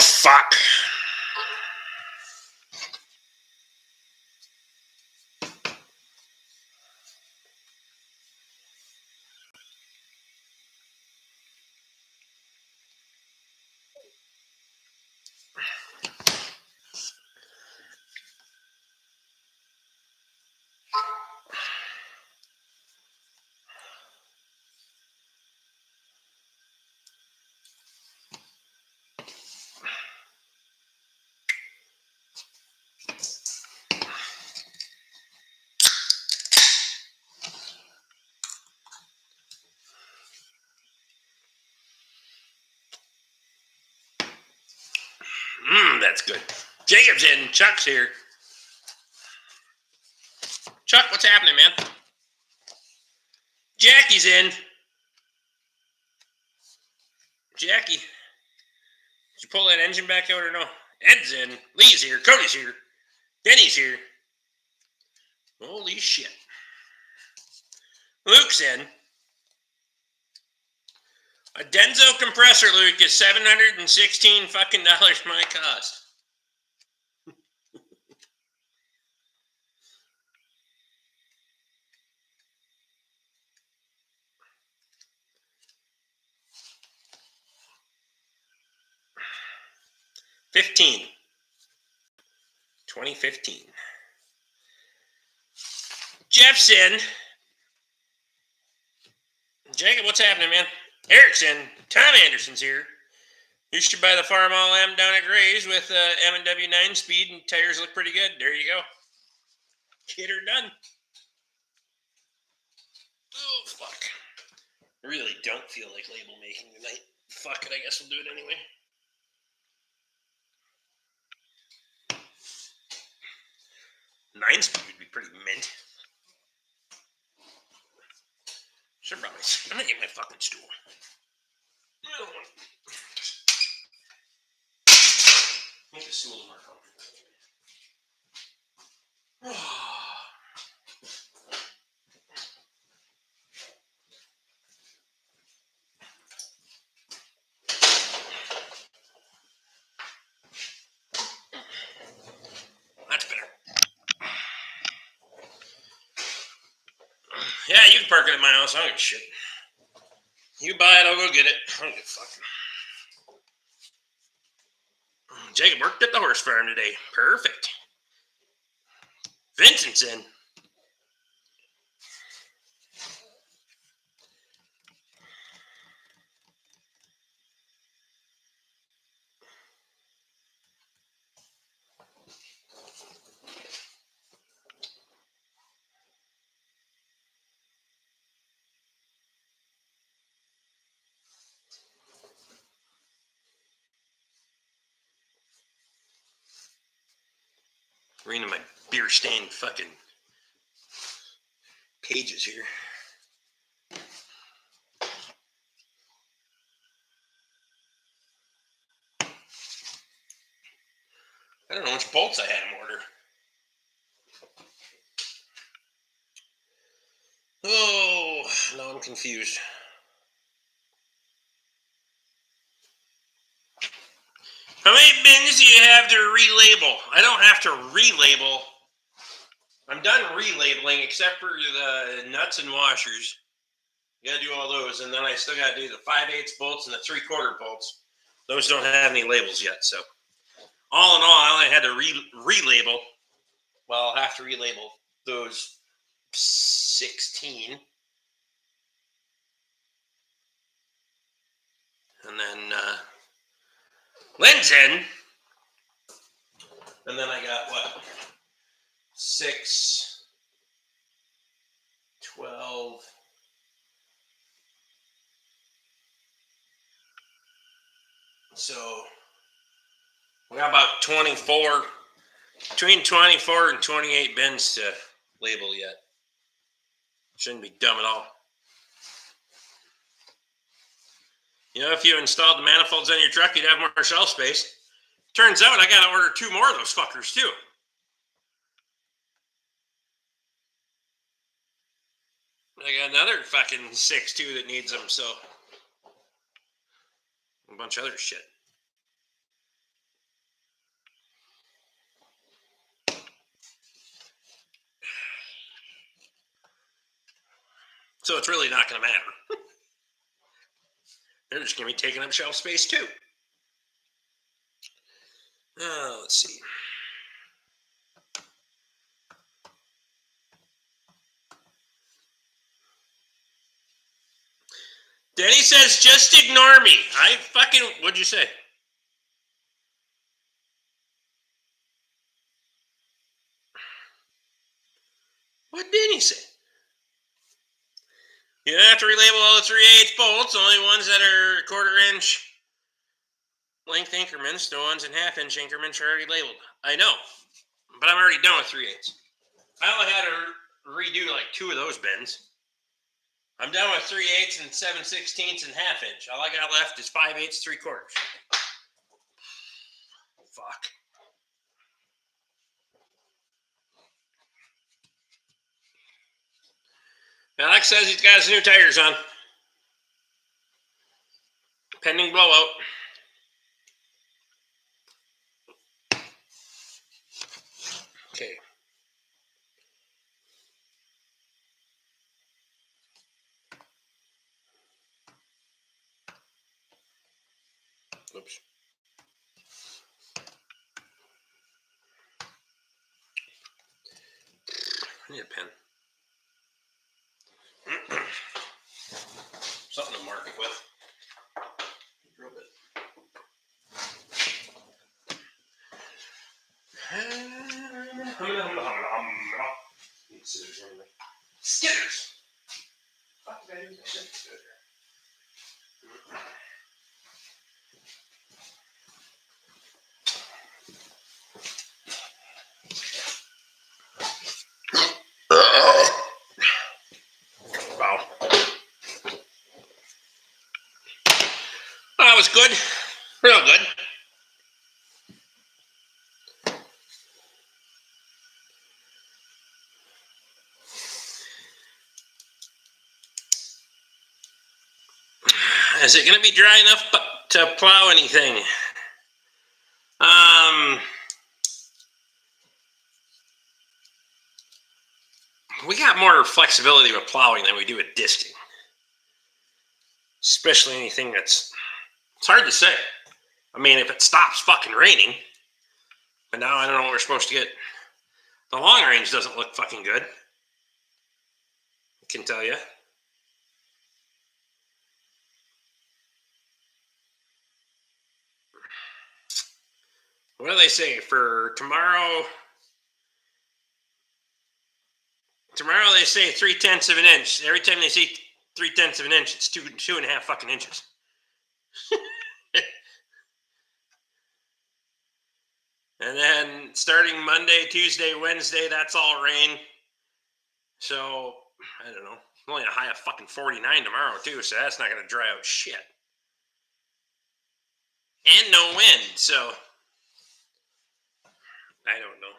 fuck. That's good. Jacob's in. Chuck's here. Chuck, what's happening, man? Jackie's in. Jackie, did you pull that engine back out or no? Ed's in. Lee's here. Cody's here. Denny's here. Holy shit. Luke's in. A Denso compressor, Luke, is $716 fucking dollars my cost. $15. 2015. Jeff's in. Jacob, what's happening, man? Eric's in. Tom Anderson's here. You should buy the Farm All M down at Gray's with M&W 9-speed, and tires look pretty good. There you go. Get her done. Oh, fuck. I really don't feel like label making tonight. Fuck it, I guess we'll do it anyway. Nine-speed would be pretty mint. I'm gonna get my fucking stool. Make the stool more comfortable. That's better. Yeah, you can park it at my house. I don't give a shit. You buy it, I'll go get it. I don't give a fuck. Jacob worked at the horse farm today. Perfect. Vincent's in. Reading my beer-stained fucking pages here. I don't know which bolts I had in order. Oh, now I'm confused. How many bins do you have to relabel? I don't have to relabel. I'm done relabeling except for the nuts and washers. You gotta do all those, and then I still gotta do the 5/8 bolts and the 3/4 bolts. Those don't have any labels yet, so all in all, I only had to relabel. Well, I'll have to relabel those 16. And then Lynn's in. And then I got what? 6, 12. So we got about 24, between 24 and 28 bins to label yet. Shouldn't be dumb at all. You know, if you installed the manifolds on your truck, you'd have more shelf space. Turns out I got to order 2 more of those fuckers, too. I got another fucking 6, too, that needs them, so. A bunch of other shit. So it's really not going to matter. They're just going to be taking up shelf space too. Let's see. Denny says, just ignore me. What'd you say? What did he say? You don't have to relabel all the 3/8 bolts, only ones that are 1/4 inch length increments. The ones in 1/2 inch increments are already labeled. I know, but I'm already done with 3/8. I only had to redo like 2 of those bends. I'm done with 3/8 and 7/16 and 1/2 inch. All I got left is 5/8, 3/4. Fuck. Alex says he's got his new tires on. Pending blowout. Okay. Oops. I need a pen. Something to mark it with. Real bit. Skitters. Fuck did I do? Wow. That was good. Real good. Is it going to be dry enough to plow anything? We got more flexibility with plowing than we do with disking. Especially anything it's hard to say. I mean, if it stops fucking raining, but now I don't know what we're supposed to get. The long range doesn't look fucking good. I can tell you. What do they say for tomorrow? Tomorrow they say 3/10 of an inch. Every time they say 3/10 of an inch, it's 2.5 fucking inches. And then starting Monday, Tuesday, Wednesday, that's all rain. So I don't know. Only a high of fucking 49 tomorrow too, so that's not going to dry out shit. And no wind, so I don't know.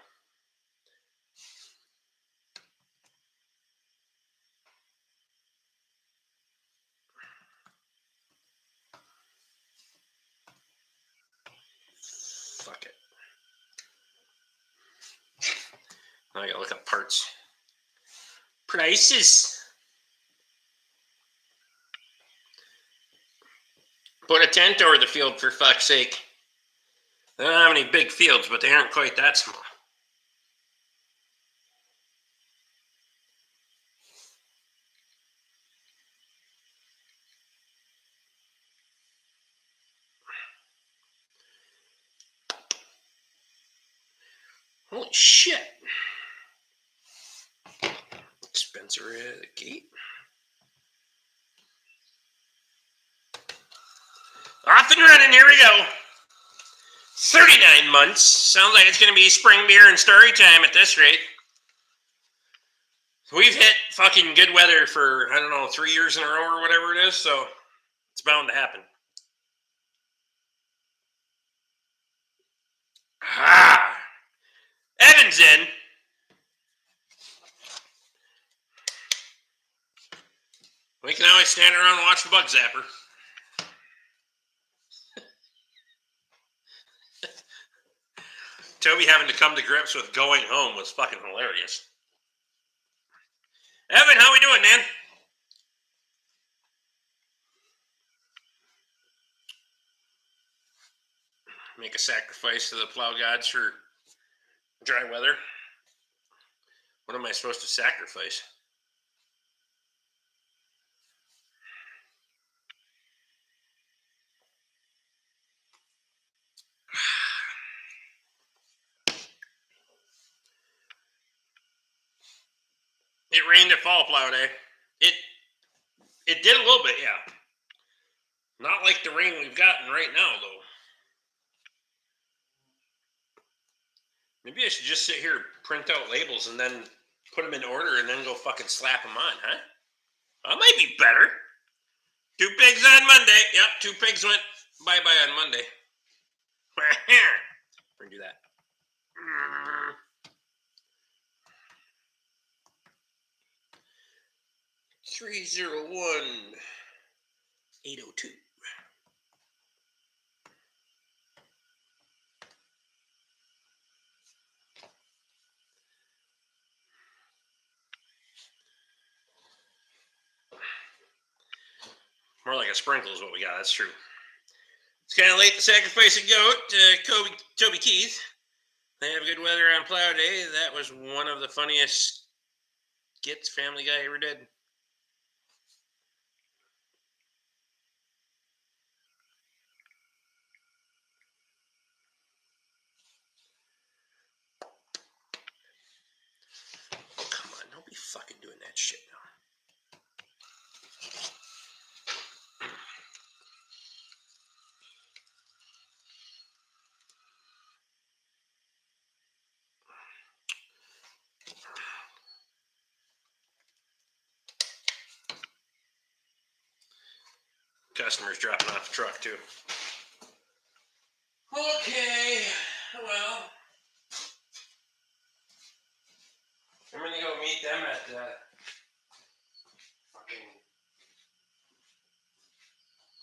Fuck it. I gotta look up parts. Prices. Put a tent over the field for fuck's sake. They don't have any big fields, but they aren't quite that small. Holy shit. Spencer at the gate. Off and running, here we go. 39 months. Sounds like it's going to be spring beer and story time at this rate. We've hit fucking good weather for, 3 years in a row or whatever it is, so it's bound to happen. Evan's in. We can always stand around and watch the bug zapper. Toby having to come to grips with going home was fucking hilarious. Evan, how we doing, man? make a sacrifice to the plow gods for dry weather. What am I supposed to sacrifice? It rained at fall plow day. It did a little bit, yeah. Not like the rain we've gotten right now, though. Maybe I should just sit here, print out labels, and then put them in order, and then go fucking slap them on, huh? That might be better. 2 pigs on Monday. Yep, 2 pigs went bye-bye on Monday. We're gonna do that. 301 802. More like a sprinkle is what we got. That's true. It's kind of late to sacrifice a goat to Toby Keith. They have good weather on plow day. That was one of the funniest skits Family Guy ever did. Oh, come on. Don't be fucking doing that shit now. Customers dropping off the truck, too. Okay. Well, I'm going to go meet them at fucking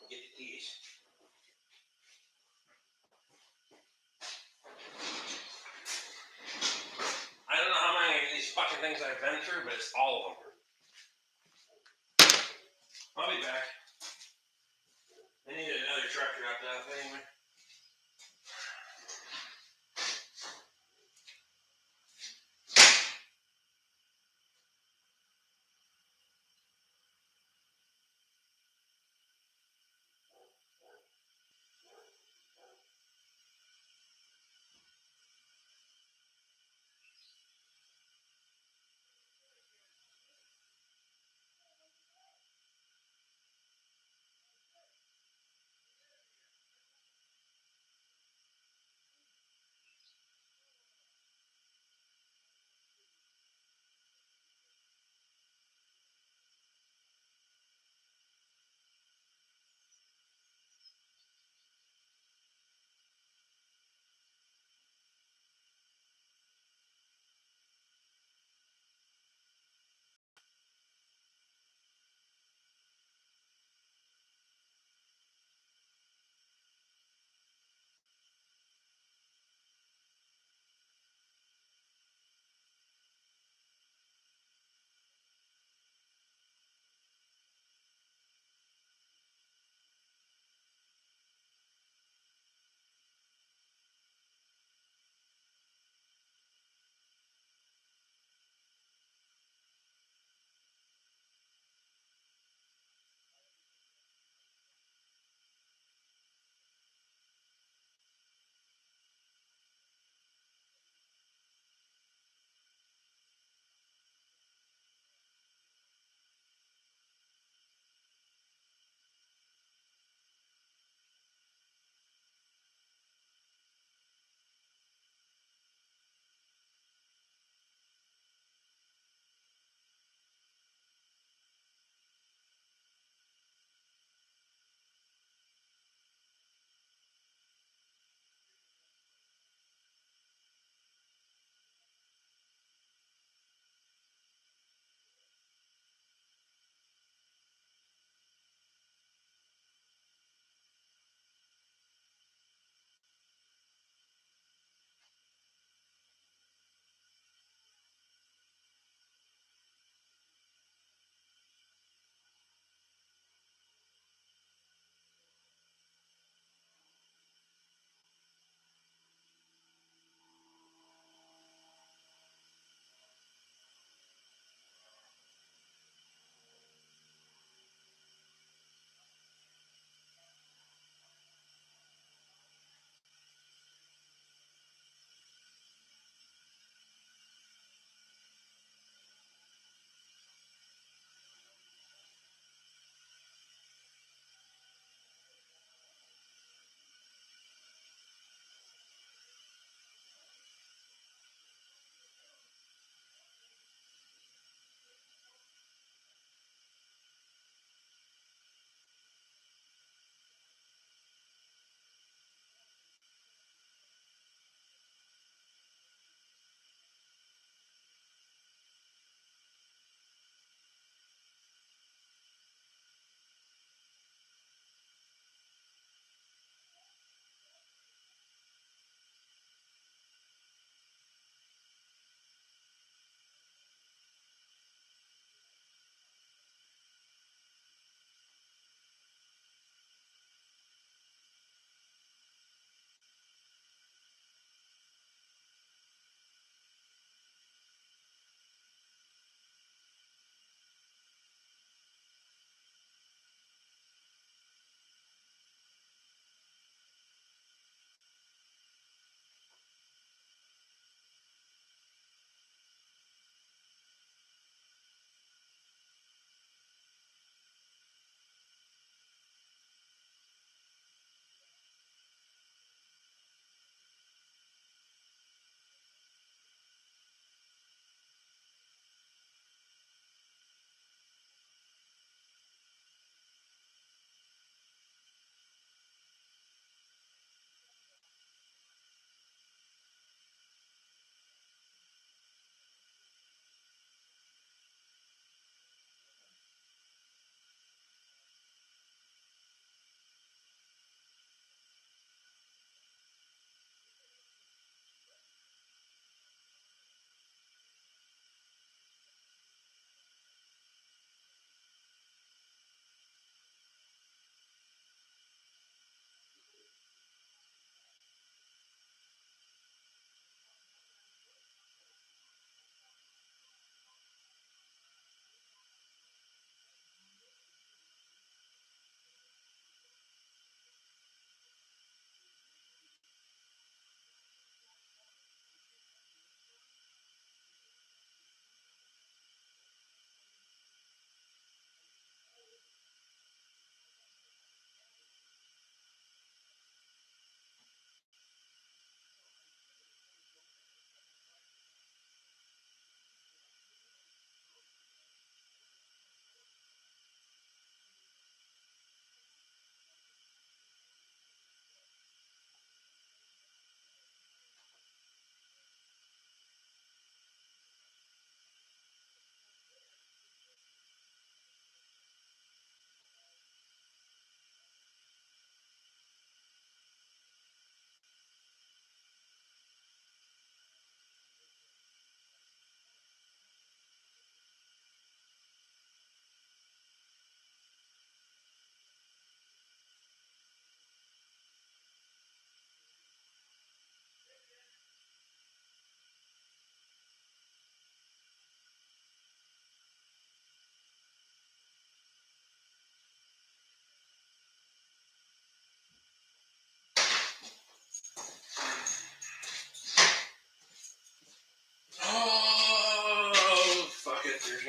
get these. I don't know how many of these fucking things I've been through, but it's all of them. I'll be back. I need another truck dropped off anyway.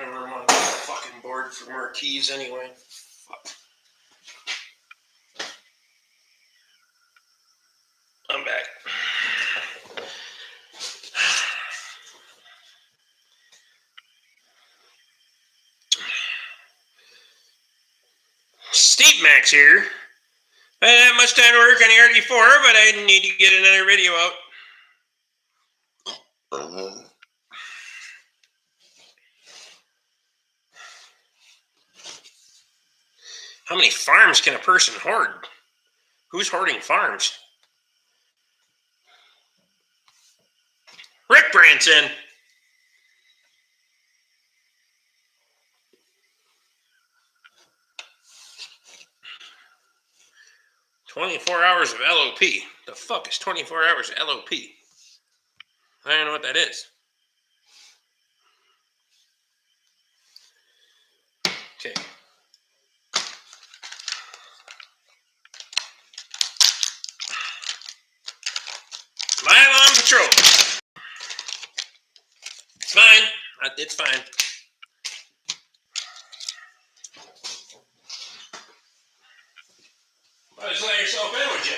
remember I'm on the fucking board for more keys anyway. Fuck. I'm back. Steve Max here. I didn't have much time to work on the RD4, but I need to get another video out. How many farms can a person hoard? Who's hoarding farms? Rick Branson. "24 hours of LOP. The fuck is 24 hours of LOP? I don't know what that is. Okay. Mile on patrol. It's fine. It's fine. Well, just let yourself in, would you?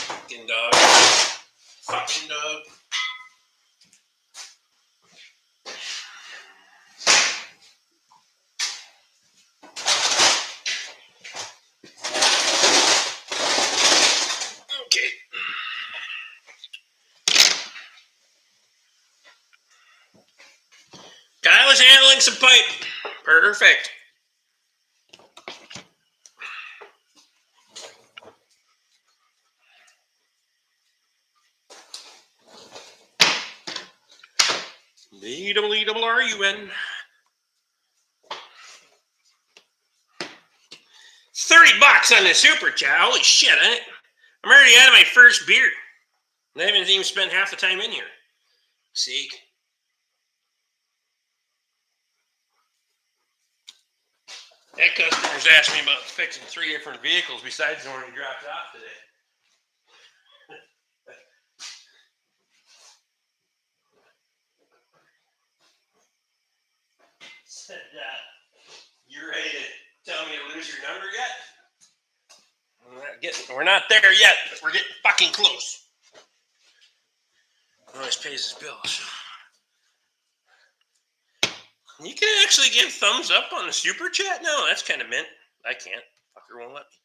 Fucking dog. Fucking dog. Okay. Kyle is handling some pipe. Perfect. B-double-E-double-R-U-N. 30 bucks on the super chat. Holy shit, I'm already out of my first beer. I haven't even spent half the time in here. Seek. That customer's asked me about fixing 3 different vehicles besides the one he dropped off today. Said, "You ready to tell me to lose your number yet?" We're not there yet, but we're getting fucking close. He always pays his bills. You can actually give thumbs up on the super chat now. That's kind of mint. I can't. Fucker won't let me.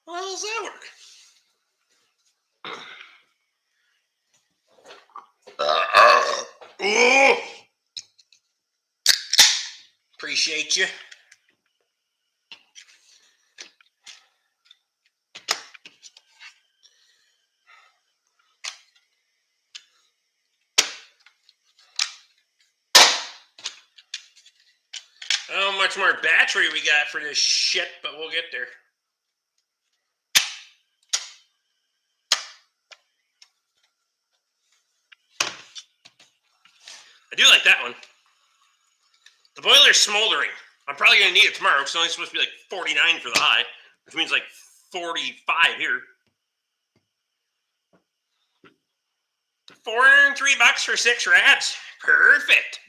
Well, how does that work? Ooh. Appreciate you. I don't know how much more battery we got for this shit, but we'll get there. I do like that one. The boiler's smoldering. I'm probably going to need it tomorrow because it's only supposed to be like 49 for the high, which means like 45 here. $403 for 6 rads. Perfect.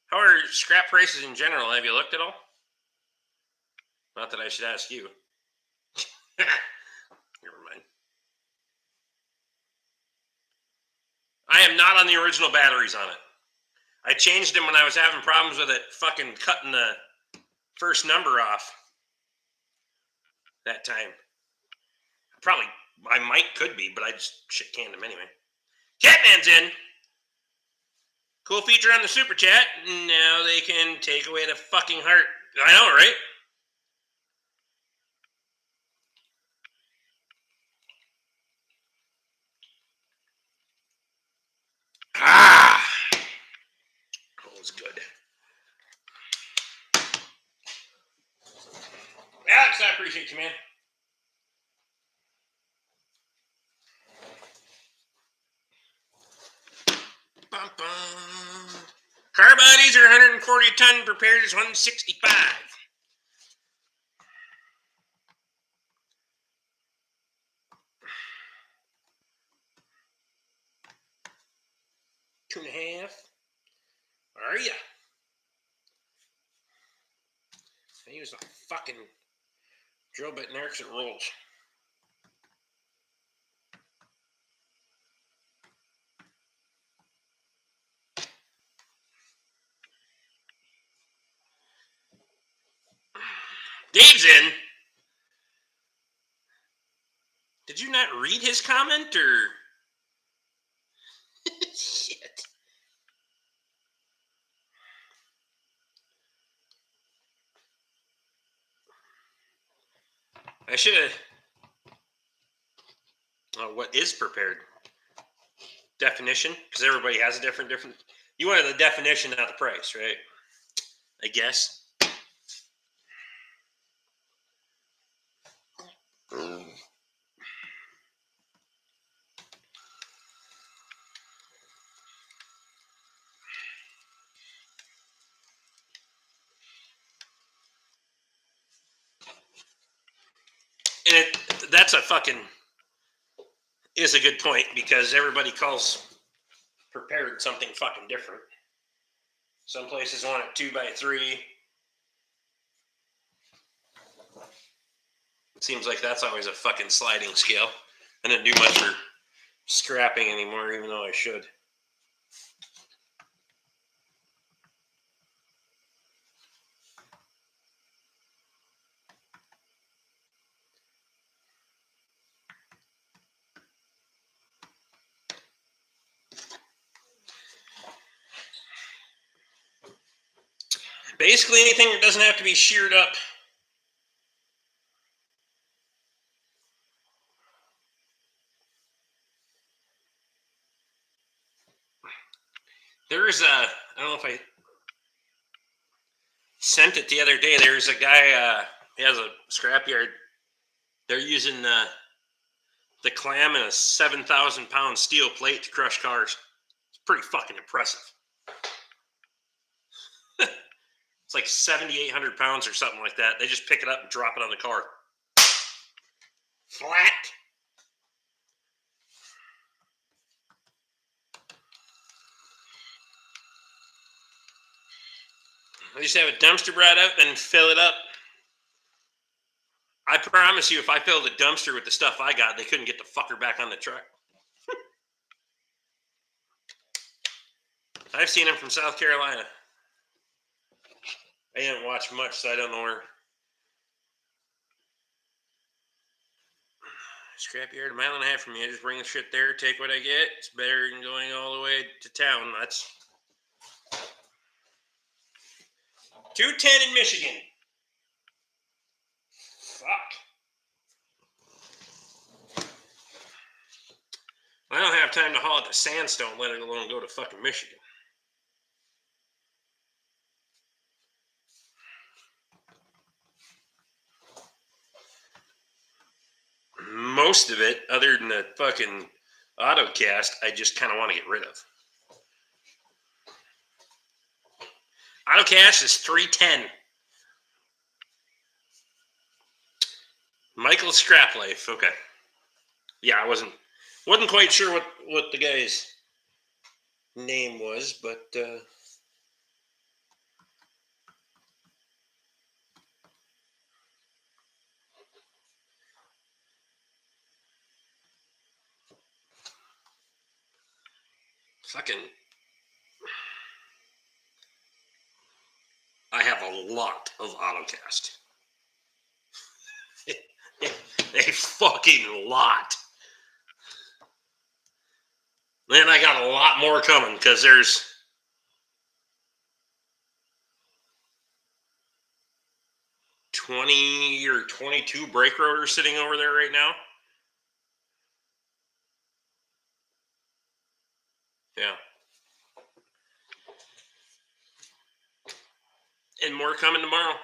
How are scrap prices in general? Have you looked at all? Not that I should ask you. Never mind. I am not on the original batteries on it. I changed them when I was having problems with it fucking cutting the first number off that time. I could be, but I just shit canned them anyway. Catman's in. Cool feature on the super chat. Now they can take away the fucking heart. I know, right? Ah! That was good. Alex, I appreciate you, man. Bum, bum. Car bodies are 140 a ton, prepared as 165. 2.5. Are ya? I use a fucking drill bit and Erickson rolls. Dave's in. Did you not read his comment, or? Shit. I should have. What is prepared? Definition? Because everybody has a different. You wanted the definition, not the price, right? I guess. And that's a fucking is a good point, because everybody calls prepared something fucking different. Some places want it 2x3. It seems like that's always a fucking sliding scale. I didn't do much for scrapping anymore, even though I should. Basically anything that doesn't have to be sheared up. There's I don't know if I sent it the other day. There's a guy, he has a scrapyard. They're using the clam in a 7,000 pound steel plate to crush cars. It's pretty fucking impressive. It's like 7,800 pounds or something like that. They just pick it up and drop it on the car. Flat. They just have a dumpster brought up and fill it up. I promise you, if I filled the dumpster with the stuff I got, they couldn't get the fucker back on the truck. I've seen him from South Carolina. I didn't watch much, so I don't know where. Scrapyard, a mile and a half from me. I just bring the shit there, take what I get. It's better than going all the way to town. That's 210 in Michigan. Fuck. I don't have time to haul it to Sandstone, let it alone go to fucking Michigan. Most of it, other than the fucking autocast, I just kind of want to get rid of. Autocast is $310. Michael's Scrap Life. Okay. Yeah, I wasn't quite sure what the guy's name was, but fucking, I have a lot of autocast. A fucking lot. Then I got a lot more coming, because there's $20 or $22 brake rotors sitting over there right now. Yeah. And more coming tomorrow.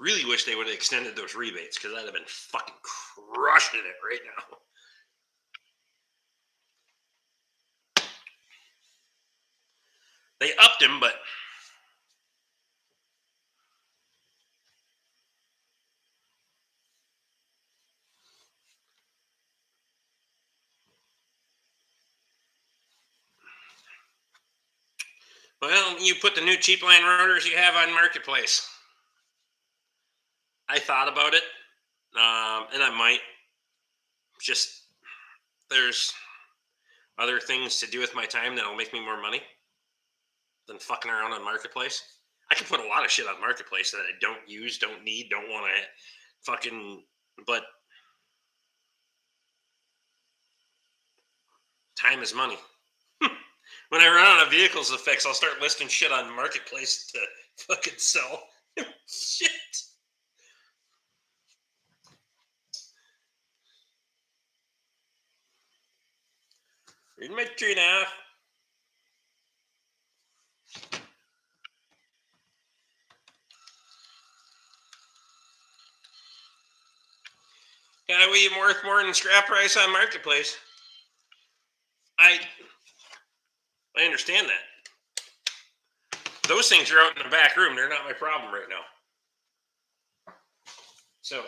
Really wish they would have extended those rebates, because I'd have been fucking crushing it right now. They upped him, but Well, you put the new cheap line rotors you have on Marketplace. I thought about it, and I might. Just there's other things to do with my time that'll make me more money than fucking around on Marketplace. I can put a lot of shit on Marketplace that I don't use, don't need, don't want to fucking. But time is money. When I run out of vehicles to fix, I'll start listing shit on Marketplace to fucking sell. Shit. Read my tree now. Gotta be worth more than scrap price on Marketplace. I understand that. Those things are out in the back room. They're not my problem right now. So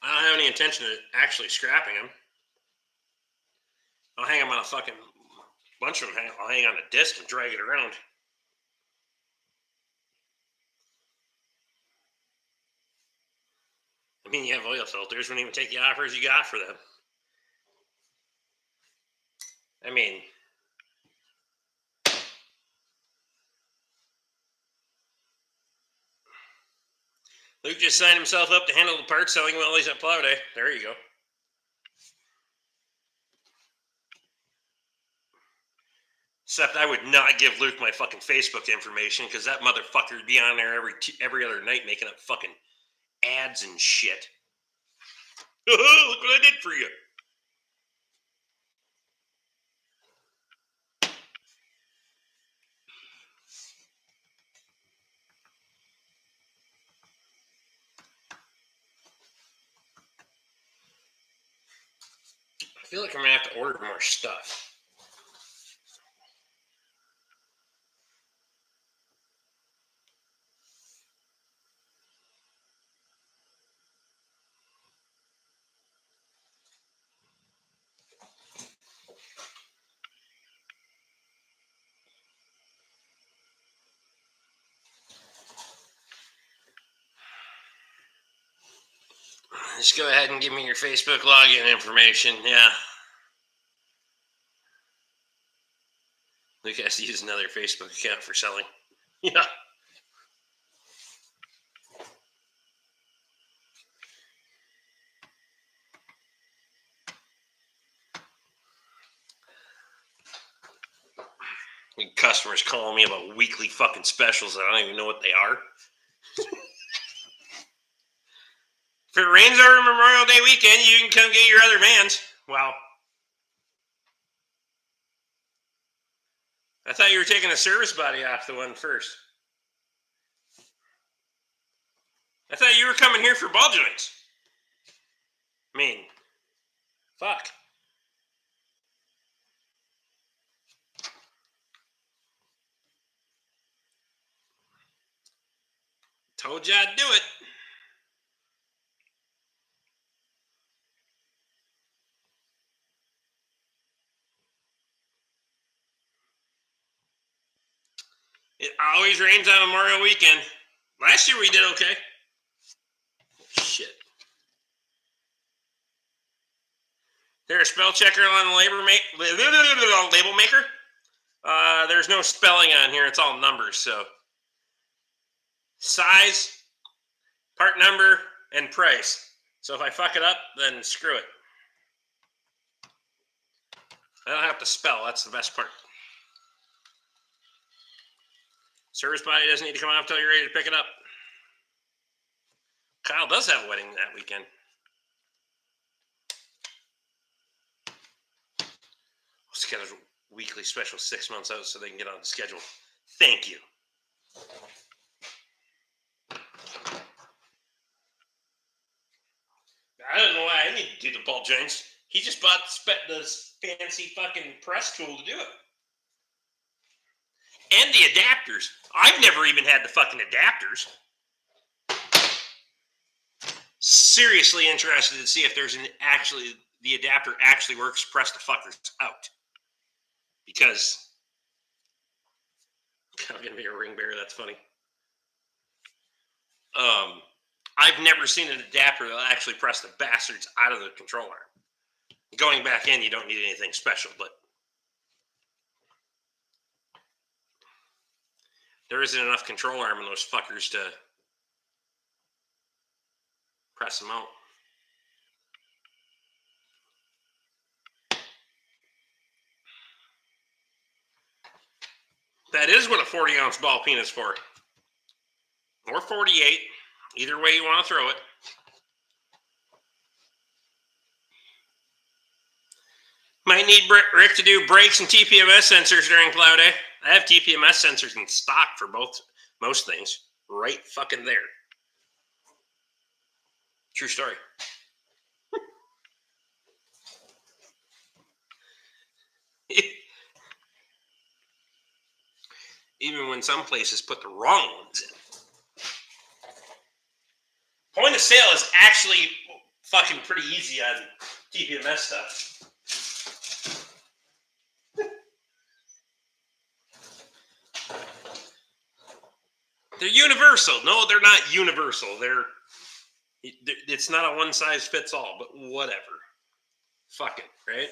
I don't have any intention of actually scrapping them. I'll hang them on a fucking bunch of them. I'll hang on a disc and drag it around. I mean, you have oil filters. Wouldn't even take the offers you got for them. I mean, Luke just signed himself up to handle the parts selling while he's at plow day. There you go. Except I would not give Luke my fucking Facebook information because that motherfucker would be on there every other night making up fucking ads and shit. Look what I did for you. I feel like I'm going to have to order more stuff. Just go ahead and give me your Facebook login information. Yeah. Luke has to use another Facebook account for selling. Yeah. Customers calling me about weekly fucking specials that I don't even know what they are. If it rains over Memorial Day weekend, you can come get your other vans. Wow. I thought you were taking the service body off the one first. I thought you were coming here for ball joints. I mean, fuck. Told you I'd do it. It always rains on Memorial weekend. Last year we did okay. Shit. There a spell checker on the label maker? There's no spelling on here. It's all numbers. So size, part number, and price. So if I fuck it up, then screw it. I don't have to spell. That's the best part. Service body doesn't need to come off until you're ready to pick it up. Kyle does have a wedding that weekend. Let's get a weekly special 6 months out so they can get on the schedule. Thank you. I don't know why I need to do the ball joints. He just bought this fancy fucking press tool to do it. And the adapters. I've never even had the fucking adapters. Seriously interested to see if there's actually the adapter actually works, press the fuckers out. Because I'm gonna be a ring bearer. That's funny. I've never seen an adapter that'll actually press the bastards out of the control arm. Going back in, you don't need anything special, but there isn't enough control arm in those fuckers to press them out. That is what a 40-ounce ball peen is for. Or 48. Either way you want to throw it. Might need Rick to do brakes and TPMS sensors during plow day. I have TPMS sensors in stock for most things. Right fucking there. True story. Even when some places put the wrong ones in. Point of sale is actually fucking pretty easy on TPMS stuff. They're universal. No, they're not universal. It's not a one size fits all, but whatever. Fuck it, right?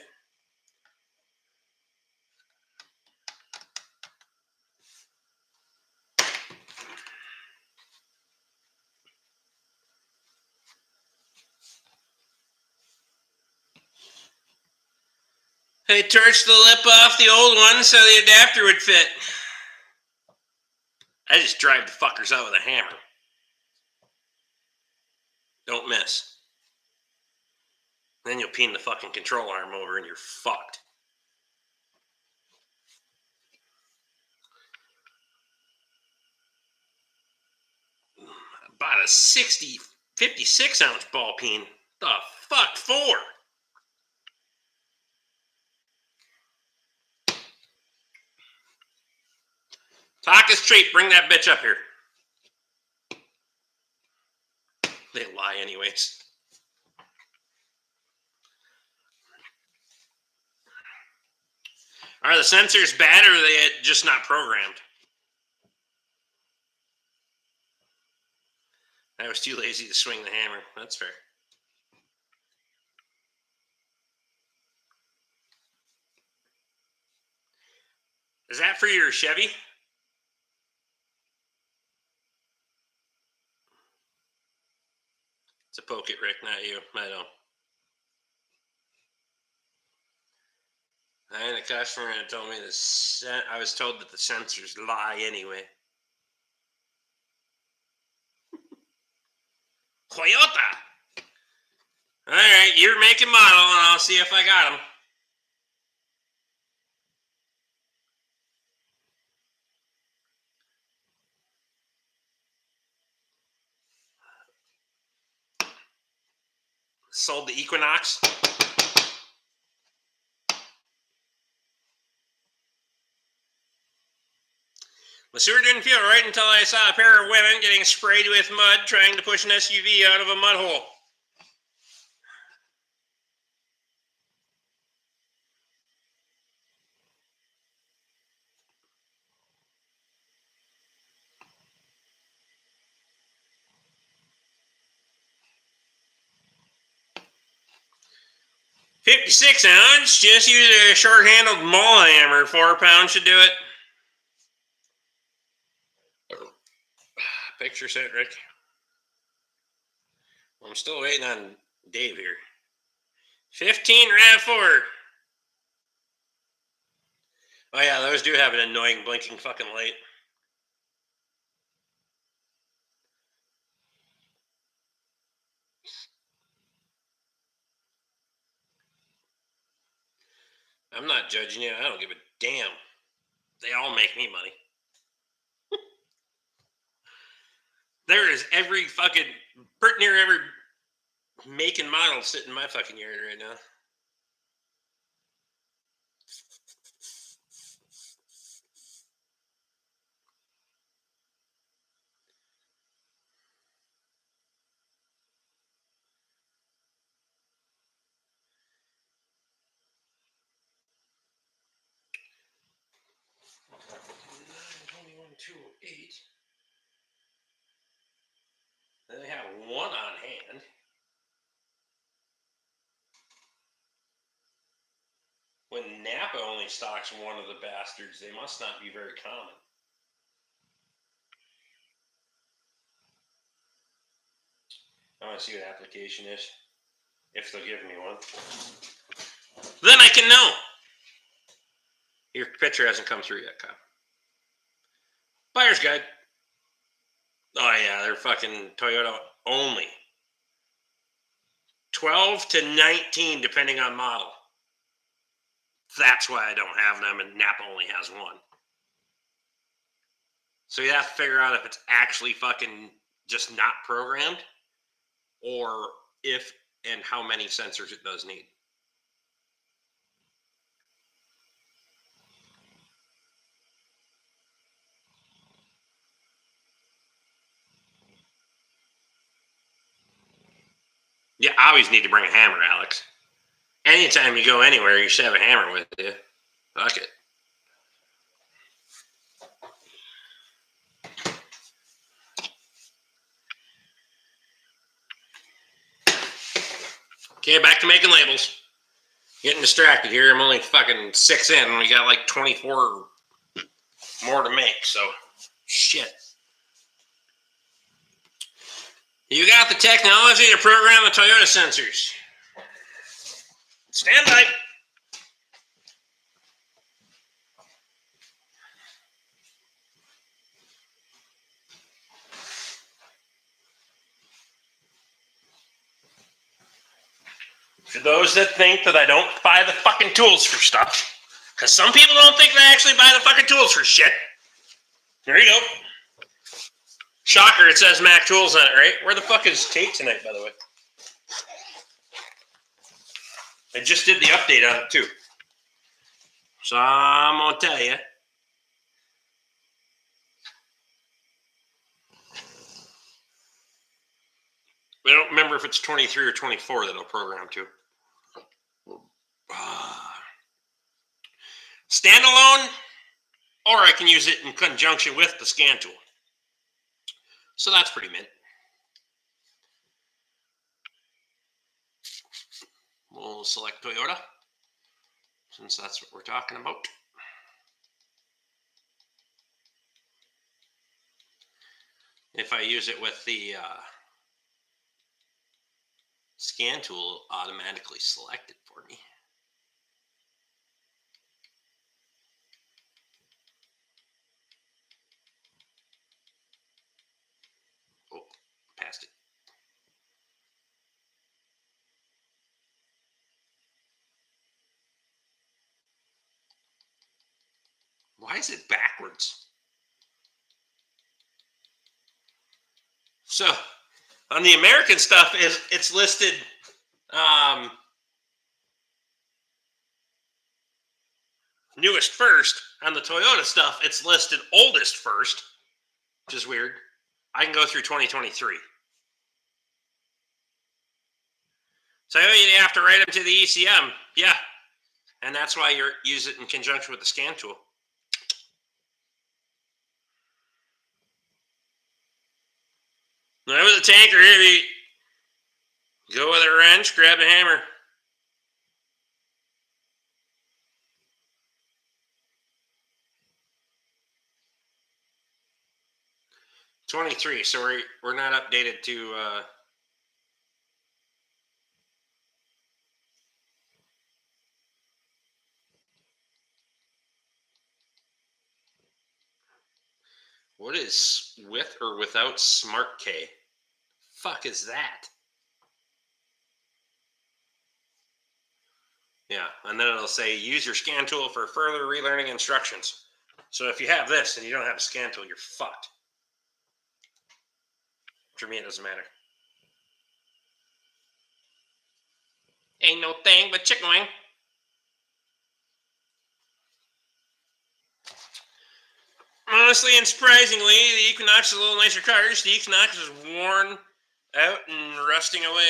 I torched the lip off the old one so the adapter would fit. I just drive the fuckers out with a hammer. Don't miss. Then you'll peen the fucking control arm over and you're fucked. Bought a 56-ounce ball peen. The fuck for? Talk is cheap. Bring that bitch up here. They lie anyways. Are the sensors bad or are they just not programmed? I was too lazy to swing the hammer. That's fair. Is that for your Chevy? It's a poke it, Rick, not you. I know. I had a customer and told me I was told that the sensors lie anyway. Toyota! Alright, you're making model and I'll see if I got them. Sold the Equinox. The sewer didn't feel right until I saw a pair of women getting sprayed with mud trying to push an SUV out of a mud hole. $56-ounce. Just use a short-handled mall hammer. 4 pounds should do it. Picture sent, Rick. I'm still waiting on Dave here. 15 RAV4. Oh yeah, those do have an annoying blinking fucking light. I'm not judging you. I don't give a damn. They all make me money. There is every fucking, pretty near every make and model sitting in my fucking yard right now. 208. Then they have one on hand. When Napa only stocks one of the bastards, they must not be very common. I want to see what application is, if they'll give me one. Then I can know. Your picture hasn't come through yet, Kyle. Buyer's guide. Oh, yeah, they're fucking Toyota only. 12 to 19, depending on model. That's why I don't have them, and Napa only has one. So you have to figure out if it's actually fucking just not programmed, or if and how many sensors it does need. You always need to bring a hammer, Alex. Anytime you go anywhere, you should have a hammer with you. Fuck it. Okay, back to making labels. Getting distracted here. I'm only fucking 6 in, and we got like 24 more to make, so shit. You got the technology to program the Toyota sensors. Stand by. For those that think that I don't buy the fucking tools for stuff, because some people don't think that I actually buy the fucking tools for shit. There you go. Shocker, it says Mac Tools on it, right? Where the fuck is Tate tonight, by the way? I just did the update on it, too. So I'm going to tell you. I don't remember if it's 23 or 24 that it'll program to. Standalone, or I can use it in conjunction with the scan tool. So that's pretty mint. We'll select Toyota, since that's what we're talking about. If I use it with the scan tool, it'll automatically select it for me. Oh, passed it. Why is it backwards? So, on the American stuff, it's listed newest first. On the Toyota stuff, it's listed oldest first, which is weird. I can go through 2023. So you have to write them to the ECM. Yeah. And that's why you use it in conjunction with the scan tool. Now with a tanker heavy, go with a wrench, grab a hammer. '23, so we're not updated to what is with or without Smart K? Fuck is that? Yeah, and then it'll say use your scan tool for further relearning instructions. So if you have this and you don't have a scan tool, you're fucked. For me, it doesn't matter. Ain't no thing but chicken wing. Honestly and surprisingly, the Equinox is a little nicer cars. The Equinox is worn out and rusting away.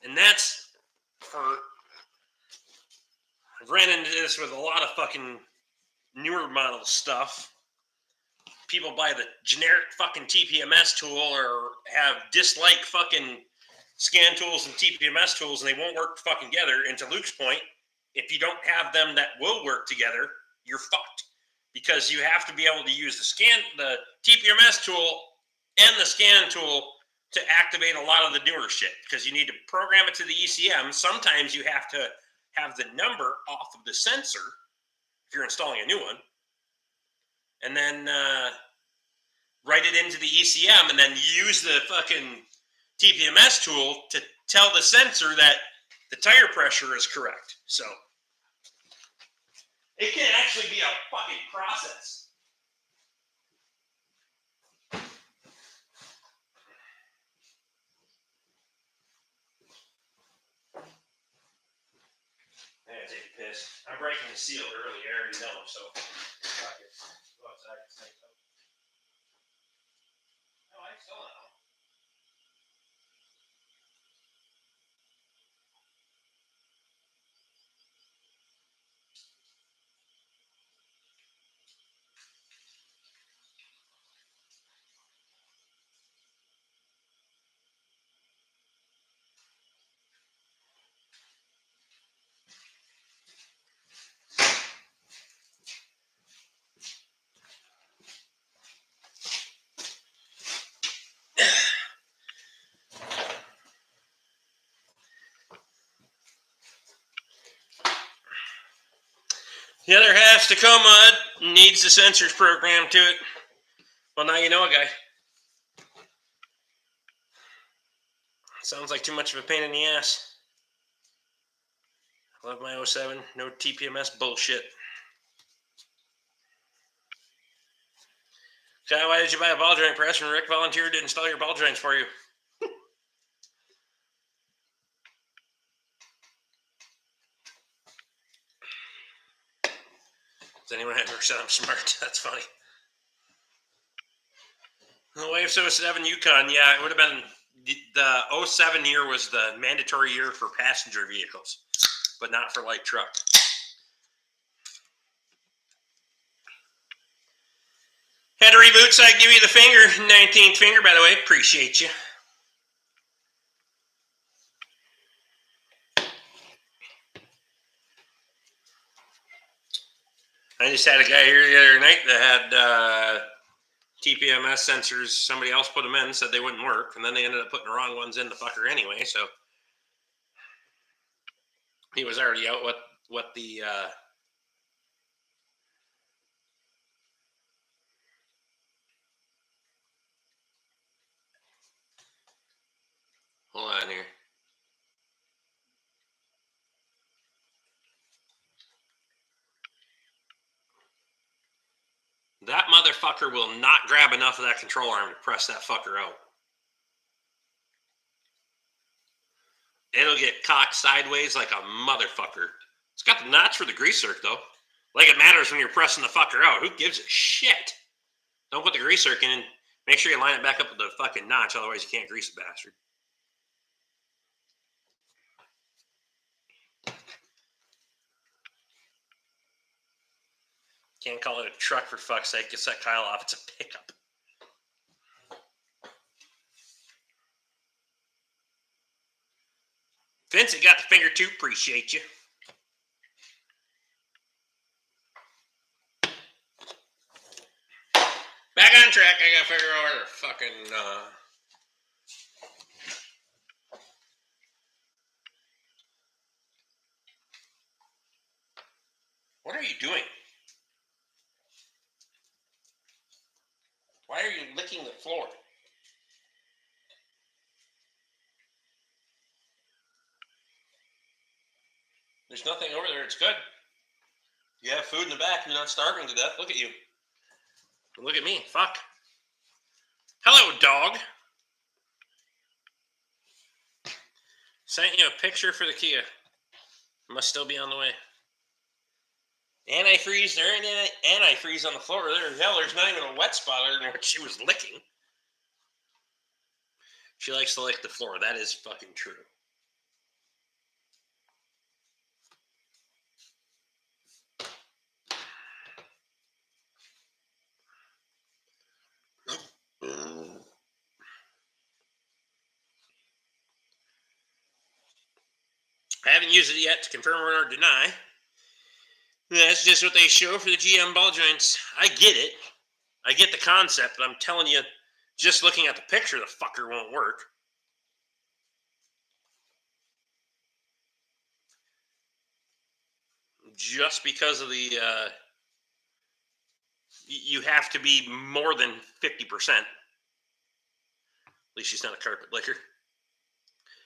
And that's for I've ran into this with a lot of fucking newer model stuff. People buy the generic fucking TPMS tool or have dislike fucking scan tools and TPMS tools, and they won't work fucking together. And to Luke's point, if you don't have them that will work together, you're fucked, because you have to be able to use the TPMS tool and the scan tool to activate a lot of the newer shit, because you need to program it to the ECM. Sometimes you have to have the number off of the sensor if you're installing a new one, and then write it into the ECM, and then use the fucking TPMS tool to tell the sensor that the tire pressure is correct. So it can actually be a fucking process. I gotta take a piss. I'm breaking the seal early, I already know, so fuck it. Go outside and take it. No, I still don't know. The other half's Tacoma needs the sensors programmed to it. Well, now you know a guy. Sounds like too much of a pain in the ass. Love my 07. No TPMS bullshit. So why did you buy a ball joint press when Rick volunteered to install your ball joints for you? Does anyone ever said I'm smart? That's funny. The Wave 07 Yukon, yeah, it would have been the 07 year was the mandatory year for passenger vehicles, but not for light truck. Had to reboot, so I give you the finger. 19th finger, by the way. Appreciate you. I just had a guy here the other night that had TPMS sensors. Somebody else put them in, said they wouldn't work, and then they ended up putting the wrong ones in the fucker anyway. So he was already out what the hold on here. That motherfucker will not grab enough of that control arm to press that fucker out. It'll get cocked sideways like a motherfucker. It's got the notch for the grease zerk, though. Like it matters when you're pressing the fucker out. Who gives a shit? Don't put the grease zerk in. Make sure you line it back up with the fucking notch, otherwise you can't grease the bastard. Can't call it a truck for fuck's sake. You set Kyle off. It's a pickup. Vince, you got the finger too. Appreciate you. Back on track. I gotta figure out where the fucking what are you doing? Why are you licking the floor? There's nothing over there. It's good. You have food in the back. You're not starving to death. Look at you. Look at me. Fuck. Hello, dog. Sent you a picture for the Kia. Must still be on the way. Antifreeze. There ain't any antifreeze on the floor. There's not even a wet spot other than what she was licking. She likes to lick the floor. That is fucking true. haven't used it yet to confirm or deny. That's just what they show for the GM ball joints. I get it. I get the concept, but I'm telling you, just looking at the picture, the fucker won't work. Just because of the, you have to be more than 50%. At least she's not a carpet licker.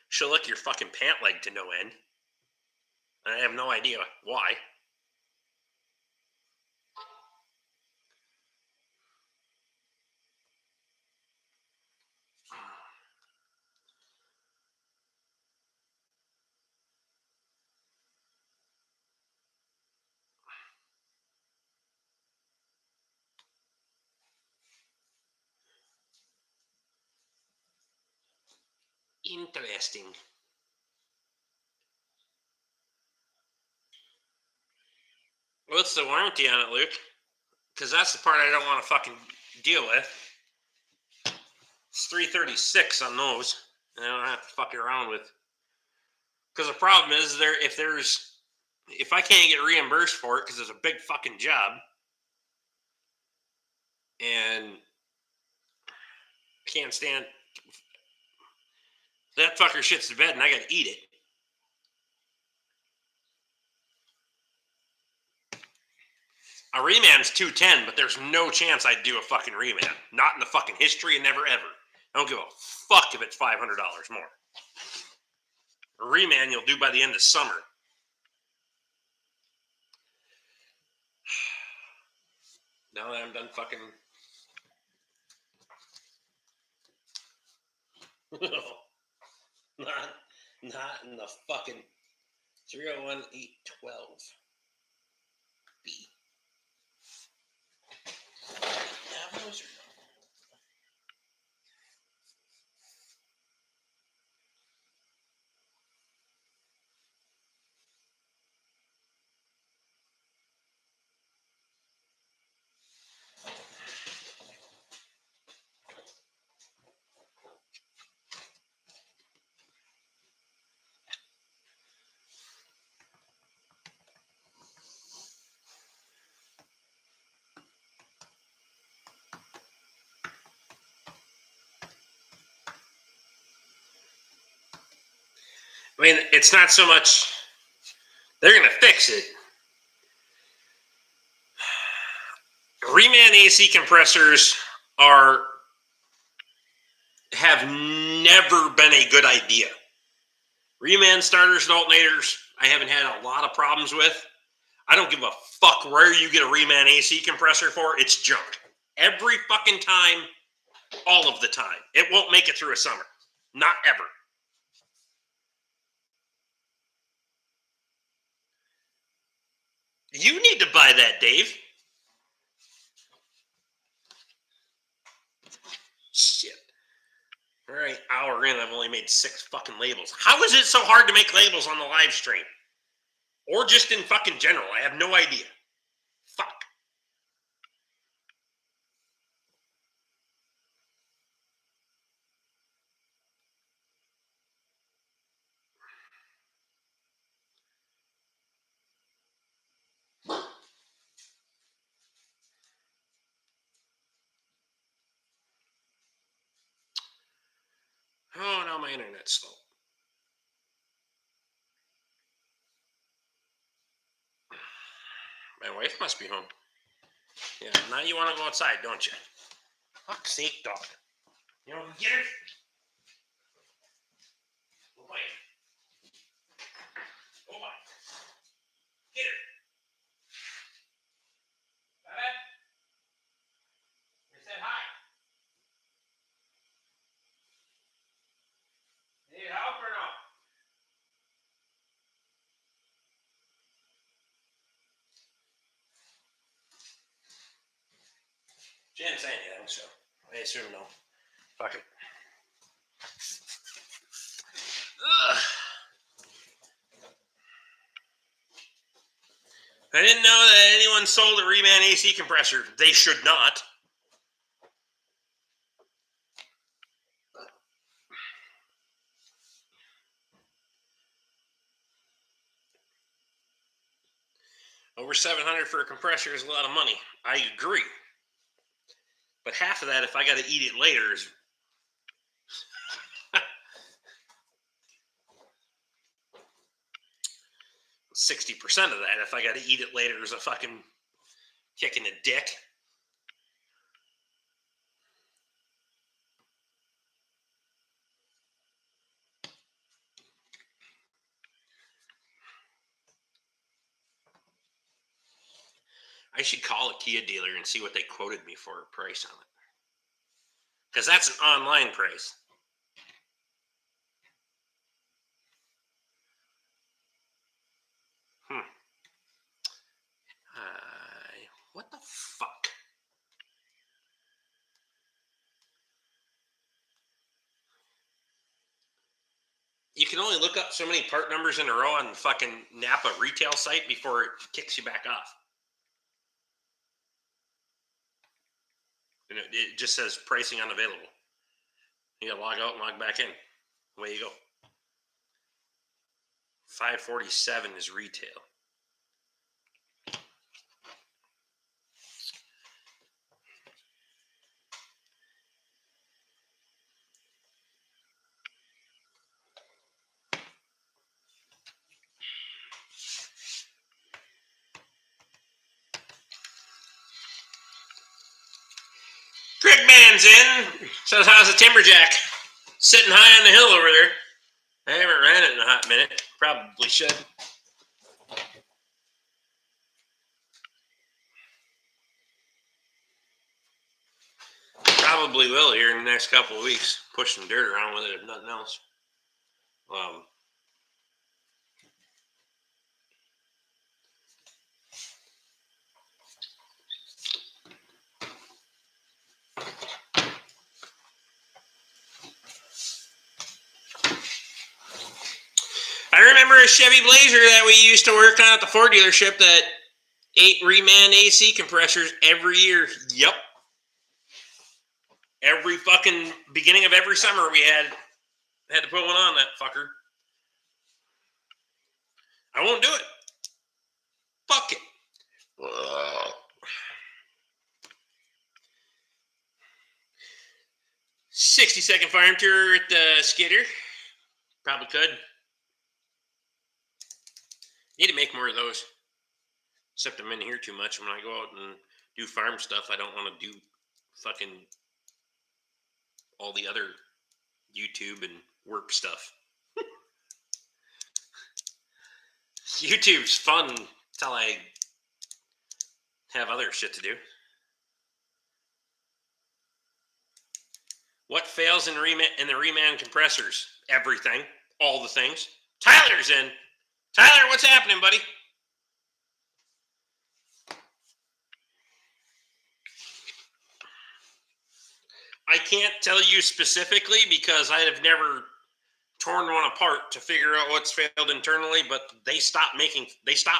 She'll lick your fucking pant leg to no end. I have no idea why. Interesting. What's the warranty on it, Luke? Because that's the part I don't want to fucking deal with. It's $336 on those, and I don't have to fuck around with. Because the problem is, if I can't get reimbursed for it because it's a big fucking job, and I can't stand that fucker shits the bed, and I got to eat it. A remand's $210, but there's no chance I'd do a fucking remand. Not in the fucking history, and never ever. I don't give a fuck if it's $500 more. A remand you'll do by the end of summer. Now that I'm done fucking. not in the fucking 301812 B. I mean, it's not so much they're going to fix it. Reman AC compressors have never been a good idea. Reman starters and alternators, I haven't had a lot of problems with. I don't give a fuck where you get a Reman AC compressor for. It's junk. Every fucking time, all of the time. It won't make it through a summer. Not ever. You need to buy that, Dave. Shit. All right, hour in, I've only made 6 fucking labels. How is it so hard to make labels on the live stream? Or just in fucking general? I have no idea. Fuck. Oh, now my internet's slow. My wife must be home. Yeah, now you want to go outside, don't you? Fuck's sake, dog. You know, get her. Go away. Go away. Get her. Bye-bye. I said hi. Need help or no? She didn't say anything, so I assume no. Fuck it. Ugh. I didn't know that anyone sold a Reman AC compressor. They should not. Over $700 for a compressor is a lot of money. I agree. But half of that, if I got to eat it later, is 60% of that. If I got to eat it later, is a fucking kick in the dick. I should call a Kia dealer and see what they quoted me for a price on it. Because that's an online price. What the fuck? You can only look up so many part numbers in a row on the fucking Napa retail site before it kicks you back off. And it just says pricing unavailable. You gotta log out and log back in. Away you go. 547 is retail. Crick Man's in. Says, how's the Timberjack? Sitting high on the hill over there. I haven't ran it in a hot minute. Probably should. Probably will here in the next couple of weeks. Push some dirt around with it if nothing else. I remember a Chevy Blazer that we used to work on at the Ford dealership that ate reman AC compressors every year. Yep. Every fucking beginning of every summer we had to put one on that fucker. I won't do it. Fuck it. 60-second farm tour at the Skidder. Probably could. Need to make more of those. Except I'm in here too much. When I go out and do farm stuff, I don't want to do fucking all the other YouTube and work stuff. YouTube's fun until I have other shit to do. What fails in the reman compressors? Everything. All the things. Tyler's in. Tyler, what's happening, buddy? I can't tell you specifically because I have never torn one apart to figure out what's failed internally, but they stop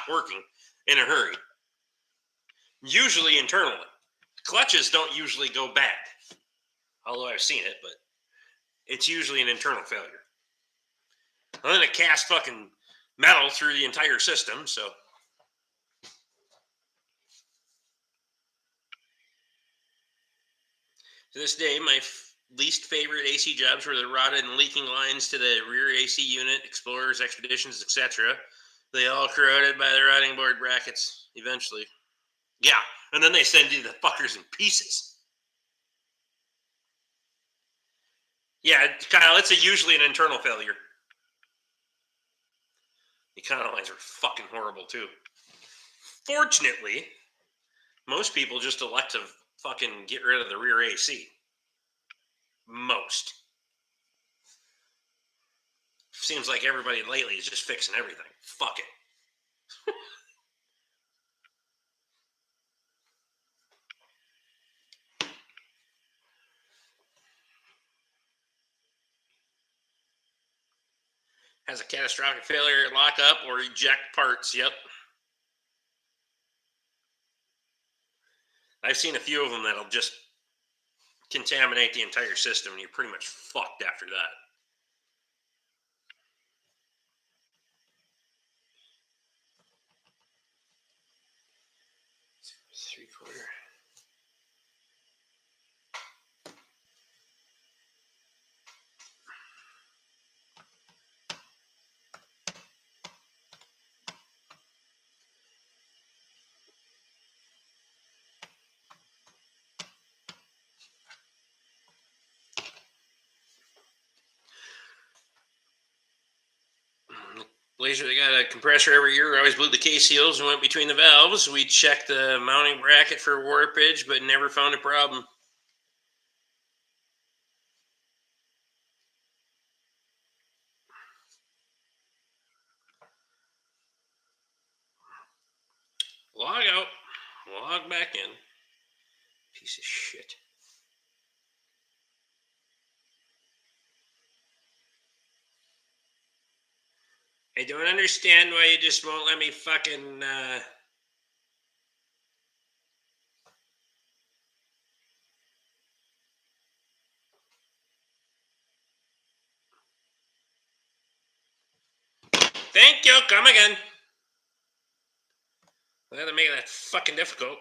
working in a hurry. Usually internally. Clutches don't usually go bad. Although I've seen it, but it's usually an internal failure. And then it casts fucking metal through the entire system, so. To this day, my least favorite AC jobs were the rotted and leaking lines to the rear AC unit, Explorers, Expeditions, etc. They all corroded by the rotting board brackets, eventually. Yeah, and then they send you the fuckers in pieces. Yeah, Kyle, it's usually an internal failure. The economies are fucking horrible, too. Fortunately, most people just elect to fucking get rid of the rear AC. Most. Seems like everybody lately is just fixing everything. Fuck it. Has a catastrophic failure, lock up, or eject parts. Yep. I've seen a few of them that'll just contaminate the entire system, and you're pretty much fucked after that. Blazer, they got a compressor every year. Always blew the case seals and went between the valves. We checked the mounting bracket for warpage, but never found a problem. Log out. Log back in. Piece of shit. I don't understand why you just won't let me fucking, Thank you, come again. I had to make that fucking difficult.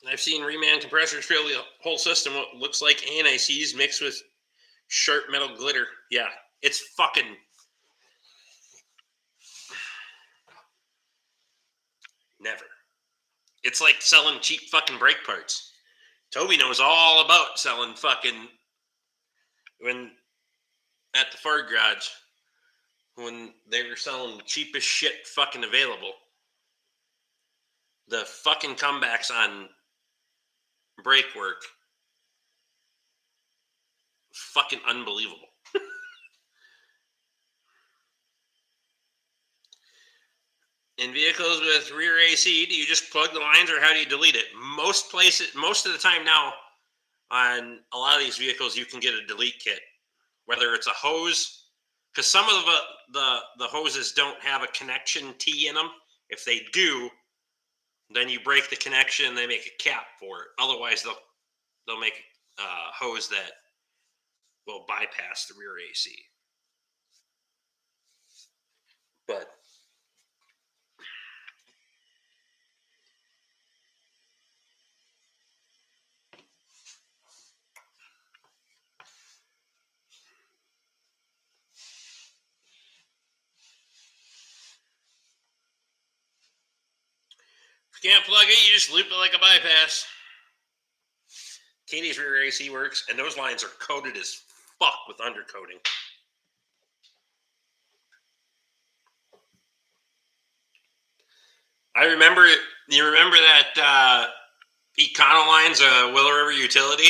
I've seen reman compressors fill the whole system what looks like anti-seize mixed with sharp metal glitter. Yeah, it's fucking... Never. It's like selling cheap fucking brake parts. Toby knows all about selling fucking... When at the Ford garage, when they were selling the cheapest shit fucking available, the fucking comebacks on brake work, fucking unbelievable. In vehicles with rear AC, do you just plug the lines or how do you delete it? Most of the time now, on a lot of these vehicles, you can get a delete kit, whether it's a hose, because some of the hoses don't have a connection T in them. If they do, then you break the connection and they make a cap for it. Otherwise, they'll make a hose that will bypass the rear AC. But if you can't plug it, you just loop it like a bypass. Katie's rear AC works, and those lines are coated as fuck with undercoating. You remember that Econo lines, Willow River Utility?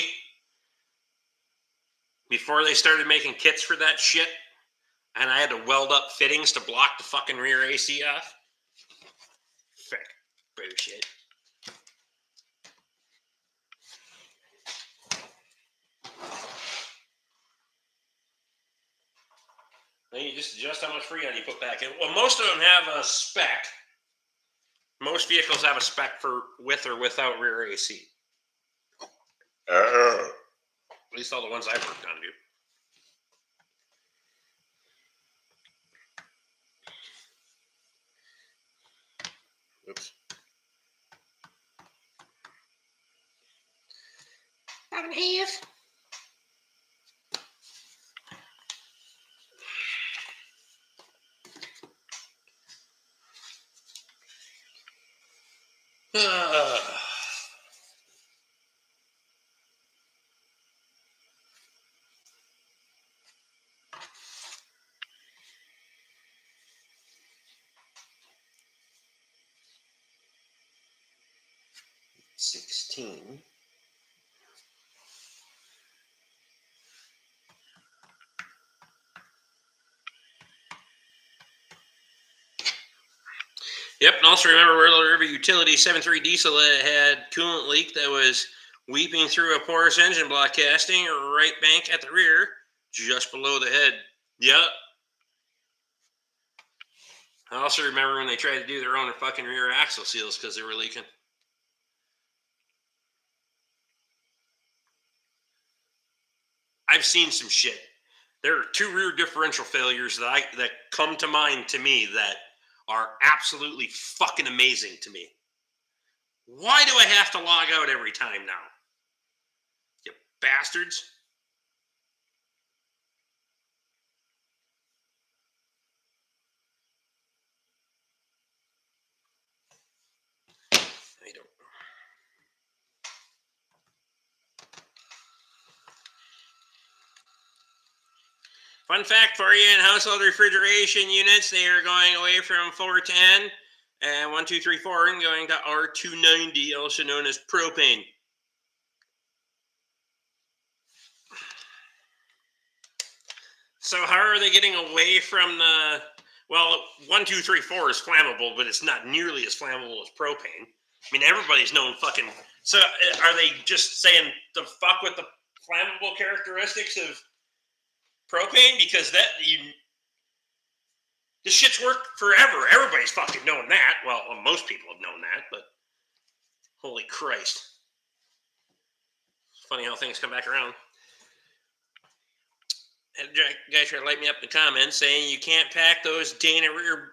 Before they started making kits for that shit, and I had to weld up fittings to block the fucking rear AC off. Frick. Bullshit. Then you just adjust how much Freon you put back in. Well, most of them have a spec. Most vehicles have a spec for with or without rear AC. At least all the ones I've worked on do. Oops. 5.5. Uh, 16. Yep, and also remember Willow River Utility 7.3 diesel that had coolant leak that was weeping through a porous engine block casting, right bank at the rear, just below the head. Yep. I also remember when they tried to do their own fucking rear axle seals because they were leaking. I've seen some shit. There are 2 rear differential failures that come to mind to me that are absolutely fucking amazing to me. Why do I have to log out every time now? You bastards. I don't. Fun fact for you, in household refrigeration units, they are going away from 410 and 1234 and going to R290, also known as propane. So how are they getting away from the... Well, 1234 is flammable, but it's not nearly as flammable as propane. I mean, everybody's known fucking... So are they just saying the fuck with the flammable characteristics of propane? Because this shit's worked forever. Everybody's fucking known that. Well, most people have known that, but holy Christ. It's funny how things come back around. And guys try to light me up in the comments saying you can't pack those Dana rear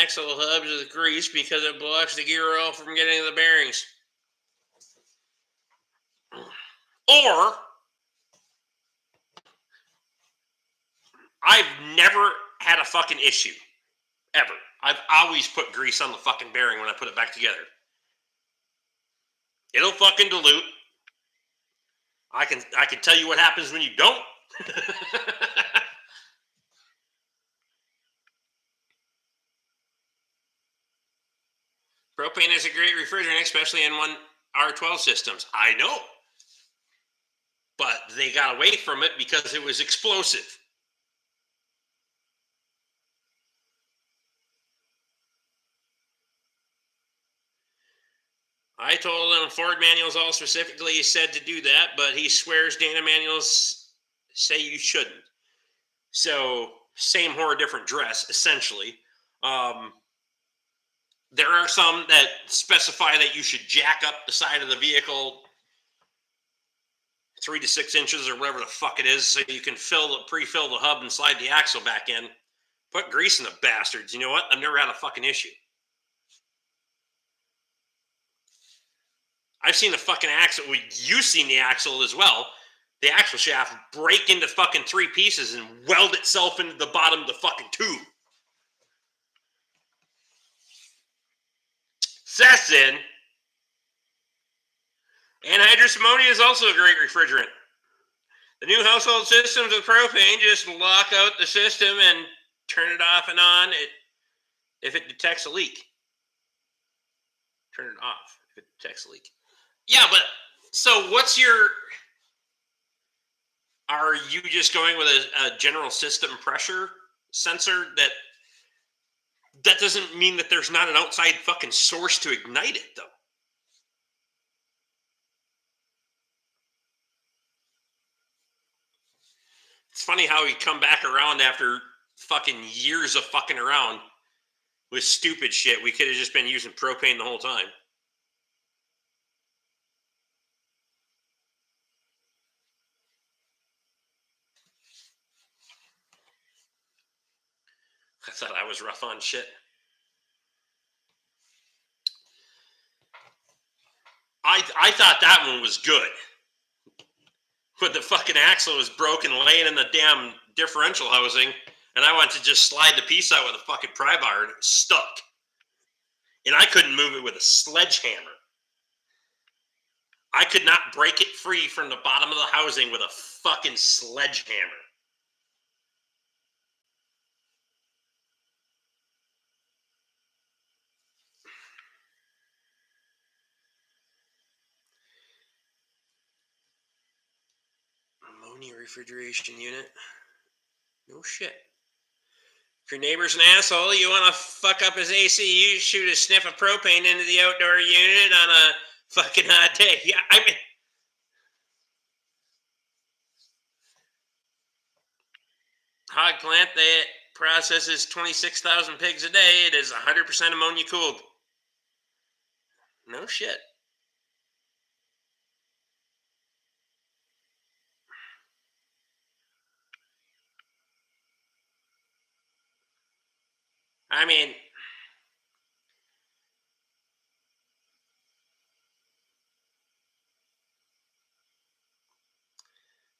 axle hubs with grease because it blocks the gear oil from getting to the bearings. Or, I've never had a fucking issue. Ever. I've always put grease on the fucking bearing when I put it back together. It'll fucking dilute. I can tell you what happens when you don't. Propane is a great refrigerant, especially in R12 systems. I know. But they got away from it because it was explosive. I told him Ford manuals all specifically said to do that, but he swears Dana manuals say you shouldn't. So, same whore, different dress, essentially. There are some that specify that you should jack up the side of the vehicle 3 to 6 inches or whatever the fuck it is so you can pre-fill the hub and slide the axle back in. Put grease in the bastards. You know what? I've never had a fucking issue. I've seen the fucking axle. Well, you've seen the axle as well. The axle shaft break into fucking 3 pieces and weld itself into the bottom of the fucking tube. Sessin. Anhydrous ammonia is also a great refrigerant. The new household systems with propane just lock out the system and turn it off and on if it detects a leak. Turn it off if it detects a leak. Yeah, but so what's your... Are you just going with a general system pressure sensor? That doesn't mean that there's not an outside fucking source to ignite it, though. It's funny how we come back around after fucking years of fucking around with stupid shit. We could have just been using propane the whole time. I thought I was rough on shit. I thought that one was good. But the fucking axle was broken laying in the damn differential housing, and I wanted to just slide the piece out with a fucking pry bar, and it was stuck. And I couldn't move it with a sledgehammer. I could not break it free from the bottom of the housing with a fucking sledgehammer. Ammonia refrigeration unit. No shit. If your neighbor's an asshole, you want to fuck up his AC, you shoot a sniff of propane into the outdoor unit on a fucking hot day. Yeah, I mean... Hog plant that processes 26,000 pigs a day. It is 100% ammonia cooled. No shit. I mean,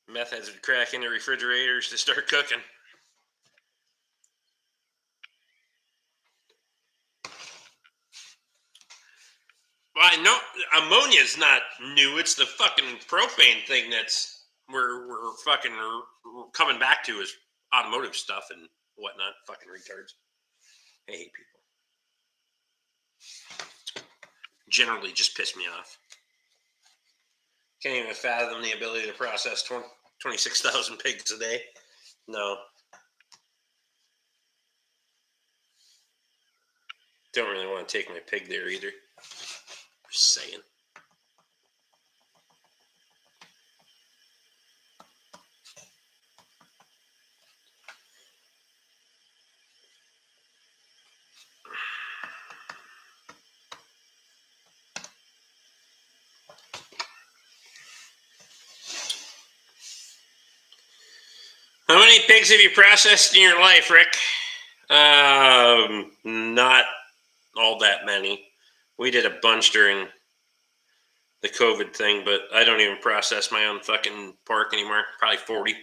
meth heads would crack into refrigerators to start cooking. Well, I know ammonia is not new. It's the fucking propane thing that's we're fucking coming back to is automotive stuff and whatnot. Fucking retards. I hate people. Generally just piss me off. Can't even fathom the ability to process 26,000 pigs a day. No. Don't really want to take my pig there either. Just saying. How many pigs have you processed in your life, Rick? Not all that many. We did a bunch during the COVID thing, but I don't even process my own fucking pork anymore. Probably 40.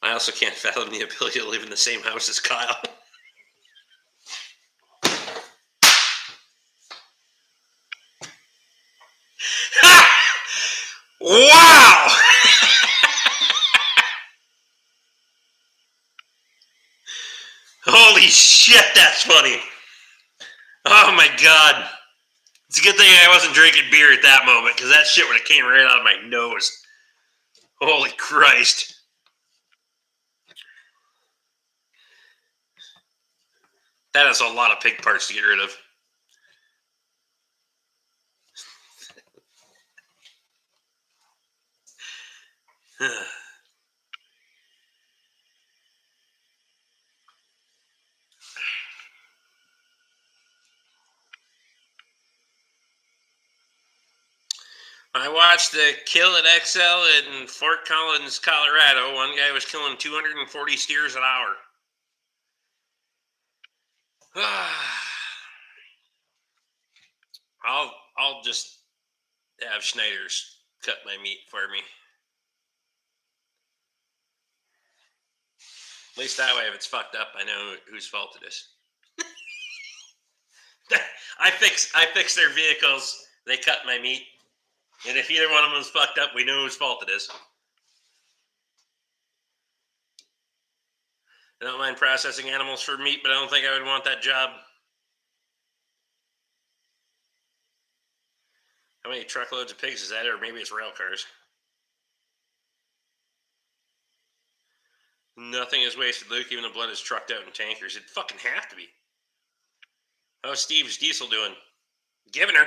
I also can't fathom the ability to live in the same house as Kyle. Wow! Holy shit, that's funny. Oh my god. It's a good thing I wasn't drinking beer at that moment, because that shit would have came right out of my nose. Holy Christ. That is a lot of pig parts to get rid of. I watched the kill at XL in Fort Collins, Colorado. One guy was killing 240 steers an hour. I'll just have Schneider's cut my meat for me. At least that way, if it's fucked up, I know whose fault it is. I fix their vehicles. They cut my meat, and if either one of them is fucked up, we know whose fault it is. I don't mind processing animals for meat, but I don't think I would want that job. How many truckloads of pigs is that? Or maybe it's rail cars. Nothing is wasted, Luke. Even the blood is trucked out in tankers. It'd fucking have to be. How's Steve's diesel doing? Giving her.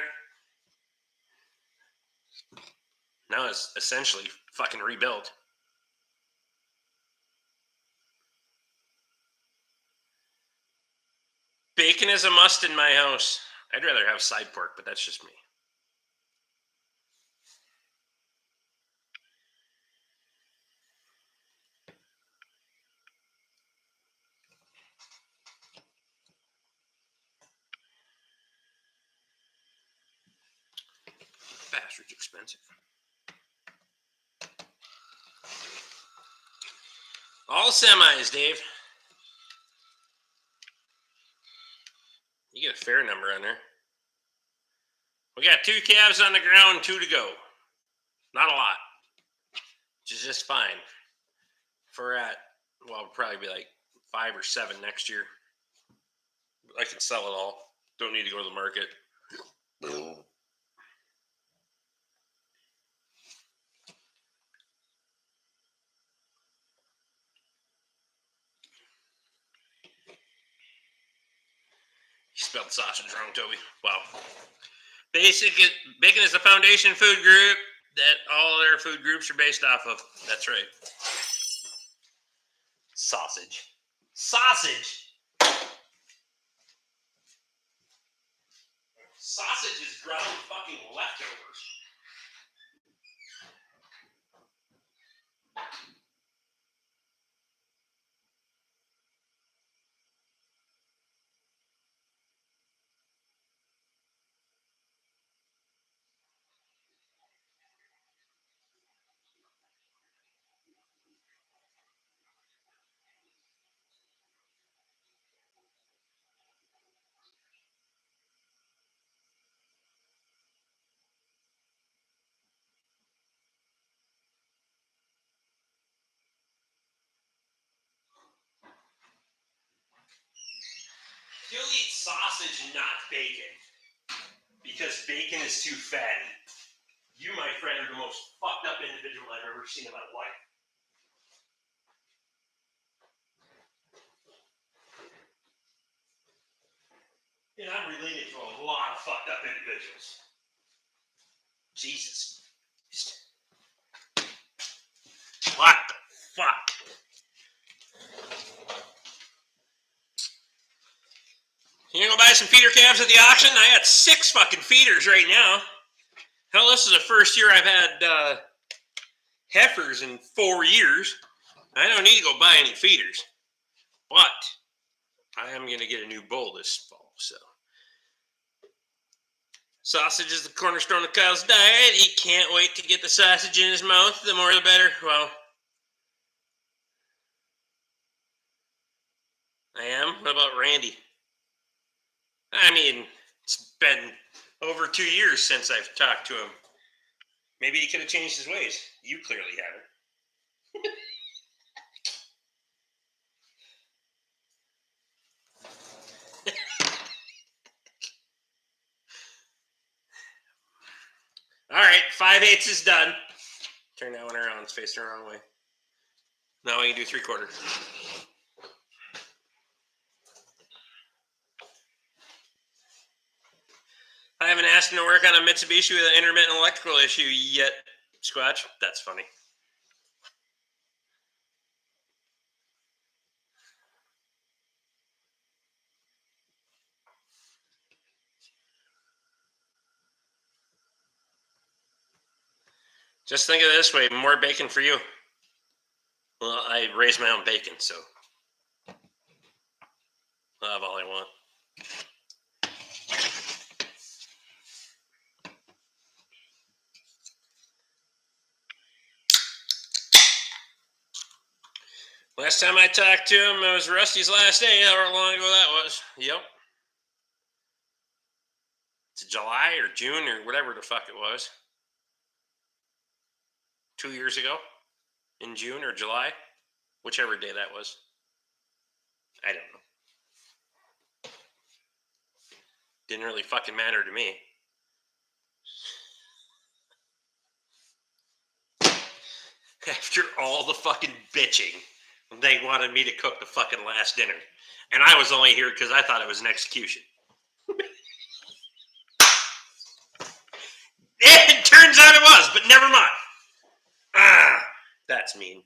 Now it's essentially fucking rebuilt. Bacon is a must in my house. I'd rather have side pork, but that's just me. Bastard's expensive. All semis, Dave. You get a fair number on there. We got 2 calves on the ground, 2 to go. Not a lot. Which is just fine. For we'll probably be like 5 or 7 next year. I can sell it all. Don't need to go to the market. You spelled sausage wrong, Toby. Wow. Bacon is the foundation food group that all their food groups are based off of. That's right. Sausage. Sausage? Sausage is ground fucking leftovers. You'll eat sausage and not bacon. Because bacon is too fatty. You, my friend, are the most fucked up individual I've ever seen in my life. And I'm related to a lot of fucked up individuals. Jesus. What the fuck? You gonna go buy some feeder calves at the auction? I got 6 fucking feeders right now. Hell, this is the first year I've had heifers in 4 years. I don't need to go buy any feeders. But I am gonna get a new bull this fall, so. Sausage is the cornerstone of Kyle's diet. He can't wait to get the sausage in his mouth. The more the better. Well, I am. What about Randy? I mean, it's been over 2 years since I've talked to him. Maybe he could have changed his ways. You clearly haven't. All right, 5/8 is done. Turn that one around. It's facing the wrong way. Now we can do 3/4. I haven't asked him to work on a Mitsubishi with an intermittent electrical issue yet, Squatch. That's funny. Just think of it this way, more bacon for you. Well, I raise my own bacon, so I'll have all I want. Last time I talked to him, it was Rusty's last day, however long ago that was. Yep. It's July or June or whatever the fuck it was. 2 years ago? In June or July? Whichever day that was. I don't know. Didn't really fucking matter to me. After all the fucking bitching, they wanted me to cook the fucking last dinner. And I was only here because I thought it was an execution. It turns out it was, but never mind. Ah, that's mean.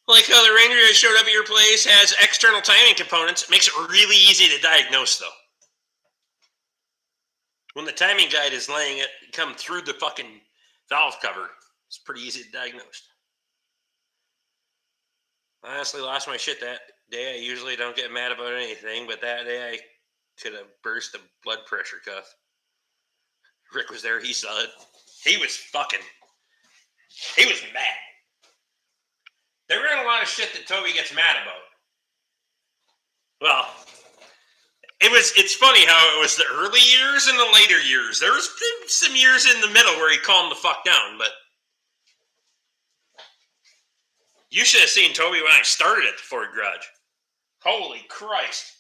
Like how the Ranger that showed up at your place has external timing components. It makes it really easy to diagnose, though. When the timing guide is laying it come through the fucking valve cover, it's pretty easy to diagnose. I honestly lost my shit that day. I usually don't get mad about anything, but that day I could have burst a blood pressure cuff. Rick was there. He saw it. He was mad. There were a lot of shit that Toby gets mad about. Well, it's funny how it was the early years and the later years. There was some years in the middle where he calmed the fuck down, but you should have seen Toby when I started at the Ford garage. Holy Christ.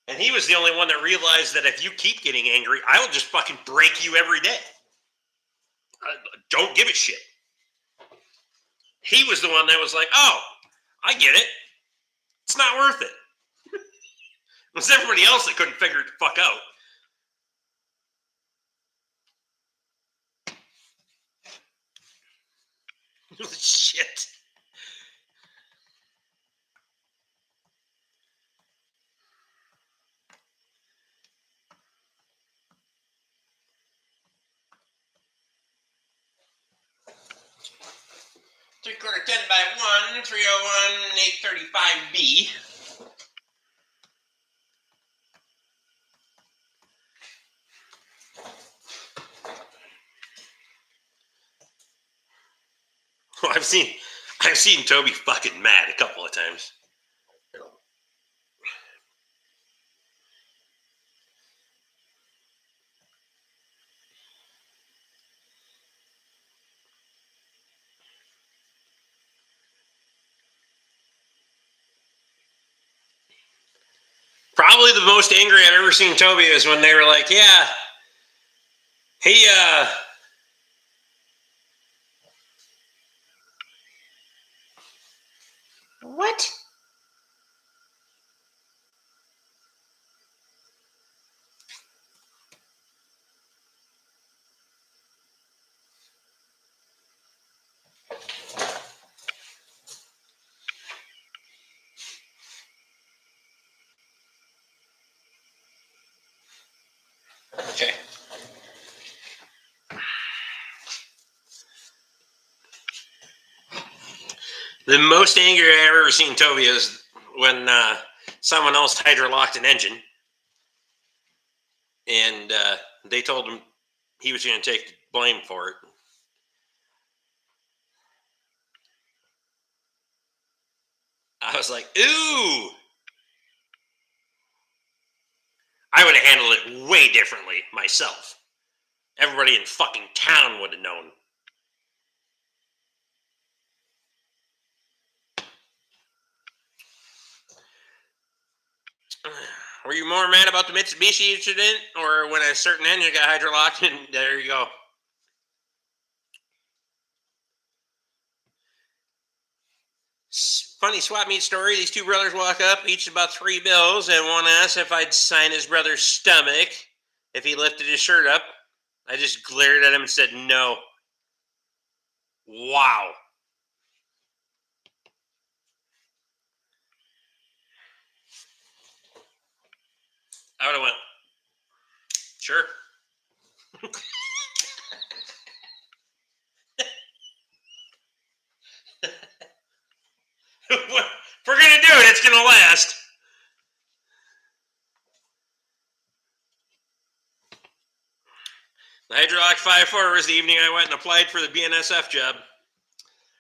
And he was the only one that realized that if you keep getting angry, I will just fucking break you every day. Don't give a shit. He was the one that was like, oh, I get it. It's not worth it. It was everybody else that couldn't figure it the fuck out. Shit. Three-quarter 10x1, 301, 835B. Well, I've seen Toby fucking mad a couple of times. Probably the most angry I've ever seen Toby is when they were like, yeah, he, what? Okay. The most angry I've ever seen Toby is when someone else hydrolocked an engine, and they told him he was going to take the blame for it. I was like, ooh. I would have handled it way differently myself. Everybody in fucking town would have known. Were you more mad about the Mitsubishi incident or when a certain engine got hydrolocked and there you go? Funny swap meet story. These two brothers walk up, each about $3 and one asks if I'd sign his brother's stomach if he lifted his shirt up. I just glared at him and said no. Wow. I would have went, sure. If we're going to do it, it's going to last. The Hydrolock 5-4 was the evening I went and applied for the BNSF job.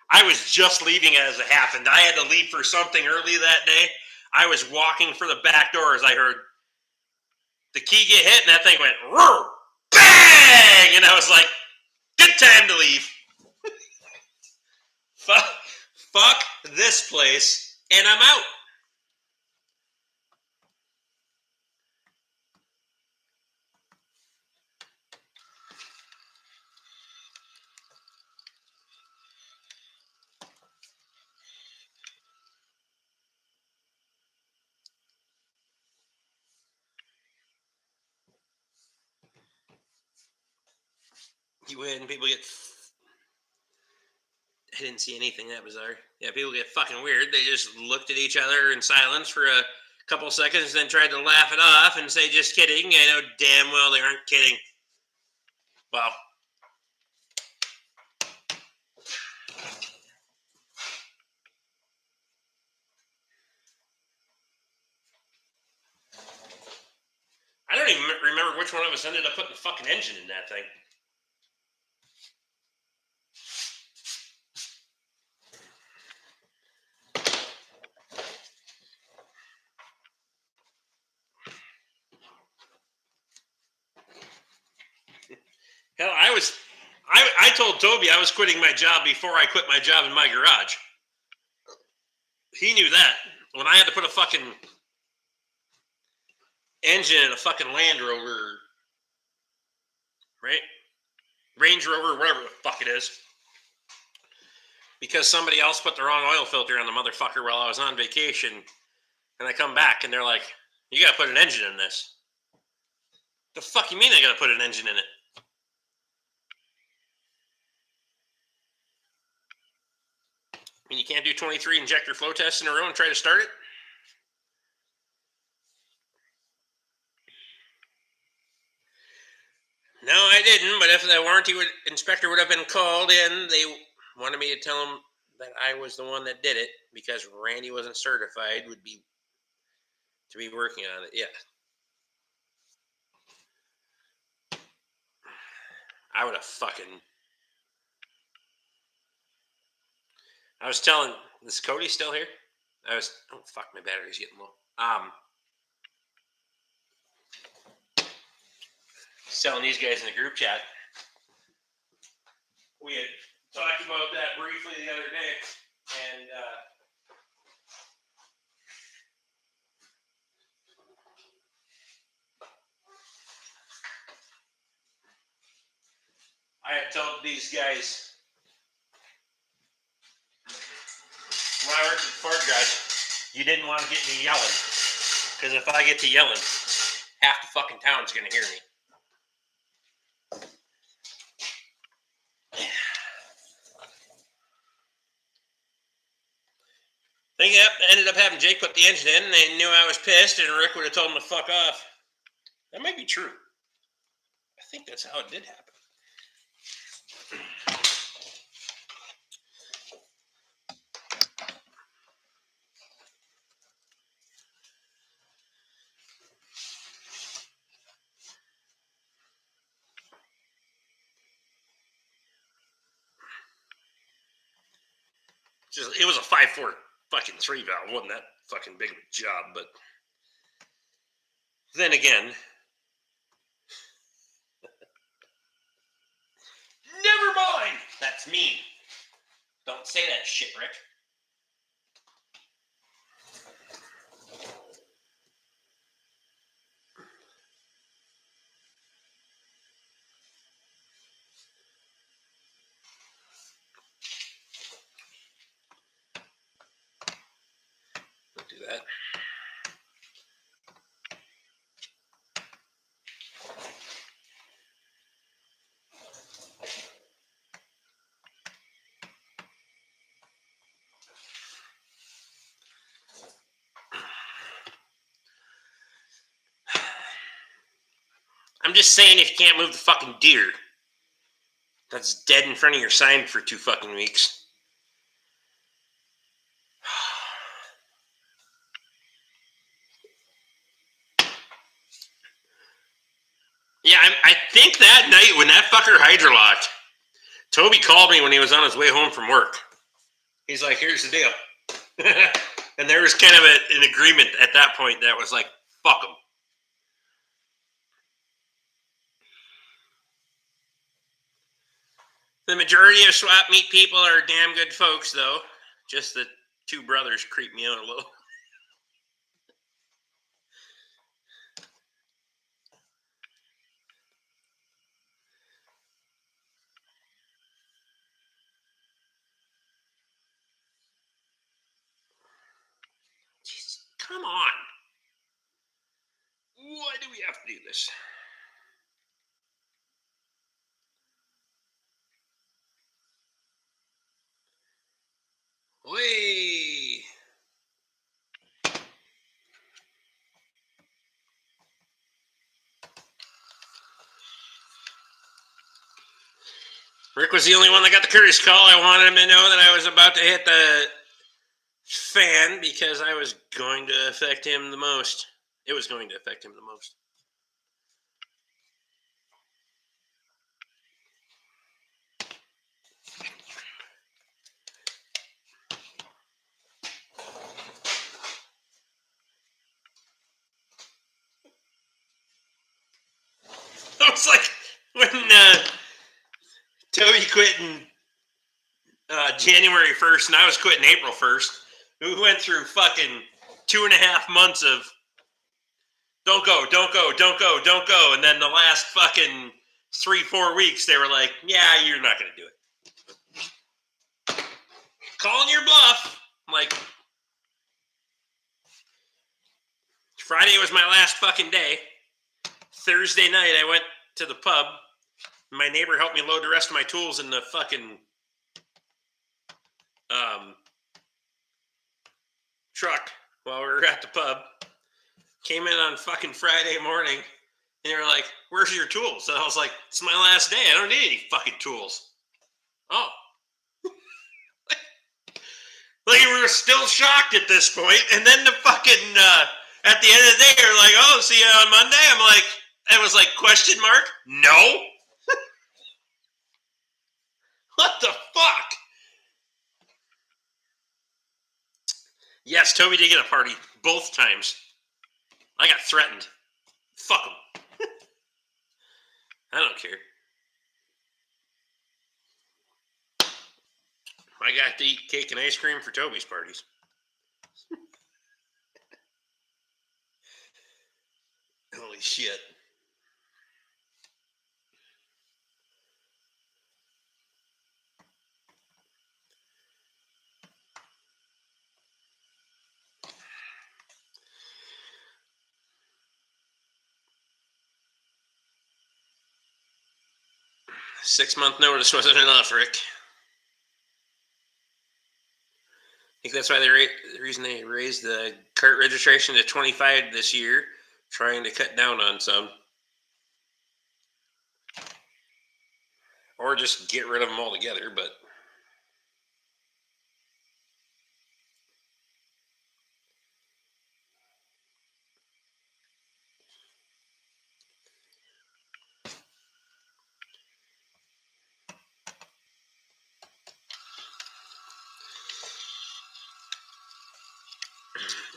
I was just leaving as it happened. I had to leave for something early that day. I was walking for the back door as I heard the key get hit, and that thing went, roar, bang! And I was like, good time to leave. Fuck this place, and I'm out. You win. People get. I didn't see anything that bizarre. Yeah, people get fucking weird. They just looked at each other in silence for a couple seconds, then tried to laugh it off and say, just kidding. I know damn well they aren't kidding. Well, I don't even remember which one of us ended up putting the fucking engine in that thing. Hell, I told Toby I was quitting my job before I quit my job in my garage. He knew that. When I had to put a fucking engine in a fucking Land Rover, right? Range Rover, whatever the fuck it is. Because somebody else put the wrong oil filter on the motherfucker while I was on vacation. And I come back and they're like, you gotta put an engine in this. The fuck you mean I gotta put an engine in it? I mean, you can't do 23 injector flow tests in a row and try to start it? No, I didn't, but if the warranty inspector would have been called in, they wanted me to tell him that I was the one that did it because Randy wasn't certified to be working on it. Yeah. I would have I was telling, is Cody still here? Oh fuck, my battery's getting low. Telling these guys in the group chat. We had talked about that briefly the other day, and guys, when I worked at the Ford garage, you didn't want to get me yelling. Because if I get to yelling, half the fucking town's going to hear me. I think I ended up having Jake put the engine in, and they knew I was pissed, and Rick would have told him to fuck off. That might be true. I think that's how it did happen. It was a 5.4 fucking 3 valve. Wasn't that fucking big of a job, but then again, never mind. That's mean. Don't say that shit, Rick. Don't do that. I'm just saying, if you can't move the fucking deer that's dead in front of your sign for 2 fucking weeks. Yeah, I think that night when that fucker hydrolocked, Toby called me when he was on his way home from work. He's like, here's the deal. And there was kind of an agreement at that point that was like, fuck him. The majority of swap meet people are damn good folks, though. Just the 2 brothers creep me out a little. Jeez, come on. Why do we have to do this? Way. Rick was the only one that got the curious call. I wanted him to know that I was about to hit the fan because I was going to affect him the most. It was going to affect him the most. It was like when Toby quit in January 1st and I was quitting April 1st. We went through fucking 2.5 months of don't go, don't go, don't go, don't go. And then the last fucking 3-4 weeks, they were like, yeah, you're not going to do it. Calling your bluff. I'm like, Friday was my last fucking day. Thursday night, I went to the pub. My neighbor helped me load the rest of my tools in the fucking truck while we were at the pub. Came in on fucking Friday morning, and they were like, where's your tools? And I was like, it's my last day. I don't need any fucking tools. Oh. Like, we were still shocked at this point, and then the fucking, at the end of the day, they're like, oh, see you on Monday? I'm like, I was like, question mark? No. What the fuck? Yes, Toby did get a party both times. I got threatened. Fuck him. I don't care. I got to eat cake and ice cream for Toby's parties. Holy shit. 6-month notice wasn't enough, Rick. I think that's why the reason they raised the cart registration to 25 this year, trying to cut down on some. Or just get rid of them altogether, but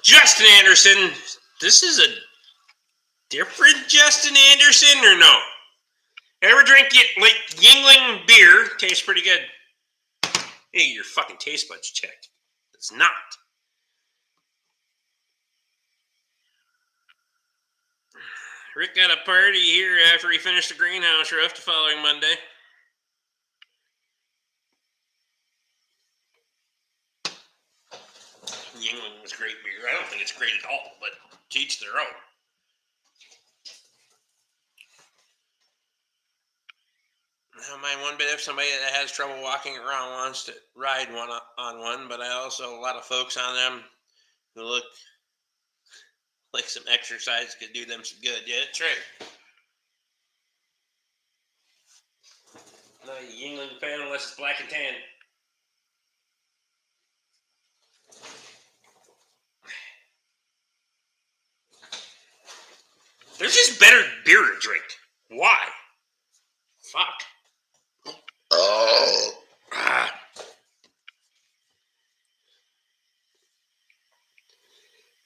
Justin Anderson. This is a different Justin Anderson, or no? Ever drink like Yingling beer? Tastes pretty good. Hey, your fucking taste buds checked. It's not. Rick got a party here after he finished the greenhouse roof the following Monday. Yingling was great beer. I don't think it's great at all, but to each their own. I don't mind one bit if somebody that has trouble walking around wants to ride one on one, but I also a lot of folks on them who look like some exercise could do them some good. Yeah, that's right. Not a Yingling fan unless it's black and tan. There's just better beer to drink. Why? Fuck. Oh.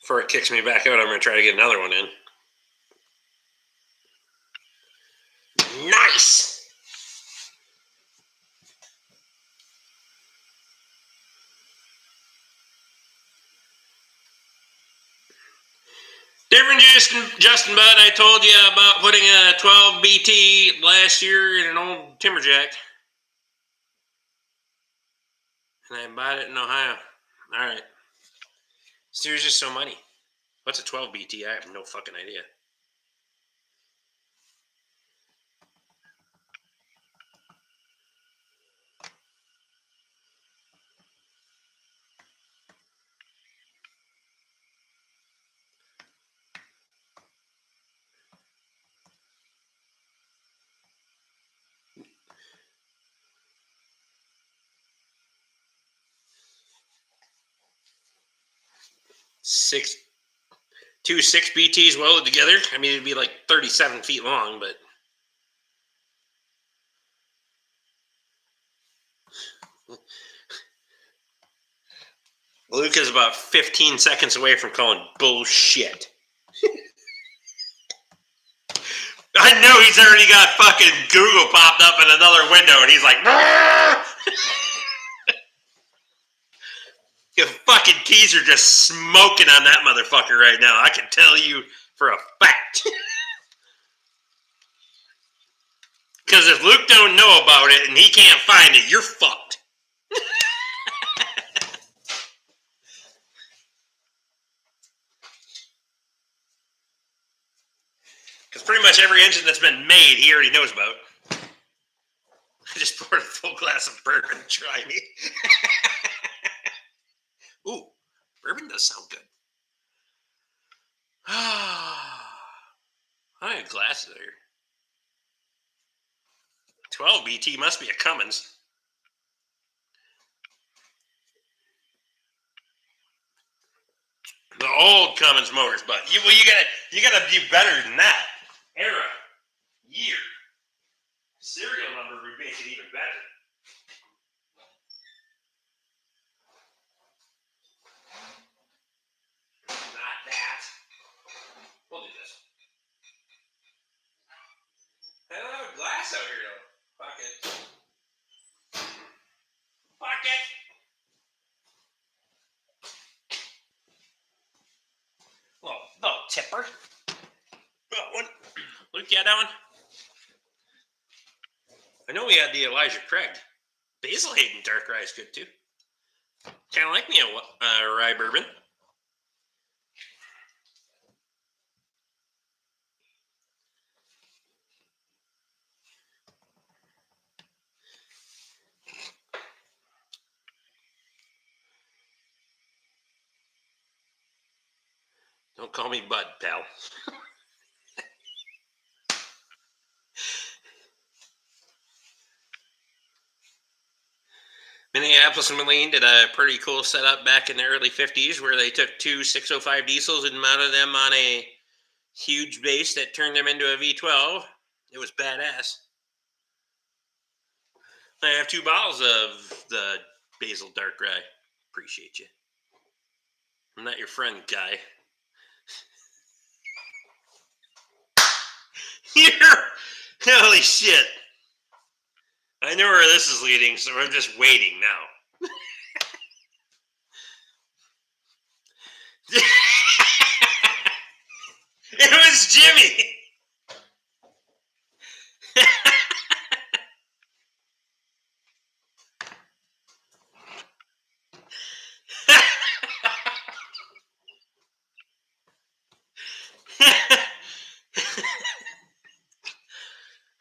Before it kicks me back out, I'm going to try to get another one in. Nice! Different Justin Bud, I told you about putting a 12 BT last year in an old Timberjack. And I bought it in Ohio. Alright. There's just so many. What's a 12 BT? I have no fucking idea. Two 6 BTs welded together. I mean, it'd be like 37 feet long, but Luke is about 15 seconds away from calling bullshit. I know he's already got fucking Google popped up in another window, and he's like, your fucking keys are just smoking on that motherfucker right now. I can tell you for a fact. Because if Luke don't know about it and he can't find it, you're fucked. Because pretty much every engine that's been made, he already knows about. I just poured a full glass of bourbon. Try me. Ooh, bourbon does sound good. I have glasses here. 12 BT must be a Cummins. The old Cummins motors, but you gotta do better than that. Era, year, serial number would make it even better. Not that. We'll do this. I don't have a glass out here though. Fuck it. Fuck it. Little tipper. Oh, one. Look, you had that one? I know we had the Elijah Craig. Basil Hayden Dark Rye is good too. Kind of like me a rye bourbon. Don't call me Bud, pal. Minneapolis and Moline did a pretty cool setup back in the early 50s where they took two 605 diesels and mounted them on a huge base that turned them into a V12. It was badass. I have 2 bottles of the Basil Dark Rye. Appreciate you. I'm not your friend, guy. Holy shit. I know where this is leading, so I'm just waiting now. It was Jimmy.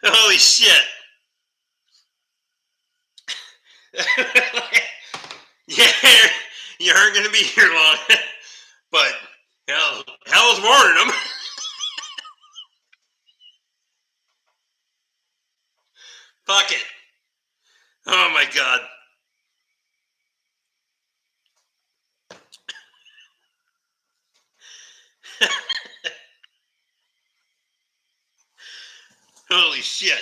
Holy shit. Yeah, you aren't going to be here long. But hell's warning them. Fuck it. Oh my god. Holy shit.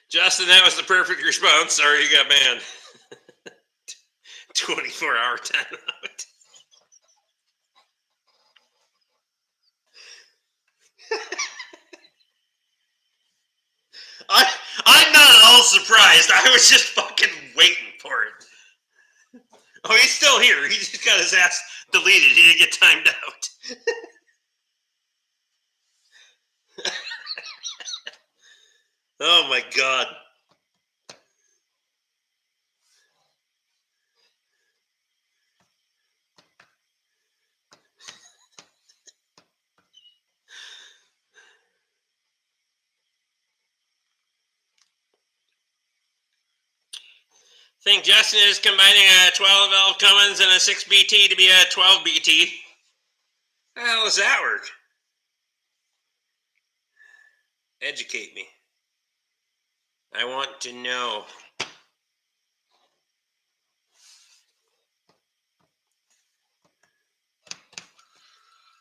Justin, that was the perfect response. Sorry you got banned. 24-hour timeout. I'm not at all surprised. I was just fucking waiting for it. Oh, he's still here. He just got his ass deleted. He didn't get timed out. Oh my god. I think Justin is combining a 12 valve Cummins and a 6 BT to be a 12 BT. How does that work? Educate me. I want to know.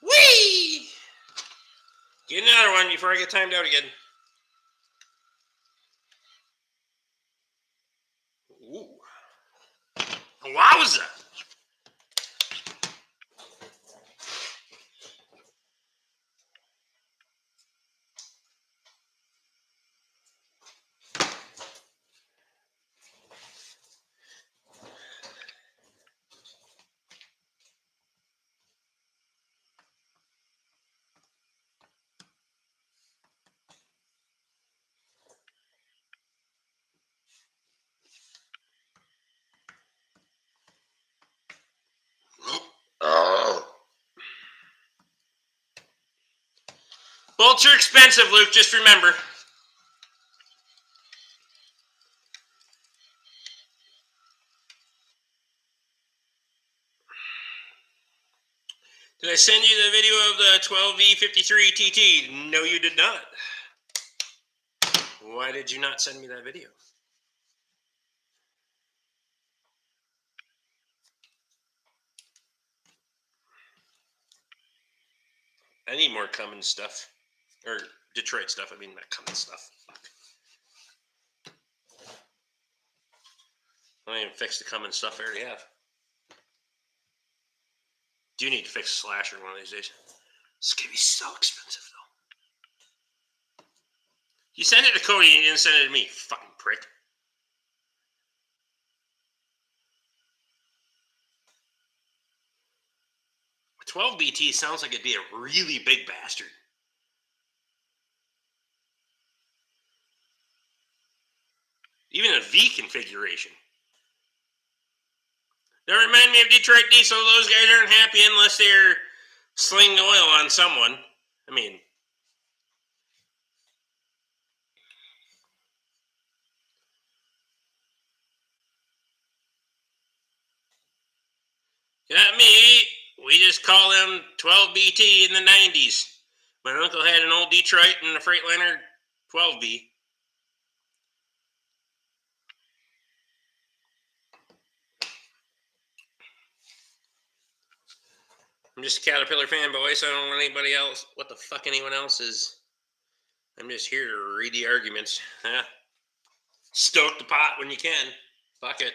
Whee! Get another one before I get timed out again. Ooh. Wowza! Bolts are expensive, Luke, just remember. Did I send you the video of the 12V53 TT? No, you did not. Why did you not send me that video? I need more Cummins stuff. Or Detroit stuff. I mean, not Cummins stuff. Fuck. I don't even fix the Cummins stuff I already have. Do need to fix a slasher one of these days. It's going to be so expensive, though. You sent it to Cody and you didn't send it to me, fucking prick. A 12 BT sounds like it'd be a really big bastard. Even a V configuration. That remind me of Detroit Diesel. Those guys aren't happy unless they're slinging oil on someone. I mean, not me. We just call them 12BT in the 90s. My uncle had an old Detroit and a Freightliner 12B. I'm just a Caterpillar fanboy, so I don't want anybody else. What the fuck anyone else is. I'm just here to read the arguments. Stoke the pot when you can. Fuck it.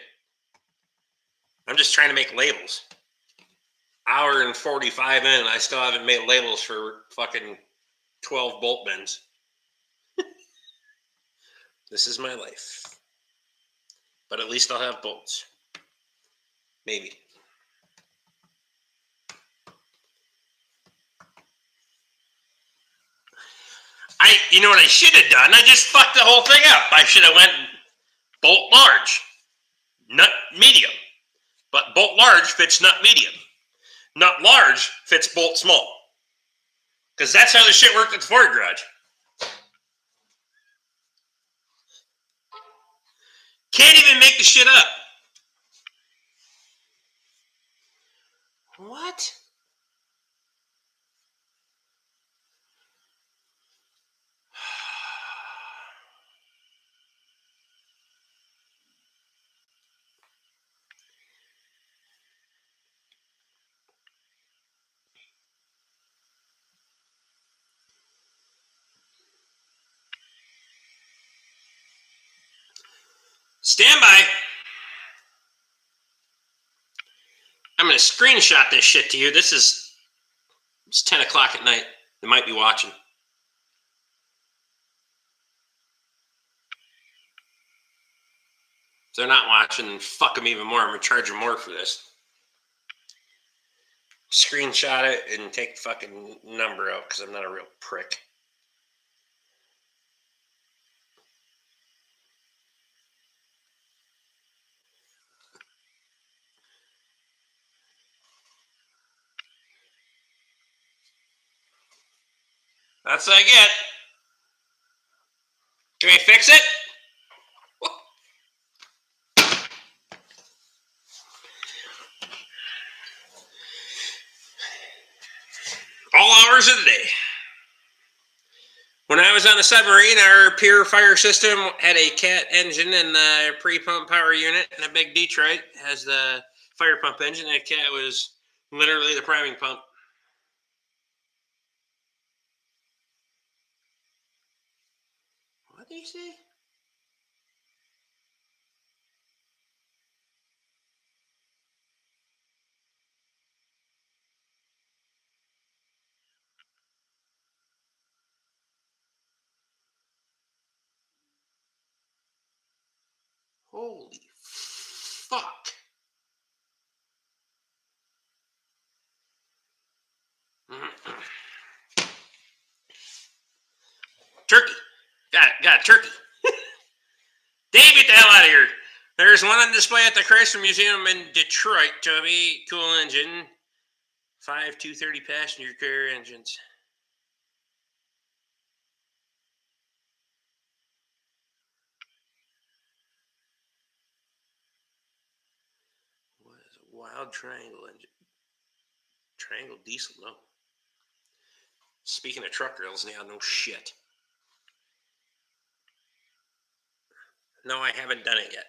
I'm just trying to make labels. Hour and 45 in, I still haven't made labels for fucking 12 bolt bends. This is my life. But at least I'll have bolts. Maybe. You know what I should have done? I just fucked the whole thing up. I should have went bolt large, nut medium. But bolt large fits nut medium. Nut large fits bolt small. Because that's how the shit worked at the Ford garage. Can't even make the shit up. What? Stand by. I'm going to screenshot this shit to you. It's 10 o'clock at night. They might be watching. If they're not watching, then fuck them even more. I'm going to charge them more for this. Screenshot it and take the fucking number out because I'm not a real prick. That's what I get. Can we fix it? All hours of the day. When I was on the submarine, our pure fire system had a Cat engine and a pre-pump power unit, and a big Detroit has the fire pump engine. That Cat was literally the priming pump. What did he say? Holy fuck. Turkey. Got a turkey. Dave, get the hell out of here. There's one on display at the Chrysler Museum in Detroit, Toby. Cool engine. 5 230 passenger car engines. What is a wild triangle engine? Triangle diesel? No. Speaking of truck girls, now no shit. No, I haven't done it yet.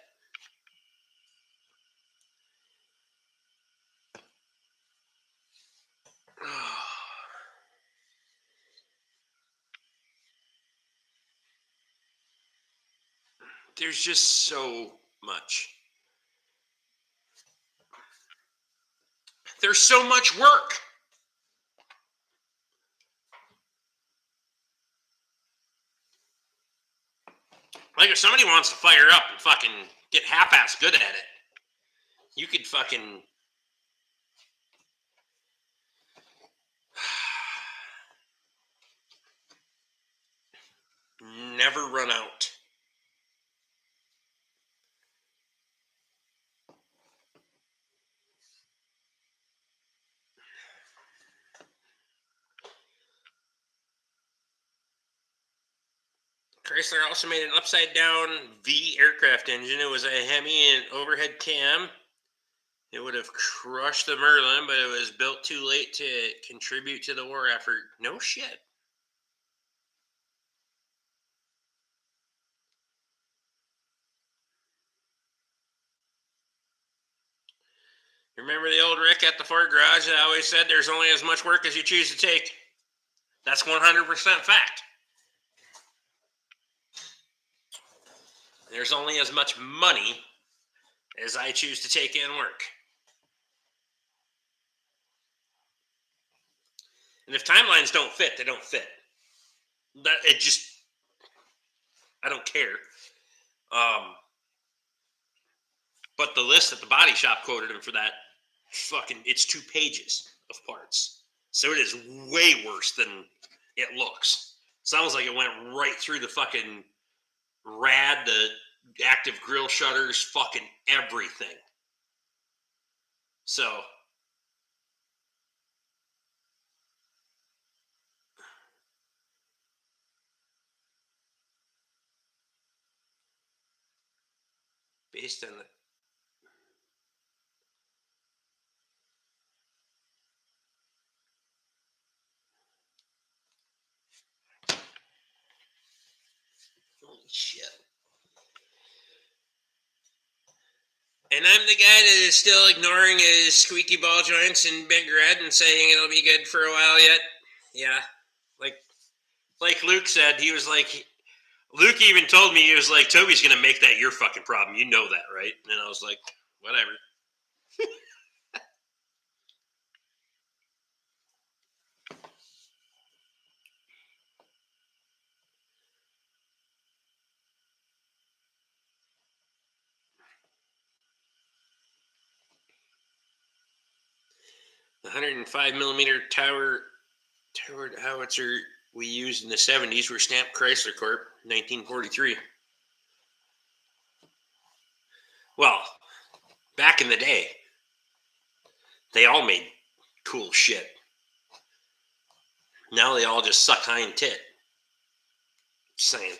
There's just so much. There's so much work. Like if somebody wants to fire up and fucking get half-ass good at it, you could fucking never run out. Chrysler also made an upside-down V aircraft engine. It was a Hemi and overhead cam. It would have crushed the Merlin, but it was built too late to contribute to the war effort. No shit. Remember the old Rick at the Ford garage that always said there's only as much work as you choose to take? That's 100% fact. There's only as much money as I choose to take in work. And if timelines don't fit, they don't fit. I don't care. But the list that the body shop quoted him for that, it's 2 pages of parts. So it is way worse than it looks. Sounds like it went right through the fucking rad, the active grill shutters, fucking everything. So based on the holy shit. And I'm the guy that is still ignoring his squeaky ball joints and big red and saying it'll be good for a while yet. Yeah. Like Luke said, he was like, Luke even told me, he was like, Toby's going to make that your fucking problem. You know that, right? And I was like, whatever. The 105 millimeter towered howitzer we used in the 70s were stamped Chrysler Corp. 1943. Well, back in the day, they all made cool shit. Now they all just suck hind tit. Just saying.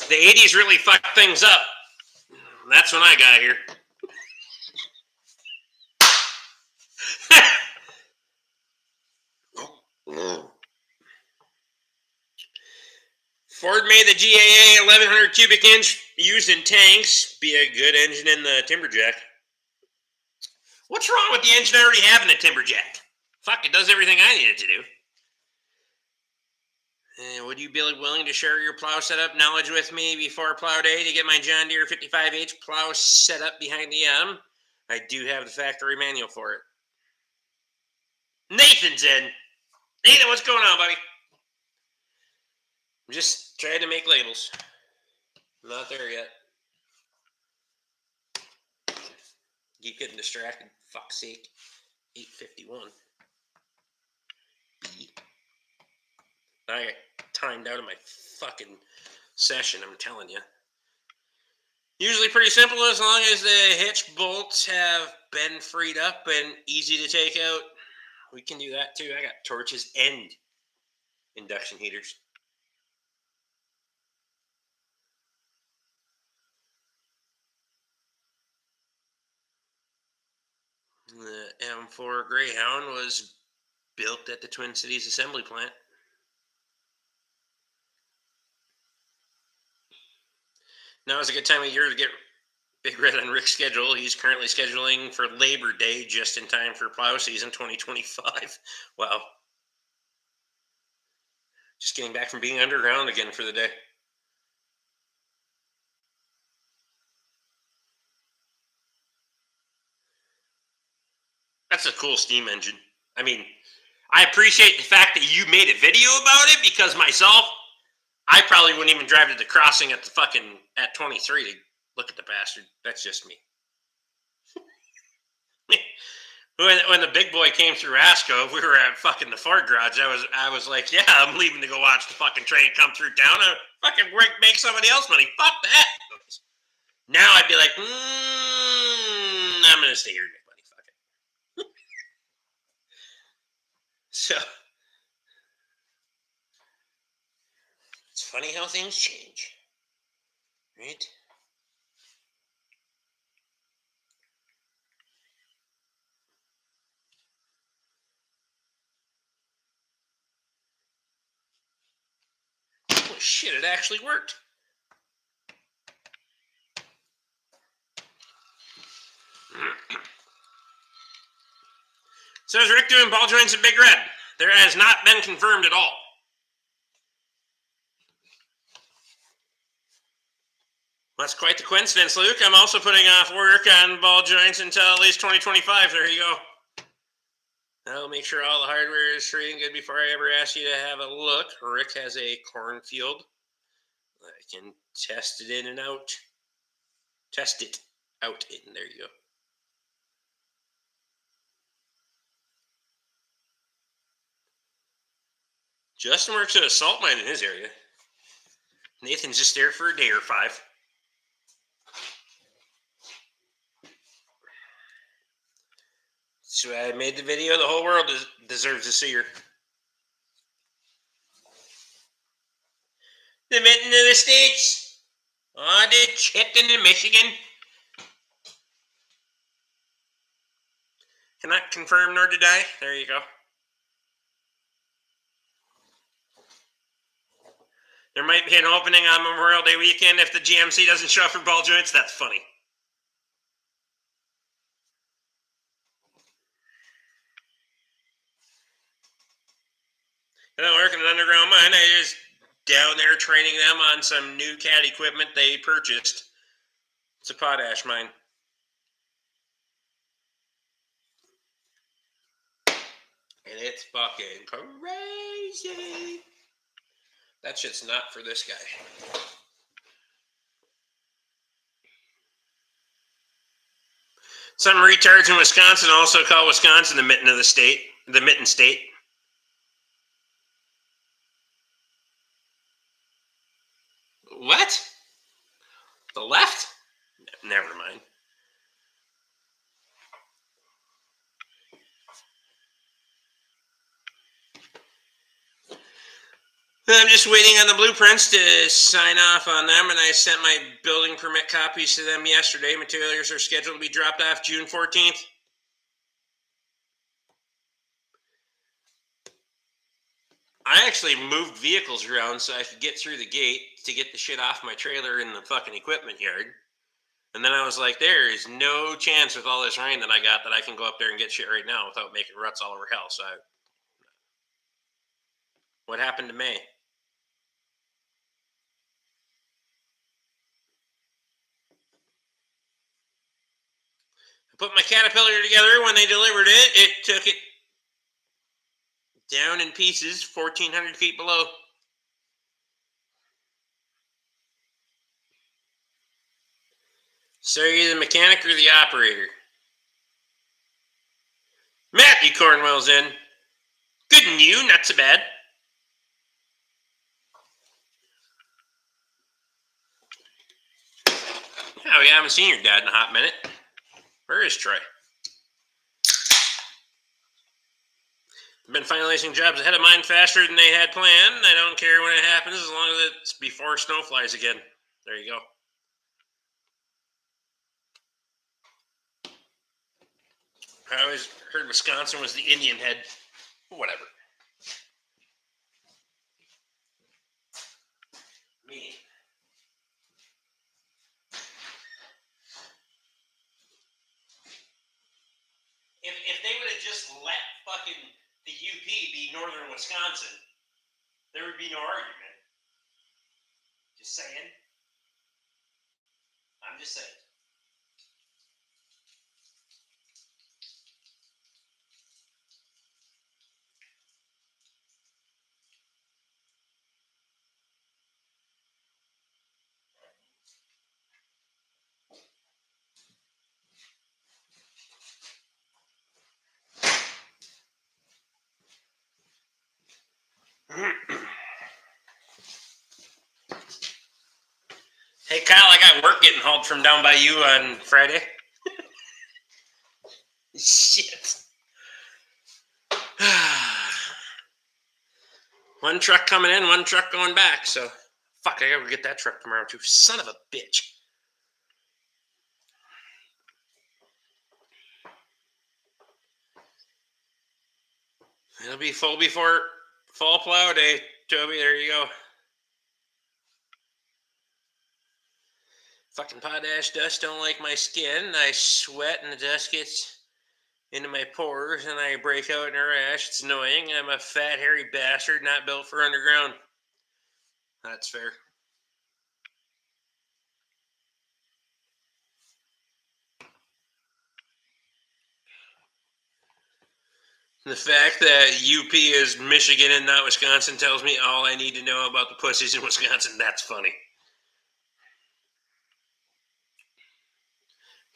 The 80s really fucked things up. That's when I got here. Ford made the GAA 1100 cubic inch used in tanks. Be a good engine in the Timberjack. What's wrong with the engine I already have in the Timberjack? Fuck, it does everything I need it to do. Would you be willing to share your plow setup knowledge with me before plow day to get my John Deere 55H plow set up behind the M? I do have the factory manual for it. Nathan's in. Nathan, what's going on, buddy? I'm just trying to make labels. I'm not there yet. Keep getting distracted. Fuck's sake. 8:51. B. I got timed out of my fucking session, I'm telling you. Usually pretty simple as long as the hitch bolts have been freed up and easy to take out. We can do that too. I got torches and induction heaters. The M4 Greyhound was built at the Twin Cities assembly plant. Now is a good time of year to get Big Red on Rick's schedule. He's currently scheduling for Labor Day just in time for plow season 2025. Wow. Just getting back from being underground again for the day. That's a cool steam engine. I mean, I appreciate the fact that you made a video about it because myself, I probably wouldn't even drive to the crossing at at 23 to look at the bastard. That's just me. When the big boy came through Asco, we were at fucking the Ford garage. I was like, yeah, I'm leaving to go watch the fucking train come through town. I fucking make somebody else money. Fuck that. Now I'd be like, I'm gonna stay here and make money. Fuck it. So funny how things change, right? Oh shit, it actually worked. So is Rick doing ball joints at Big Red? There has not been confirmed at all. That's quite the coincidence, Luke. I'm also putting off work on ball joints until at least 2025. There you go. I'll make sure all the hardware is free and good before I ever ask you to have a look. Rick has a cornfield. I can test it in and out. Test it out in. There you go. Justin works at a salt mine in his area. Nathan's just there for a day or 5. So I made the video. The whole world deserves to see her. The mitten of the states. Oh, the chicken in Michigan. Cannot confirm nor deny. There you go. There might be an opening on Memorial Day weekend if the GMC doesn't show up for ball joints. That's funny. I don't work in an underground mine. I was down there training them on some new CAT equipment they purchased. It's a potash mine. And it's fucking crazy. That shit's not for this guy. Some retards in Wisconsin also call Wisconsin the mitten of the state, the mitten state. What? The left? Never mind. I'm just waiting on the blueprints to sign off on them, and I sent my building permit copies to them yesterday. Materials are scheduled to be dropped off June 14th. I actually moved vehicles around so I could get through the gate to get the shit off my trailer in the fucking equipment yard. And then I was like, there is no chance with all this rain that I got that I can go up there and get shit right now without making ruts all over hell. So what happened to May? I put my Caterpillar together. When they delivered it, it took it down in pieces 1,400 feet below. So are you the mechanic or the operator? Matthew Cornwell's in. Good and you, not so bad. Oh, we haven't seen your dad in a hot minute. Where is Troy? I've been finalizing jobs ahead of mine faster than they had planned. I don't care when it happens as long as it's before snow flies again. There you go. I always heard Wisconsin was the Indian head. Whatever. Me. If they would have just let fucking the UP be northern Wisconsin, there would be no argument. Just saying. I'm just saying. Hey, Kyle, I got work getting hauled from down by you on Friday. Shit. One truck coming in, one truck going back, so Fuck, I gotta get that truck tomorrow too. Son of a bitch. It'll be full before fall plow day, Toby. There you go. Fucking potash dust don't like my skin. I sweat and the dust gets into my pores and I break out in a rash. It's annoying. I'm a fat, hairy bastard not built for underground. That's fair. The fact that UP is Michigan and not Wisconsin tells me all I need to know about the pussies in Wisconsin. That's funny.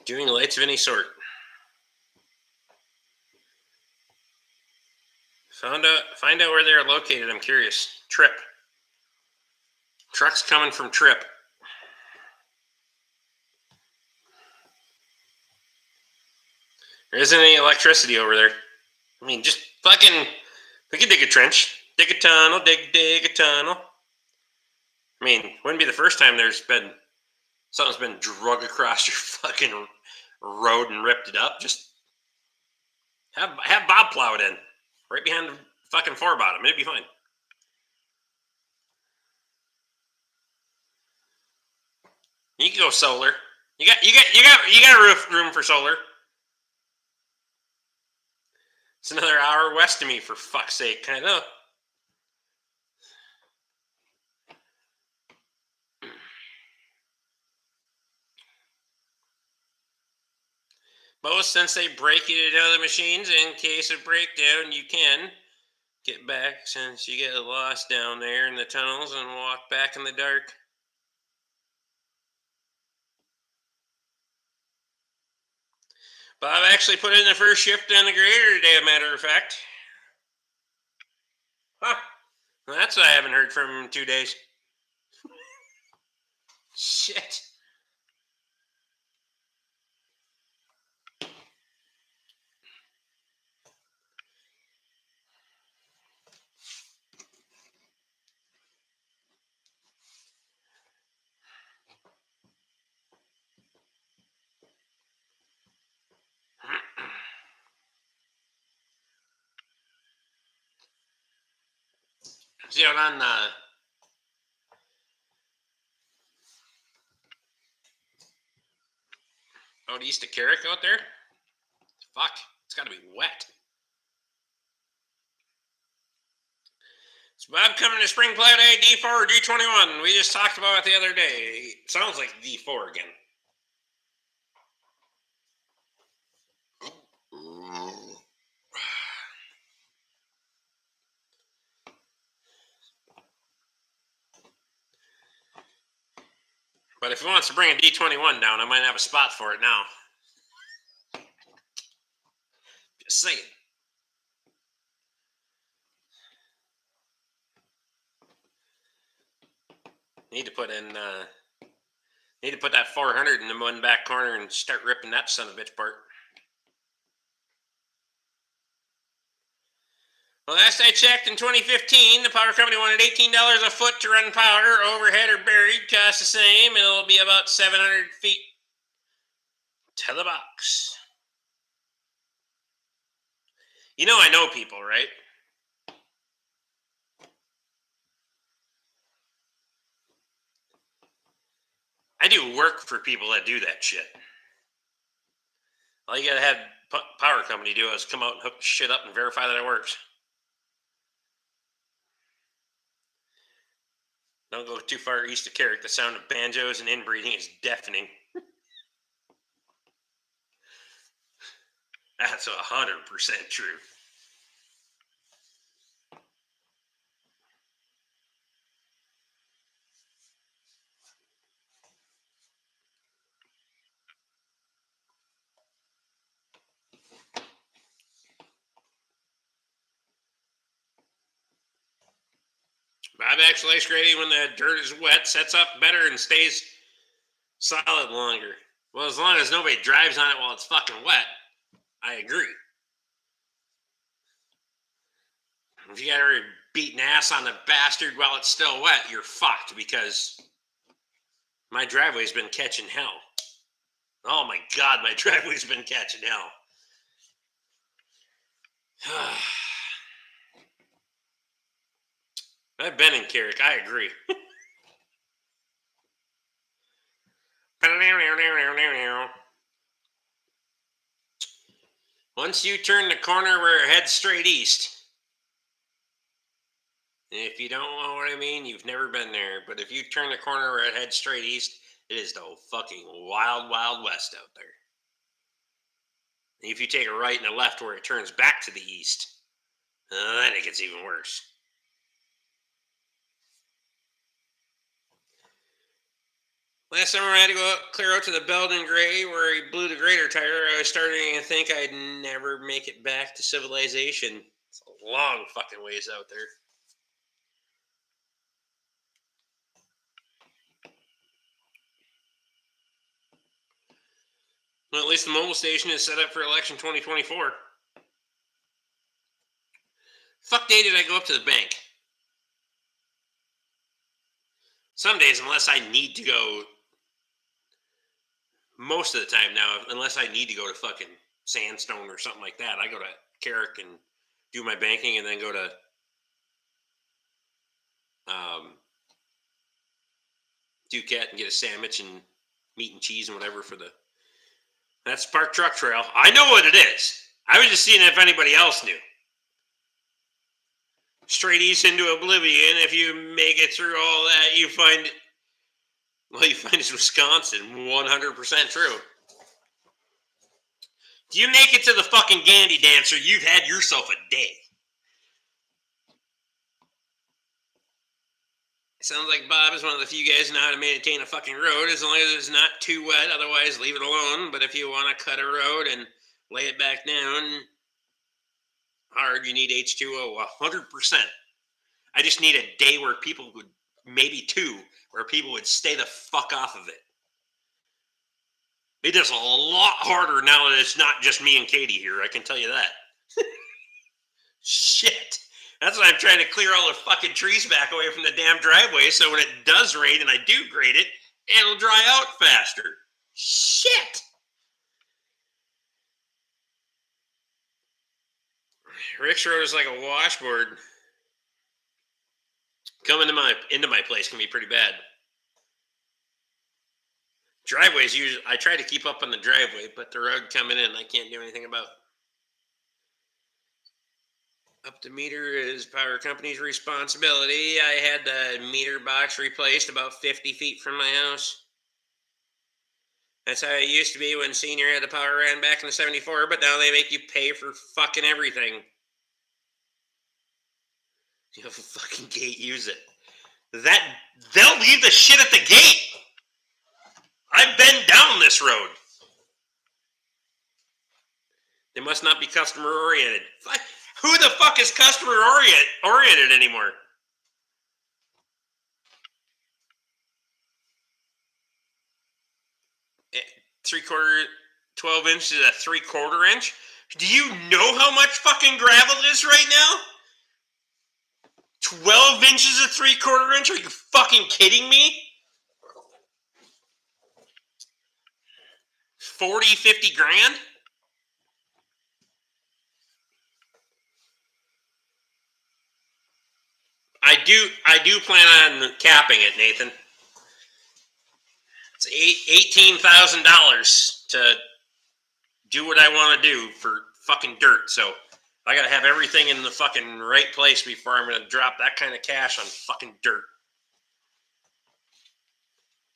Doing lights of any sort. Find out where they're located. I'm curious. Trip. Truck's coming from Trip. There isn't any electricity over there. I mean, just fucking. We could dig a trench, dig a tunnel, dig a tunnel. I mean, wouldn't be the first time there's been something's been drug across your fucking road and ripped it up. Just have Bob plow it in, right behind the fucking forebottom. It'd be fine. You can go solar. You got room for solar. It's another hour west of me, for fuck's sake. I know. Both, since they break you to other machines, in case of breakdown, you can get back since you get lost down there in the tunnels and walk back in the dark. Bob actually put in the first shift on the grader today, a matter of fact. Huh. Well, that's what I haven't heard from him in 2 days. Shit. See out on out east of Carrick out there? Fuck, it's got to be wet. Is Bob coming to Spring Plow Day, D4 or D21? We just talked about it the other day. Sounds like D4 again. But if he wants to bring a D21 down, I might have a spot for it now. Just saying. Need to put that 400 in the one back corner and start ripping that son of a bitch apart. Well, last I checked in 2015, the power company wanted $18 a foot to run power, overhead or buried, cost the same, and it'll be about 700 feet to the box. You know I know people, right? I do work for people that do that shit. All you gotta have power company do is come out and hook the shit up and verify that it works. Don't go too far east of Carrick. The sound of banjos and inbreeding is deafening. That's 100% true. Bob actually likes grading when the dirt is wet, sets up better, and stays solid longer. Well, as long as nobody drives on it while it's fucking wet, I agree. If you got to beating ass on the bastard while it's still wet, you're fucked, because my driveway's been catching hell. Oh my God, my driveway's been catching hell. I've been in Carrick, I agree. Once you turn the corner where it heads straight east. If you don't know what I mean, you've never been there. But if you turn the corner where it heads straight east, it is the fucking wild, wild west out there. And if you take a right and a left where it turns back to the east, then it gets even worse. Last summer I had to go clear out to the Belden Gray where he blew the grader tire. I was starting to think I'd never make it back to civilization. It's a long fucking ways out there. Well, at least the mobile station is set up for election 2024. Fuck day did I go up to the bank? Some days, unless I need to go, most of the time now, unless I need to go to fucking Sandstone or something like that, I go to Carrick and do my banking and then go to Duquette and get a sandwich and meat and cheese and whatever for the... That's Park Truck Trail. I know what it is. I was just seeing if anybody else knew. Straight east into oblivion. If you make it through all that, you find it's Wisconsin. 100% true. If you make it to the fucking Gandy Dancer, you've had yourself a day. Sounds like Bob is one of the few guys who know how to maintain a fucking road, as long as it's not too wet. Otherwise, leave it alone. But if you want to cut a road and lay it back down hard, you need H2O 100%. I just need a day where people would, maybe two, where people would stay the fuck off of it. It is a lot harder now that it's not just me and Katie here, I can tell you that. Shit. That's why I'm trying to clear all the fucking trees back away from the damn driveway, so when it does rain and I do grade it, it'll dry out faster. Shit. Rick's Road is like a washboard. Coming into my place can be pretty bad. Driveways usually, I try to keep up on the driveway, but the road coming in I can't do anything about. Up to meter is power company's responsibility. I had the meter box replaced about 50 feet from my house. That's how it used to be when Senior had the power ran back in the 74, but now they make you pay for fucking everything. You have a fucking gate, use it. They'll leave the shit at the gate. I've been down this road. They must not be customer oriented. Who the fuck is customer oriented anymore? Three-quarter, 12 inches is a three-quarter inch? Do you know how much fucking gravel it is right now? 12 inches of three-quarter inch? Are you fucking kidding me? 40, 50 grand? I do plan on capping it, Nathan. It's $18,000 to do what I want to do for fucking dirt. So I gotta have everything in the fucking right place before I'm gonna drop that kind of cash on fucking dirt.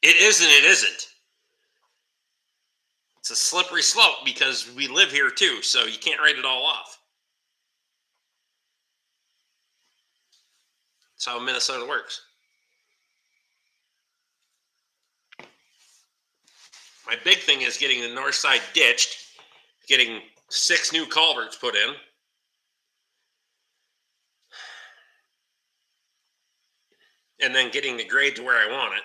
It isn't. It isn't. It's a slippery slope because we live here too, so you can't write it all off. That's how Minnesota works. My big thing is getting the north side ditched, getting 6 new culverts put in, and then getting the grade to where I want it.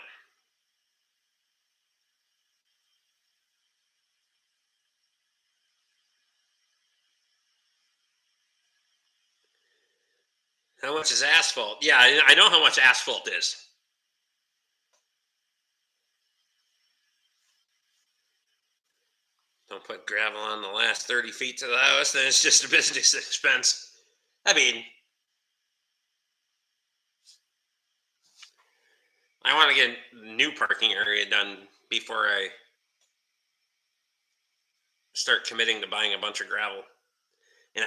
How much is asphalt? Yeah, I know how much asphalt is. Don't put gravel on the last 30 feet to the house, then it's just a business expense. I mean, I want to get a new parking area done before I start committing to buying a bunch of gravel. And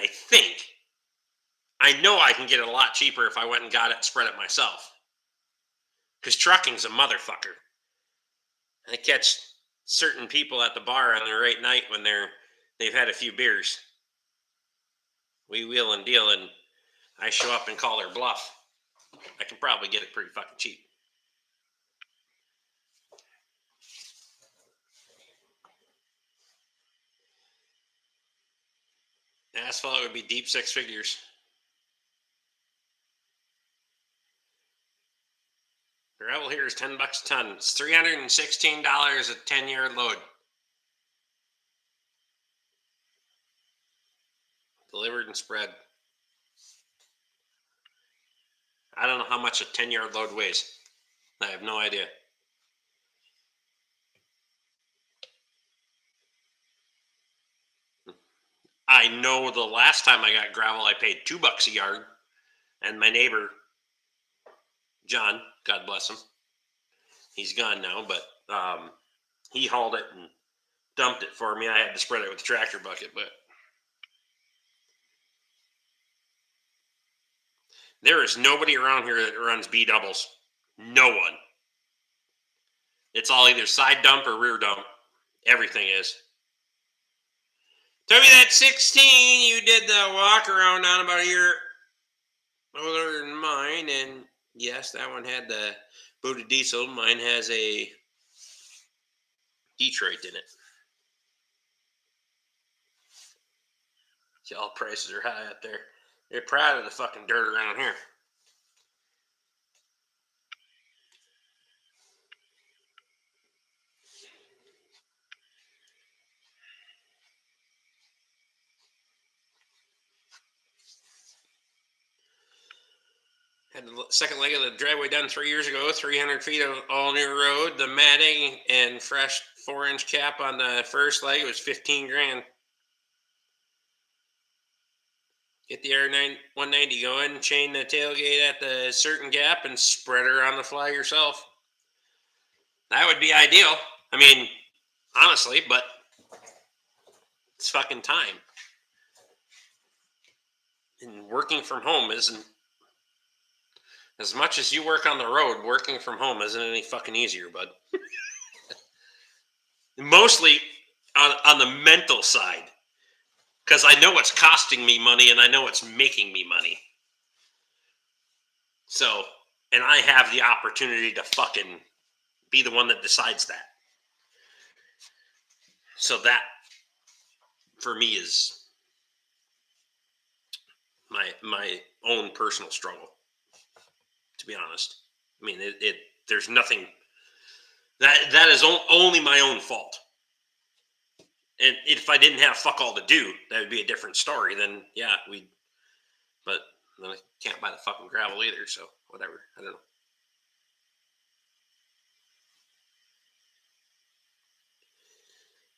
I know I can get it a lot cheaper if I went and got it and spread it myself. Because trucking's a motherfucker. I catch certain people at the bar on the right night when they've had a few beers. We wheel and deal, and I show up and call their bluff. I can probably get it pretty fucking cheap. Asphalt would be deep six figures. Gravel here is $10 a ton. It's $316 a 10-yard load. Delivered and spread. I don't know how much a 10-yard load weighs. I have no idea. I know the last time I got gravel, I paid $2 a yard, and my neighbor, John, God bless him, he's gone now, but he hauled it and dumped it for me. I had to spread it with the tractor bucket, but there is nobody around here that runs B doubles. No one. It's all either side dump or rear dump. Everything is. Tell me that 16 you did the walk around down about a year older than mine, and yes, that one had the booted diesel. Mine has a Detroit in it. See, all prices are high out there. They're proud of the fucking dirt around here. Had the second leg of the driveway done 3 years ago, 300 feet of all new road. The matting and fresh 4-inch cap on the first leg was 15 grand. Get the R190 going, chain the tailgate at the certain gap, and spread her on the fly yourself. That would be ideal. I mean, honestly, but it's fucking time. And working from home isn't, as much as you work on the road, working from home isn't any fucking easier, bud. Mostly on the mental side. Because I know it's costing me money and I know it's making me money. So, and I have the opportunity to fucking be the one that decides that. So that, for me, is my own personal struggle. To be honest, I mean, there's nothing that is only my own fault. And if I didn't have fuck all to do, that would be a different story. Then yeah, but I can't buy the fucking gravel either. So whatever, I don't know.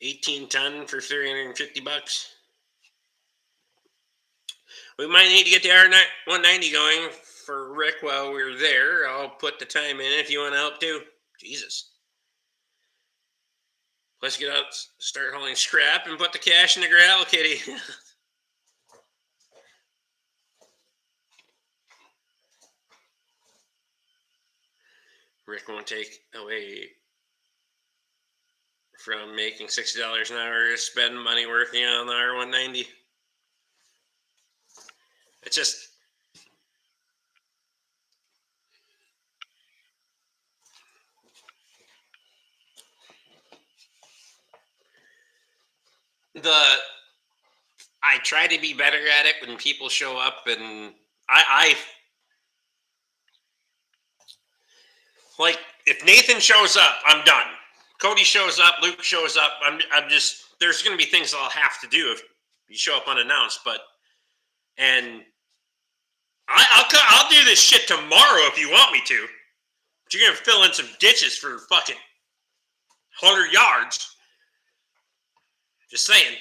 $18-ton for $350. We might need to get the R190 going for Rick while we're there. I'll put the time in if you want to help too. Jesus. Let's get out, start hauling scrap, and put the cash in the gravel kitty. Rick won't take away from making $60 an hour to spend money working on the R190. It's just I try to be better at it when people show up, and I like, if Nathan shows up, I'm done. Cody shows up, Luke shows up. I'm just, there's going to be things I'll have to do if you show up unannounced, and I'll I'll do this shit tomorrow if you want me to. But you're gonna fill in some ditches for fucking 100 yards. Just saying.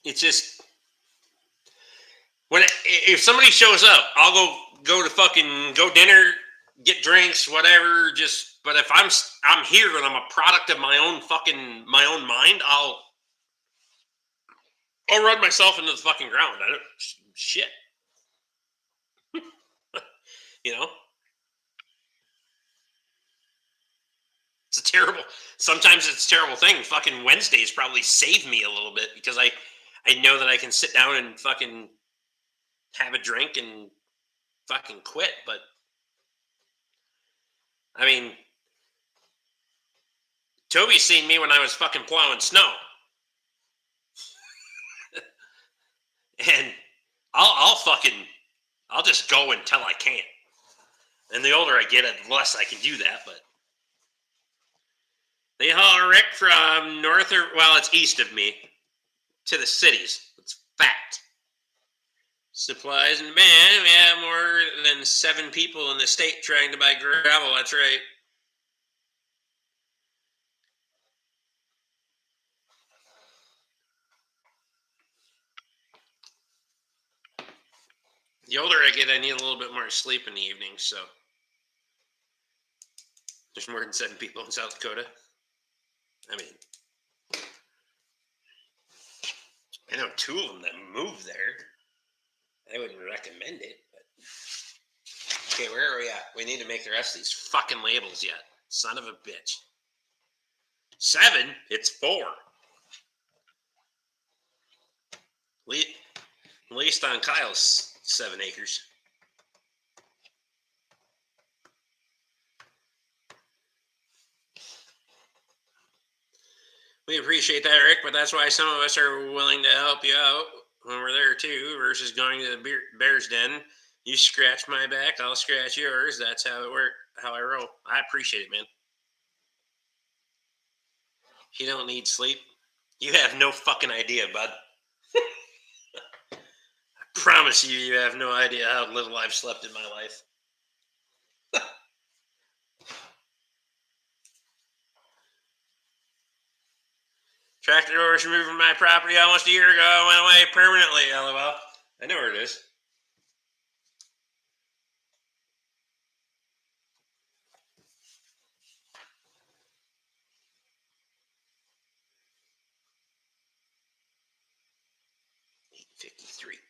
It's just if somebody shows up, I'll go to fucking go dinner, get drinks, whatever. But if I'm here and I'm a product of my own mind, I'll run myself into the fucking ground. I don't shit. You know, it's a terrible. Sometimes it's a terrible thing. Fucking Wednesdays probably save me a little bit because I know that I can sit down and fucking have a drink and fucking quit. But I mean, Toby's seen me when I was fucking plowing snow, and I'll just go until I can't. And the older I get, the less I can do that. But they haul Rick from it's east of me to the cities. It's fact. Supplies and demand. We have more than 7 people in the state trying to buy gravel. That's right. The older I get, I need a little bit more sleep in the evening. So there's more than 7 people in South Dakota. I mean, I know 2 of them that moved there. I wouldn't recommend it, but okay, where are we at? We need to make the rest of these fucking labels yet. Son of a bitch. 7? It's 4. At least on Kyle's 7 acres. We appreciate that, Rick, but that's why some of us are willing to help you out when we're there too, versus going to the bear's den. You scratch my back, I'll scratch yours. That's how it works, how I roll. I appreciate it, man. You don't need sleep. You have no fucking idea, bud. I promise you have no idea how little I've slept in my life. Tractor doors removed from my property almost a year ago. Went away permanently, LOL. I know where it is. $8.53.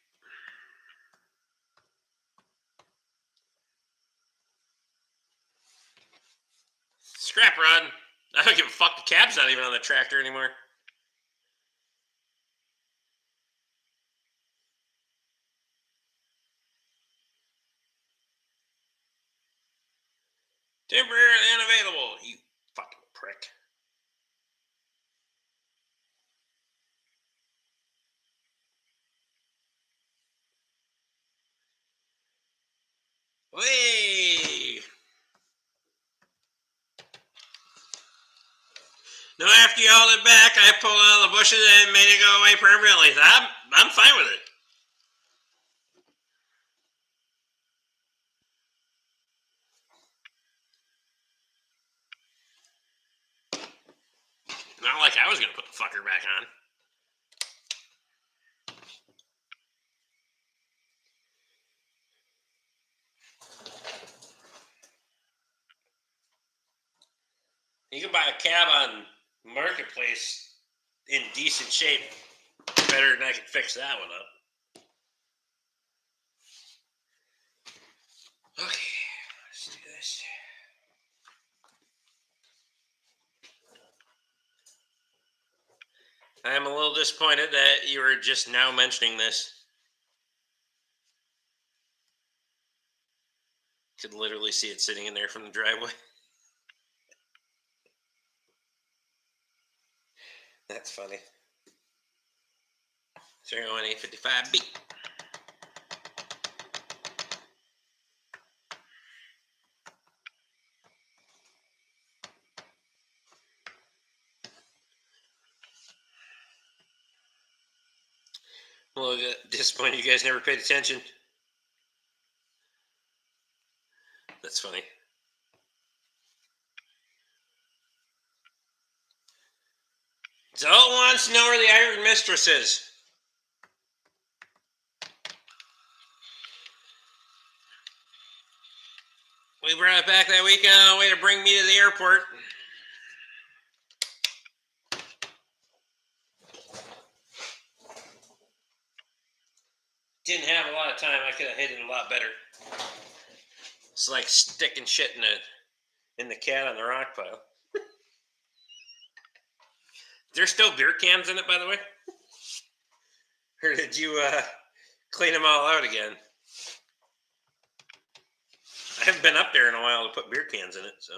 Scrap run. I don't give a fuck. The cab's not even on the tractor anymore. Temporarily unavailable. You fucking prick. Hey! No, after you hauled it back, I pulled out of the bushes and made it go away permanently. I'm fine with it. Not like I was going to put the fucker back on. You can buy a cab on Marketplace in decent shape. Better than I can fix that one up. Okay, let's do this. I'm a little disappointed that you were just now mentioning this. Could literally see it sitting in there from the driveway. That's funny. 31855B. Well, at this point, you guys never paid attention. That's funny. So it wants to know where the Iron Mistress is. We brought it back that weekend on the way to bring me to the airport. Didn't have a lot of time. I could have hit it a lot better. It's like sticking shit in the cat on the rock pile. There's still beer cans in it, by the way? Or did you clean them all out again? I haven't been up there in a while to put beer cans in it, so.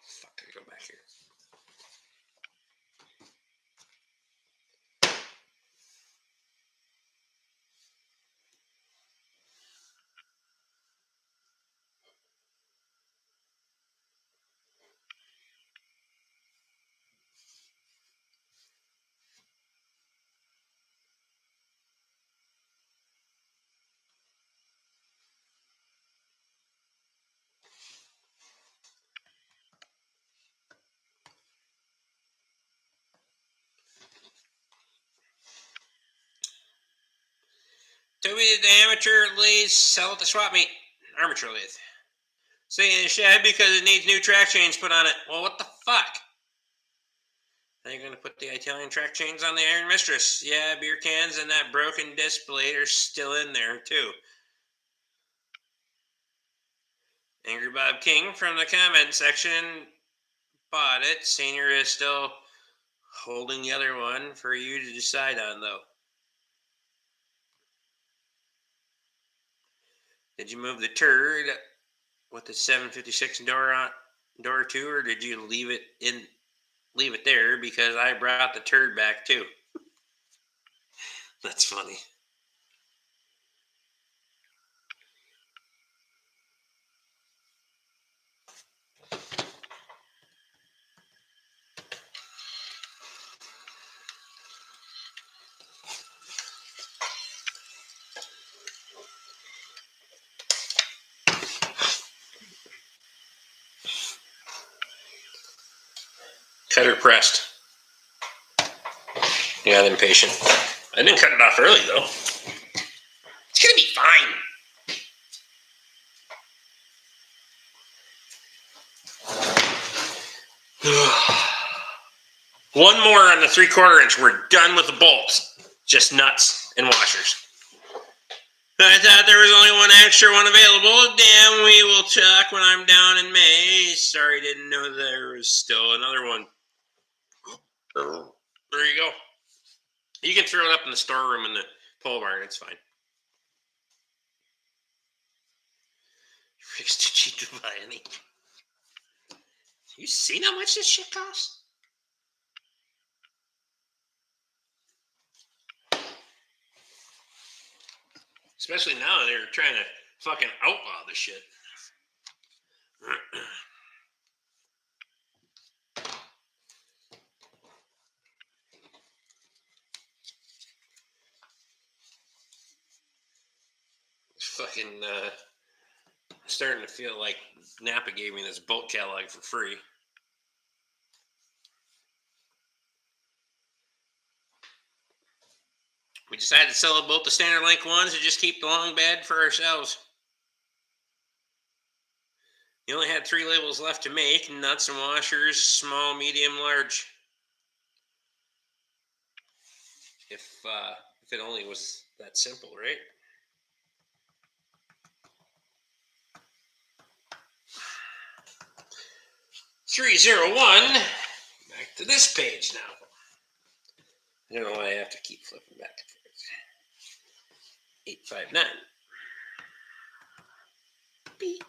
Fuck, I go back here. Toby did the amateur lathe sell at the swap meet. Armature lathe. Staying in the shed because it needs new track chains put on it. Well, what the fuck? Are you going to put the Italian track chains on the Iron Mistress? Yeah, beer cans and that broken disc blade are still in there, too. Angry Bob King from the comment section bought it. Senior is still holding the other one for you to decide on, though. Did you move the turd with the 756 door too, or did you leave it there because I brought the turd back too? That's funny. Cut or pressed? Yeah, I'm impatient. I didn't cut it off early though. It's gonna be fine. One more on the 3/4 inch. We're done with the bolts. Just nuts and washers. I thought there was only one extra one available. Damn, we will talk when I'm down in May. Sorry, didn't know there was still another one. There you go. You can throw it up in the storeroom in the pole barn. It's fine. Rick's too cheap to buy any. You seen how much this shit costs? Especially now that they're trying to fucking outlaw the shit. Fucking starting to feel like Napa gave me this bolt catalog for free. We decided to sell both the standard length ones and just keep the long bed for ourselves. You only had 3 labels left to make: nuts and washers, small, medium, large. If it only was that simple, right? $301. Back to this page now. I don't know why I have to keep flipping back and forth. 859. Beep.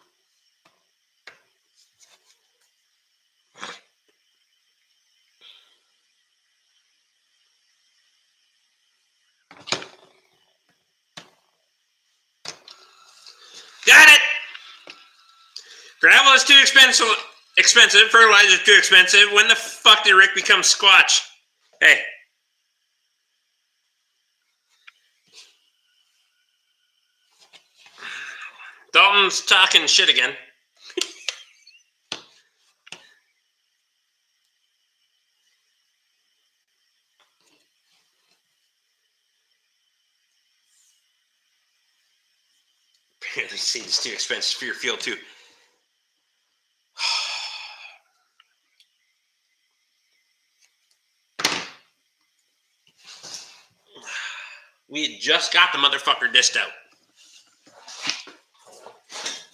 Got it! Gravel is too expensive. Expensive. Fertilizer's too expensive. When the fuck did Rick become Squatch? Hey. Dalton's talking shit again. Apparently seed is too expensive for your field too. We had just got the motherfucker dished out.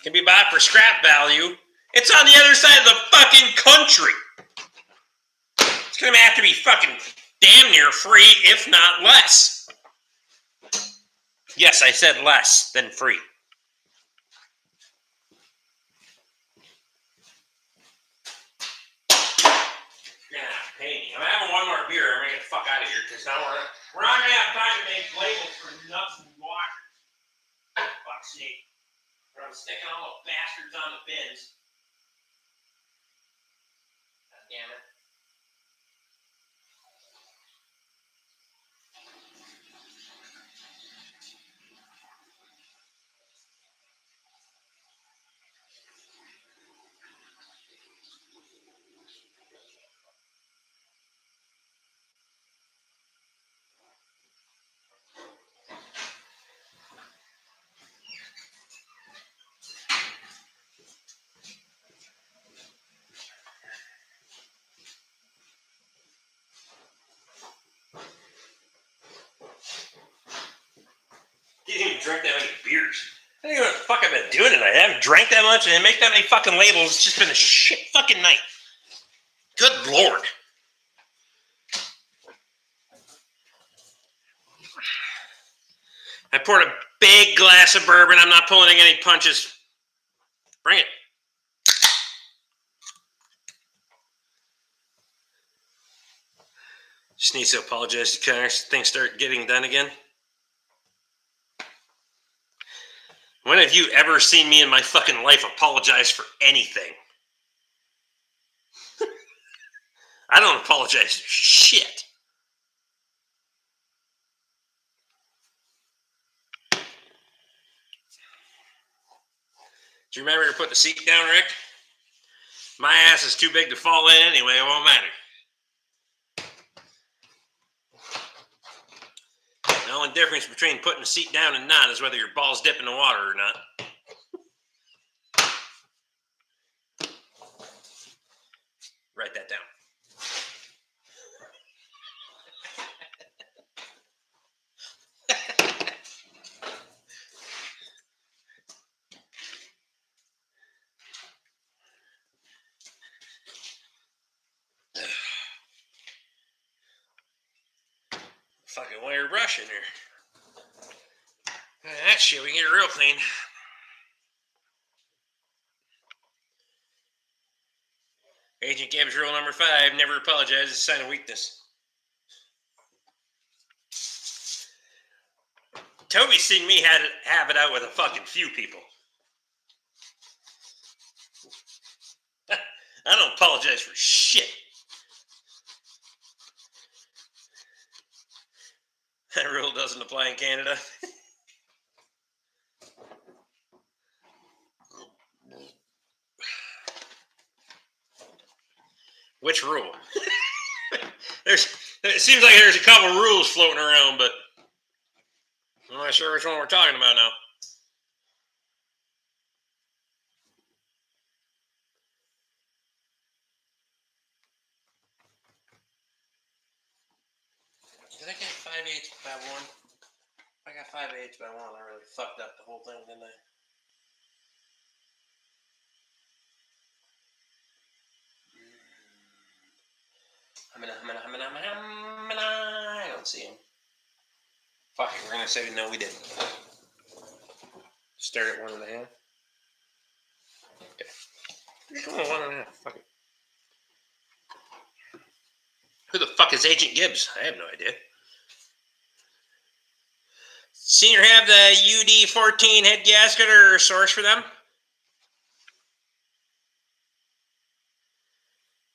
Can be bought for scrap value. It's on the other side of the fucking country. It's gonna have to be fucking damn near free, if not less. Yes, I said less than free. Yeah, hey, I'm having one more beer. I'm gonna get the fuck out of here because now we're not gonna have time to make labels for nuts and washers. Fuck's sake. I'm sticking all the bastards on the bins. God damn it. Didn't even drink that many beers. I don't even know what the fuck I've been doing tonight. I haven't drank that much and I make that many fucking labels. It's just been a shit fucking night. Good Lord. I poured a big glass of bourbon. I'm not pulling any punches. Bring it. Just needs to apologize to Connor. Things start getting done again. When have you ever seen me in my fucking life apologize for anything? I don't apologize for shit. Do you remember to put the seat down, Rick? My ass is too big to fall in anyway. It won't matter. The only difference between putting the seat down and not is whether your balls dip in the water or not. Write that down. Fucking wire brush in here. That shit, we can get it real clean. Agent Gibbs rule number 5, never apologize. It's a sign of weakness. Toby's seen me have it out with a fucking few people. I don't apologize for shit. That rule doesn't apply in Canada. Which rule? It seems like there's a couple rules floating around, but I'm not sure which one we're talking about now. Did I get 5/8 by 1? If I got 5/8 by 1, I really fucked up the whole thing, didn't I? I don't see him. Fuck it, we're gonna say no, we didn't. Start at 1.5. Okay. Come on, 1.5. Fuck it. Who the fuck is Agent Gibbs? I have no idea. Senior have the UD-14 head gasket or source for them?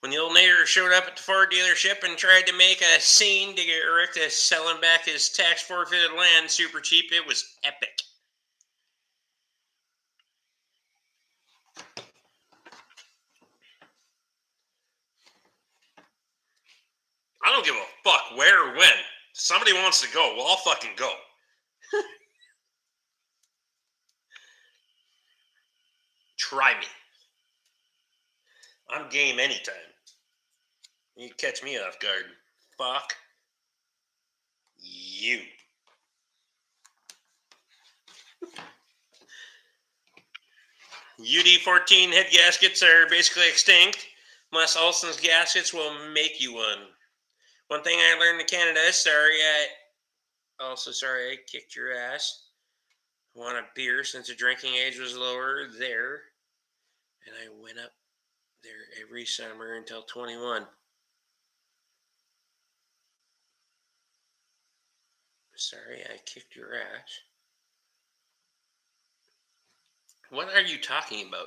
when the old neighbor showed up at the Ford dealership and tried to make a scene to get Rick to sell him back his tax forfeited land super cheap, it was epic. I don't give a fuck where or when. Somebody wants to go, well, I'll fucking go. Try me. I'm game anytime. You catch me off guard. Fuck you. UD-14 head gaskets are basically extinct, unless Olson's gaskets will make you one. One thing I learned in Canada, sorry I kicked your ass. I want a beer since the drinking age was lower there, and I went up there every summer until 21. Sorry I kicked your ass. What are you talking about?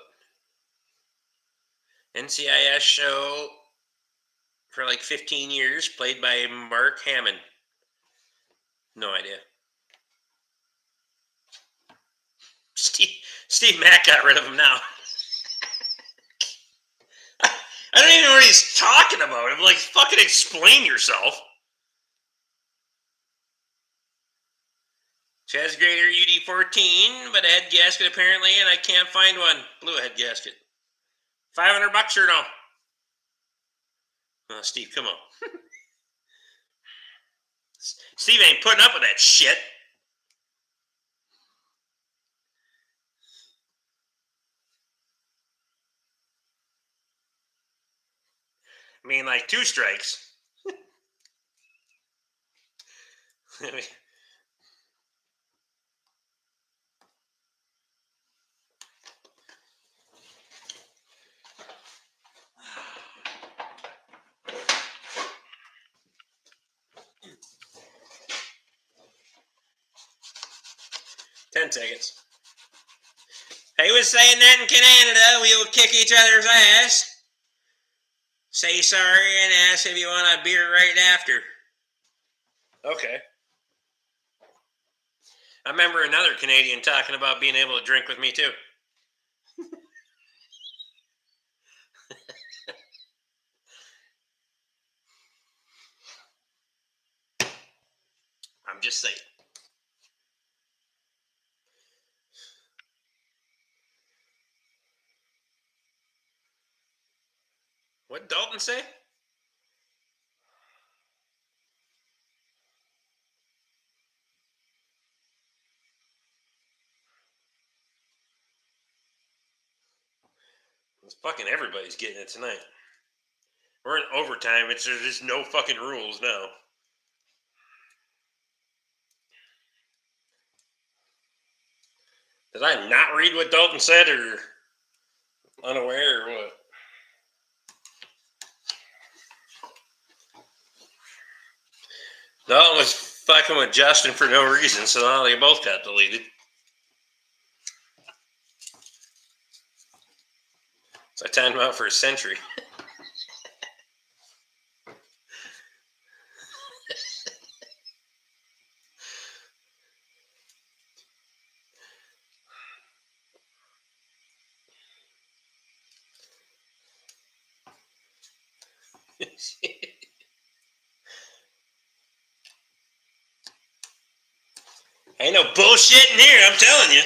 NCIS show for like 15 years, played by Mark Hamill. No idea. Steve Mack got rid of him now. I don't even know what he's talking about. I'm like, fucking explain yourself. Chaz Grader UD-14, but a head gasket apparently, and I can't find one. Blue head gasket. $500 or no? Oh, Steve, come on. Steve ain't putting up with that shit. I mean, like 2 strikes. 10 seconds. He was saying that in Canada, we will kick each other's ass. Say sorry and ask if you want a beer right after. Okay. I remember another Canadian talking about being able to drink with me too. I'm just saying. What did Dalton say? It's fucking everybody's getting it tonight. We're in overtime. There's just no fucking rules now. Did I not read what Dalton said, or unaware, or what? Dalton was fucking with Justin for no reason, so now they both got deleted. So I timed him out for a century. Ain't no bullshit in here, I'm telling you.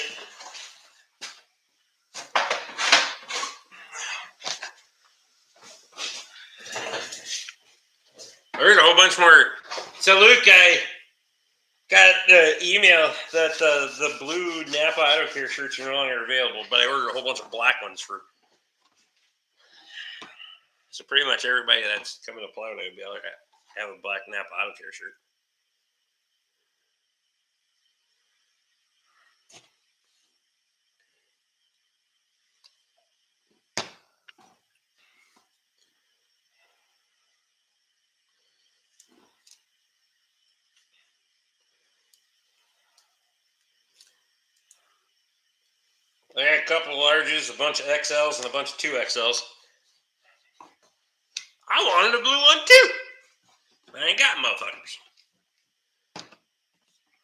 There's a whole bunch more. So Luke, I got the email that the blue Napa Auto Care shirts are no longer available, but I ordered a whole bunch of black ones for. So pretty much everybody that's coming to Plowday will be able to have a black Napa Auto Care shirt. I got a couple of larges, a bunch of XLs, and a bunch of 2XLs. I wanted a blue one too. I ain't got motherfuckers.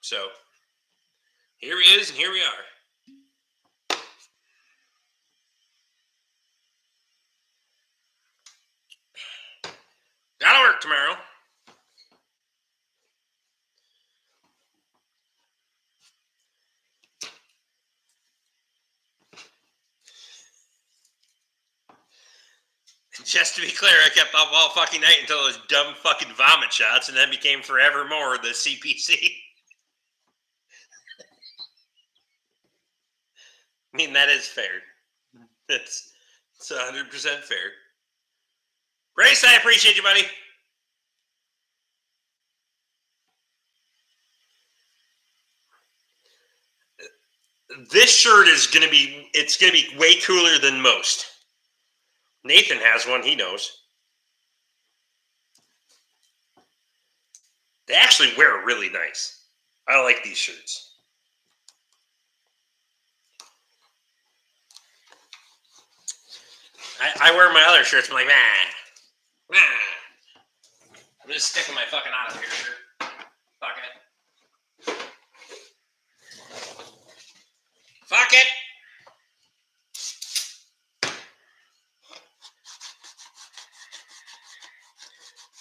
So, here he is and here we are. Gotta work tomorrow. Just to be clear, I kept up all fucking night until those dumb fucking vomit shots, and then became forevermore the CPC. I mean, that is fair. It's 100% fair. Grace, I appreciate you, buddy. This shirt is gonna be way cooler than most. Nathan has one, he knows. They actually wear really nice. I like these shirts. I wear my other shirts, I'm like, nah. I'm just sticking my fucking out of here shirt. Fuck it. Fuck it.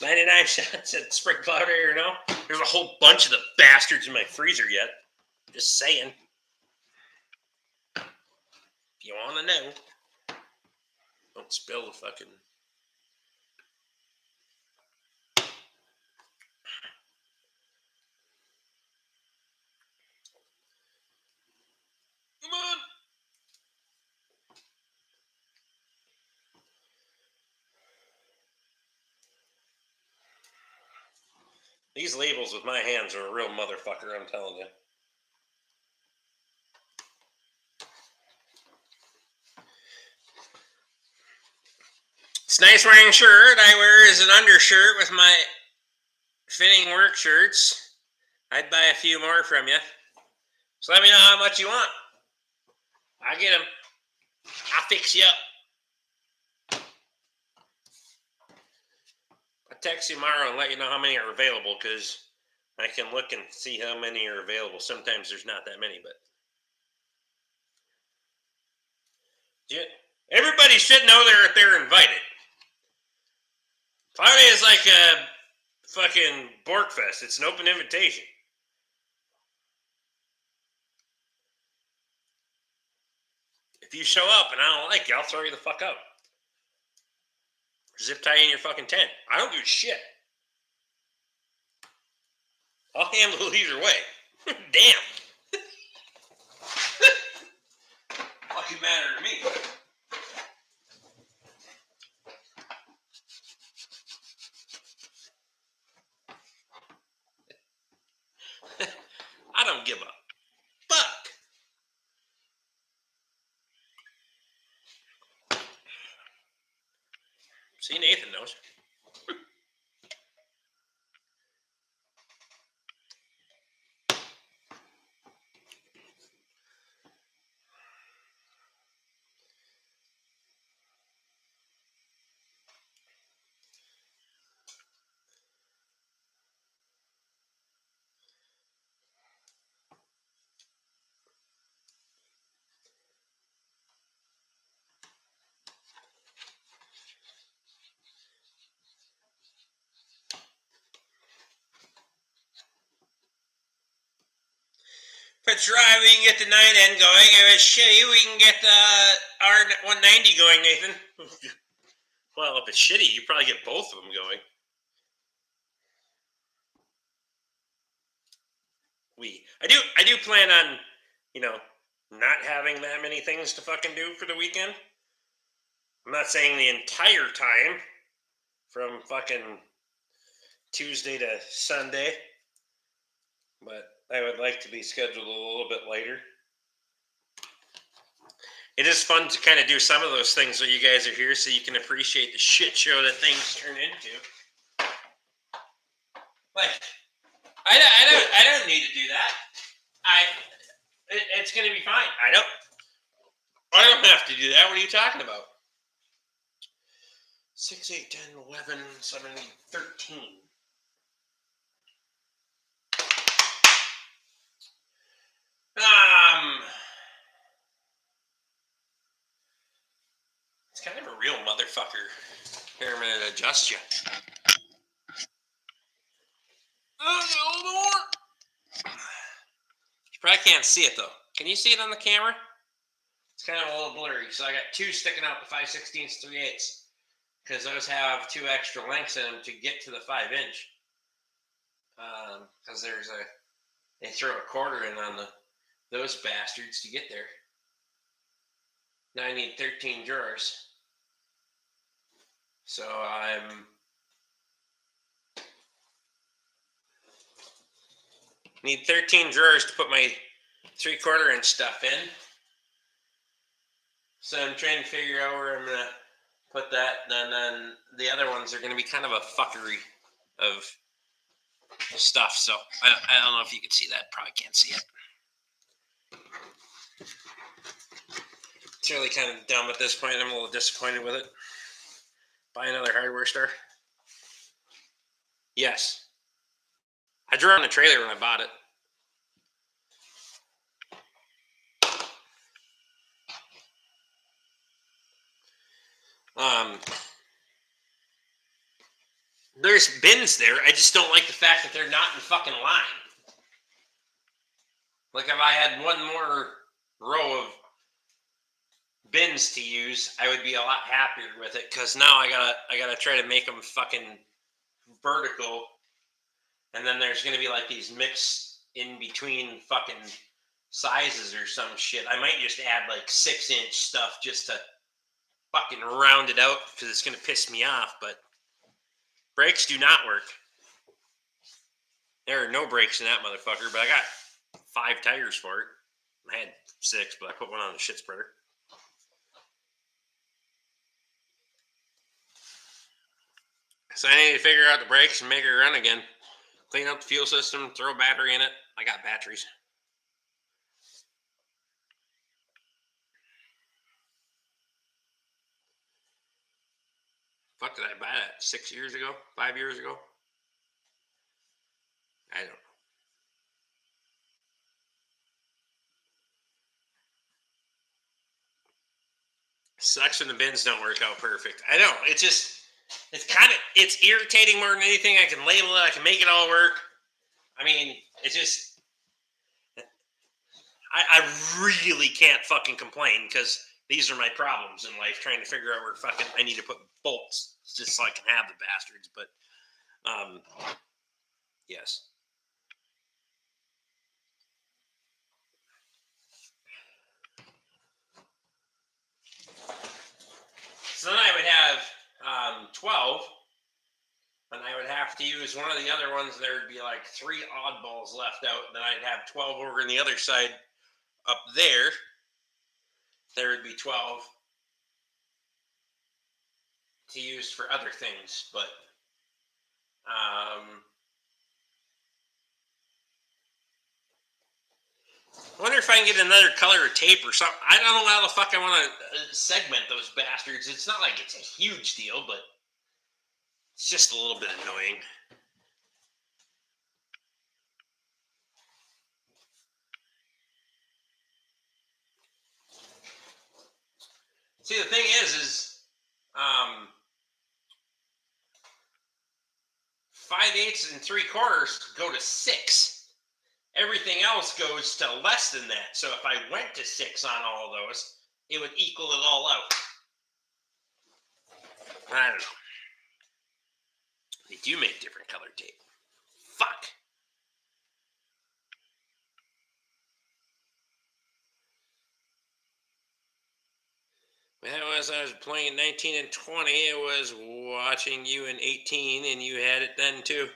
$99 shots at Spring Cloud Air, no? There's a whole bunch of the bastards in my freezer yet. Just saying. If you want to know. Don't spill the fucking... Come on. These labels with my hands are a real motherfucker, I'm telling you. It's nice wearing a shirt. I wear as an undershirt with my fitting work shirts. I'd buy a few more from you. So let me know how much you want. I'll get them. I'll fix you up. I'll text you tomorrow and let you know how many are available, because I can look and see how many are available. Sometimes there's not that many, but... Yeah, everybody should know they're invited. Friday is like a fucking Borkfest. It's an open invitation. If you show up and I don't like you, I'll throw you the fuck out. Zip tie in your fucking tent. I don't do shit. I'll handle it either way. Damn. Fucking matter to me. I don't give a fuck. See, Nathan knows. If it's dry, we can get the 9N going. If it's shitty, we can get the R190 going, Nathan. Well, if it's shitty, you probably get both of them going. I do plan on, not having that many things to fucking do for the weekend. I'm not saying the entire time from fucking Tuesday to Sunday, but I would like to be scheduled a little bit later. It is fun to kind of do some of those things when you guys are here, so you can appreciate the shit show that things turn into. Like, I don't need to do that. It's going to be fine. I don't have to do that. What are you talking about? 6, 8, 10, 11, 7, 8, 13. It's kind of a real motherfucker. Here, I'm going to adjust you. You probably can't see it, though. Can you see it on the camera? It's kind of a little blurry. So I got two sticking out, the 5/16, 3/8. Because those have two extra lengths in them to get to the 5-inch. Because they throw a quarter in on those bastards to get there. Now I need 13 drawers. So need 13 drawers to put my 3/4 inch stuff in. So I'm trying to figure out where I'm going to put that. And then the other ones are going to be kind of a fuckery of stuff. So I don't know if you can see that. Probably can't see it. It's really kind of dumb at this point. I'm a little disappointed with it. Buy another hardware store. Yes. I drew on the trailer when I bought it. There's bins there. I just don't like the fact that they're not in fucking line. Like if I had one more row of bins to use, I would be a lot happier with it. Because now I gotta try to make them fucking vertical, and then there's gonna be like these mixed in between fucking sizes or some shit. I might just add like 6-inch stuff just to fucking round it out because it's gonna piss me off. But brakes do not work. There are no brakes in that motherfucker, but I got 5 tires for it. I had 6, but I put one on the shit spreader. So I need to figure out the brakes and make it run again. Clean up the fuel system, throw a battery in it. I got batteries. Fuck, did I buy that 6 years ago? 5 years ago? I don't know. Sucks when the bins don't work out perfect. I know. It's irritating more than anything. I can label it. I can make it all work. I mean, it's just, I really can't fucking complain because these are my problems in life, trying to figure out where fucking I need to put bolts just so I can have the bastards. But, yes. So then I would have 12, and I would have to use one of the other ones. There would be like 3 oddballs left out. Then I'd have 12 over on the other side up there. There would be 12 to use for other things. But I wonder if I can get another color of tape or something. I don't know how the fuck I want to segment those bastards. It's not like it's a huge deal, but it's just a little bit annoying. See, the thing is 5/8 and 3/4 go to 6. Everything else goes to less than that. So if I went to 6 on all of those, it would equal it all out. I don't know. They do make different color tape. Fuck. That was, I was playing 19 and 20. It was watching you in 18, and you had it then too.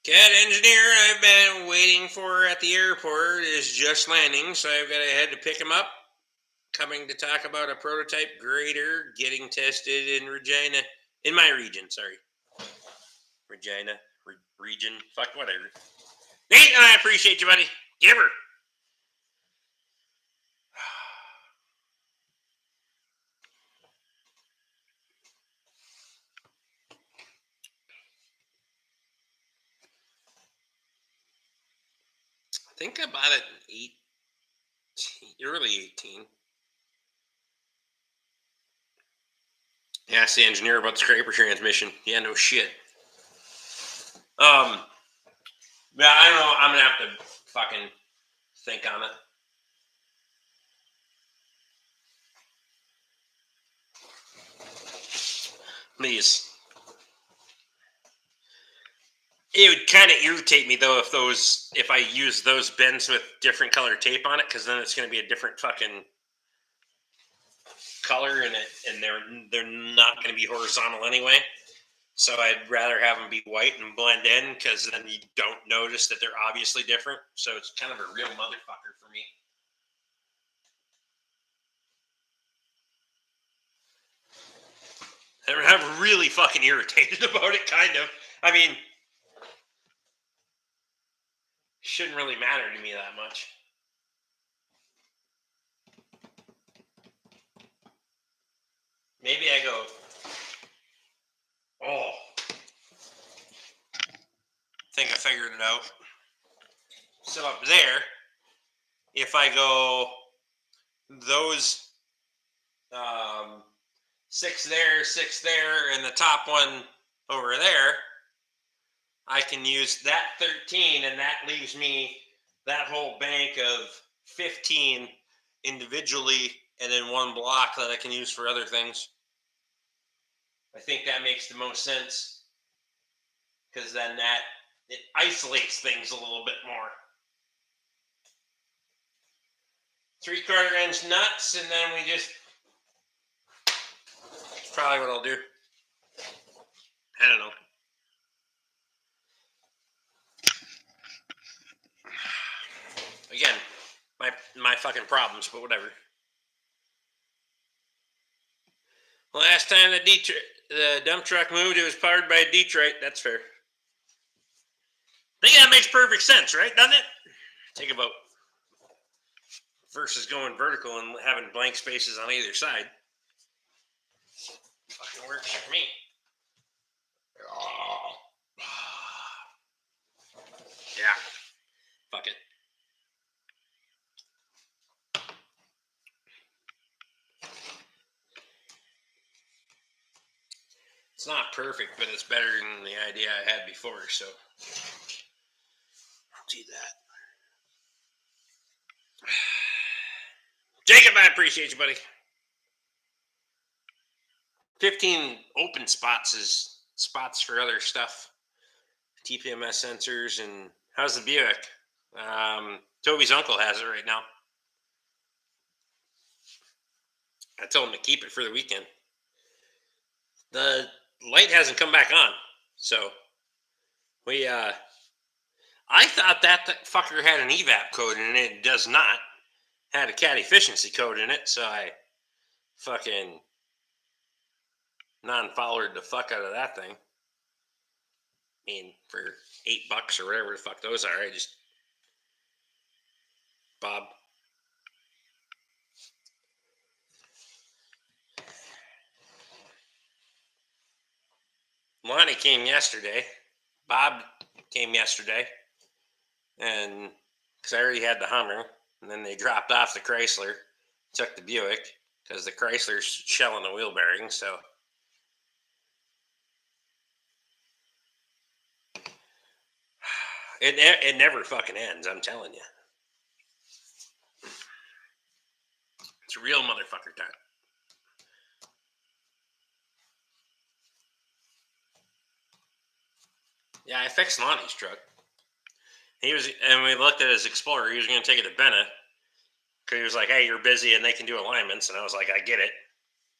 Cat engineer I've been waiting for at the airport is just landing, so I've got to head to pick him up. Coming to talk about a prototype grader getting tested in Regina. In my region, sorry. Regina. Region. Fuck, whatever. Nate, I appreciate you, buddy. Giver. think I bought it in early 18. Ask the engineer about the scraper transmission. Yeah, no shit. Yeah, I don't know. I'm gonna have to fucking think on it. Please. It would kind of irritate me though if I use those bends with different color tape on it, because then it's gonna be a different fucking color in it, and they're not gonna be horizontal anyway. So I'd rather have them be white and blend in, because then you don't notice that they're obviously different. So it's kind of a real motherfucker for me. I'm really fucking irritated about it, kind of. I mean, shouldn't really matter to me that much. Maybe I go, oh, think I figured it out. So up there, if I go those 6 there, and the top one over there, I can use that 13, and that leaves me that whole bank of 15 individually, and then one block that I can use for other things. I think that makes the most sense, because then it isolates things a little bit more. 3/4 inch nuts, and then we just, that's probably what I'll do. I don't know. Again, my fucking problems, but whatever. Last time the dump truck moved, it was powered by a Detroit. That's fair. I think that makes perfect sense, right? Doesn't it? Take a boat versus going vertical and having blank spaces on either side. Fucking works for me. Oh. Yeah. Fuck it. It's not perfect, but it's better than the idea I had before, so I'll do that. Jacob, I appreciate you, buddy. 15 open spots is spots for other stuff. TPMS sensors, and how's the Buick? Toby's uncle has it right now. I told him to keep it for the weekend. The light hasn't come back on, so I thought that fucker had an evap code in it. It does not. Had a cat efficiency code in it, so I fucking non-followered the fuck out of that thing. I mean, for $8 or whatever the fuck those are, I just Bob. Lonnie came yesterday. Bob came yesterday, and because I already had the Hummer, and then they dropped off the Chrysler, took the Buick because the Chrysler's shelling the wheel bearing. So it never fucking ends. I'm telling you, it's a real motherfucker time. Yeah, I fixed Lonnie's truck. And we looked at his Explorer. He was going to take it to Bennett because he was like, "Hey, you're busy, and they can do alignments." And I was like, "I get it."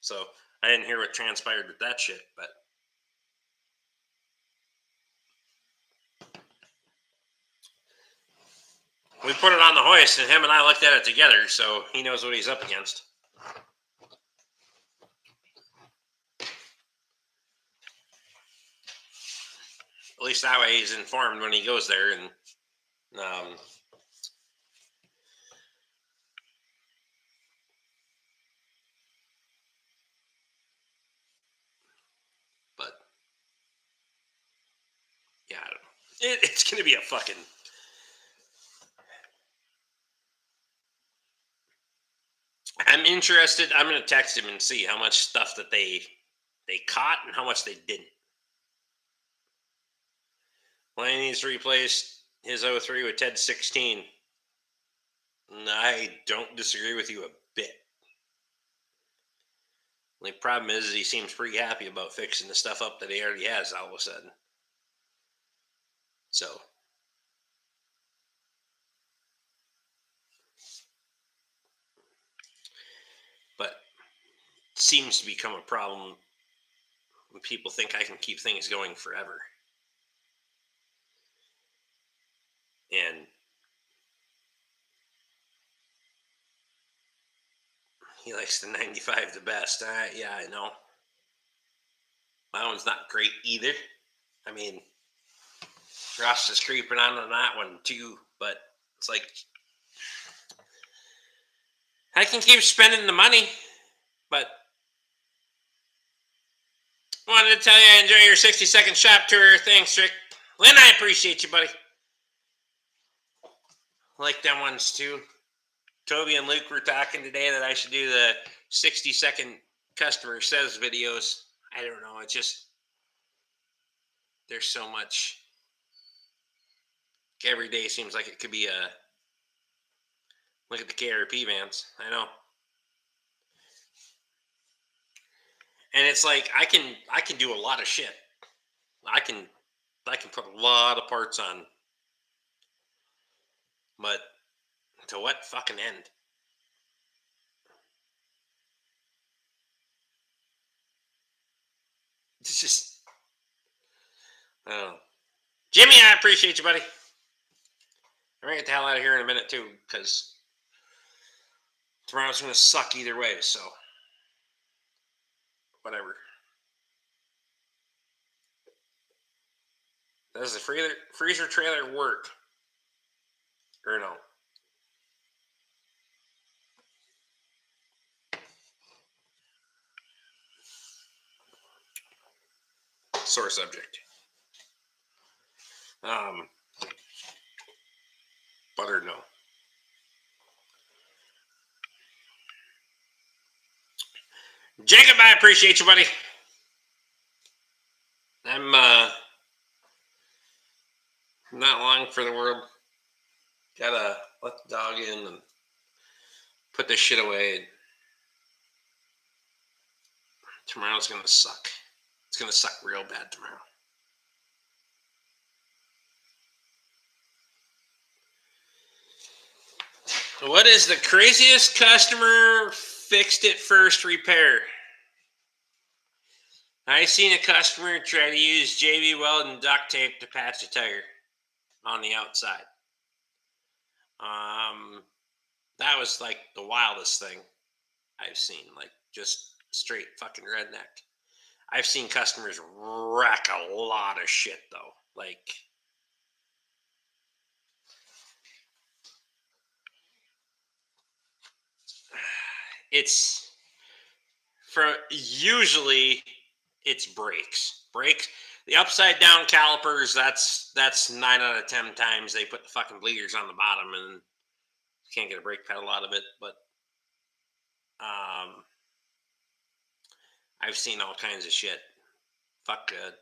So I didn't hear what transpired with that shit, but we put it on the hoist, and him and I looked at it together, so he knows what he's up against. At least that way he's informed when he goes there, and but yeah, I don't know. It's going to be a fucking I'm interested. I'm going to text him and see how much stuff that they caught and how much they didn't. Lane needs to replace his 03 with Ted 16. I don't disagree with you a bit. The problem is he seems pretty happy about fixing the stuff up that he already has all of a sudden. So, but it seems to become a problem when people think I can keep things going forever. And he likes the 95 the best. Yeah, I know. My one's not great either. I mean, Ross is creeping on that one too, but it's like I can keep spending the money, but wanted to tell you I enjoy your 60-second shop tour. Thanks, Rick. Lynn, I appreciate you, buddy. I like them ones too. Toby and Luke were talking today that I should do the 60-second customer says videos. I don't know. It's just there's so much. Every day seems like it could be a look at the KRP vans. I know. And it's like I can do a lot of shit. I can put a lot of parts on. But to what fucking end? It's just Jimmy, I appreciate you, buddy. I'm gonna get the hell out of here in a minute too, because tomorrow's gonna suck either way, so whatever. Does the freezer trailer work? Or no? Sore subject. Butter, no. Jacob, I appreciate you, buddy. I'm not long for the world. Gotta let the dog in and put this shit away. Tomorrow's gonna suck. It's gonna suck real bad tomorrow. What is the craziest customer fixed it first repair? I seen a customer try to use JB Weldon duct tape to patch a tire on the outside. That was like the wildest thing I've seen. Like just straight fucking redneck. I've seen customers wreck a lot of shit though. Like it's for usually it's brakes. The upside down calipers, that's 9 out of 10 times they put the fucking bleeders on the bottom and you can't get a brake pedal out of it. But I've seen all kinds of shit. Fuck good.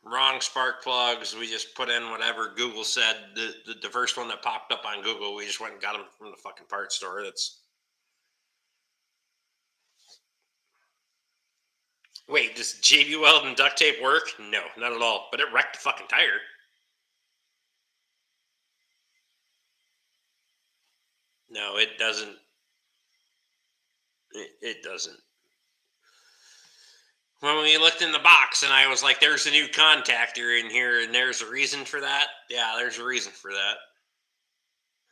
Wrong spark plugs. We just put in whatever Google said. The first one that popped up on Google, we just went and got them from the fucking parts store. Wait, does JB Weldon duct tape work? No, not at all. But it wrecked the fucking tire. No, it doesn't. It doesn't. When we looked in the box and I was like, there's a new contactor in here and there's a reason for that. Yeah, there's a reason for that.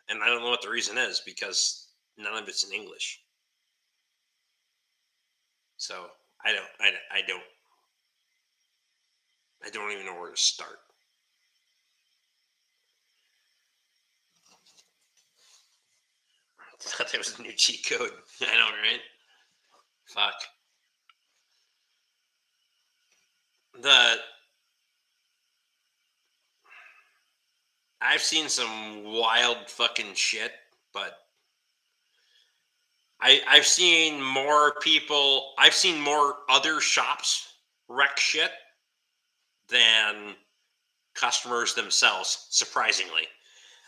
And I don't know what the reason is because none of it's in English. So I don't even know where to start. I thought that was a new cheat code. I know, right? Fuck. I've seen some wild fucking shit, but I've seen more people. I've seen more other shops wreck shit than customers themselves. Surprisingly,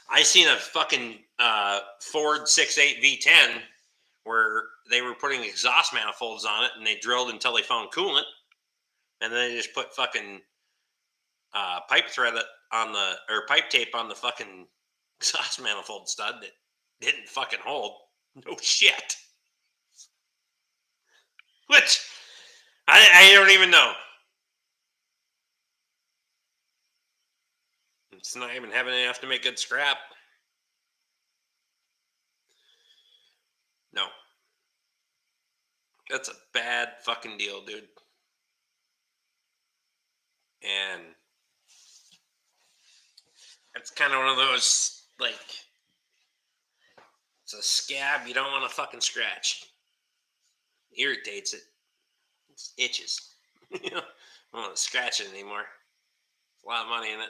I seen a fucking Ford 6.8 V10 where they were putting exhaust manifolds on it, and they drilled until they found coolant, and then they just put fucking pipe thread on the or pipe tape on the fucking exhaust manifold stud that didn't fucking hold. No shit. Which I don't even know. It's not even having enough to make good scrap. No. That's a bad fucking deal, dude. And it's kind of one of those, like, it's a scab you don't want to fucking scratch. Irritates it. It itches. You know, I don't want to scratch it anymore. There's a lot of money in it.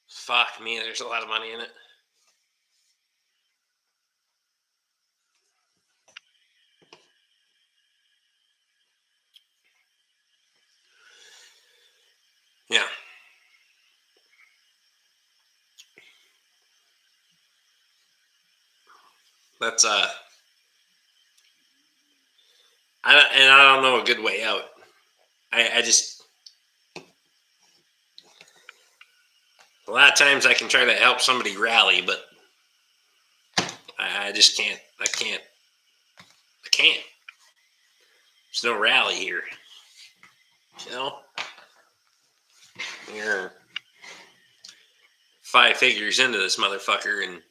Fuck me, there's a lot of money in it. Yeah. That's I don't know a good way out. I just a lot of times I can try to help somebody rally, but I just can't. I can't. There's no rally here. You know, you're 5 figures into this motherfucker, and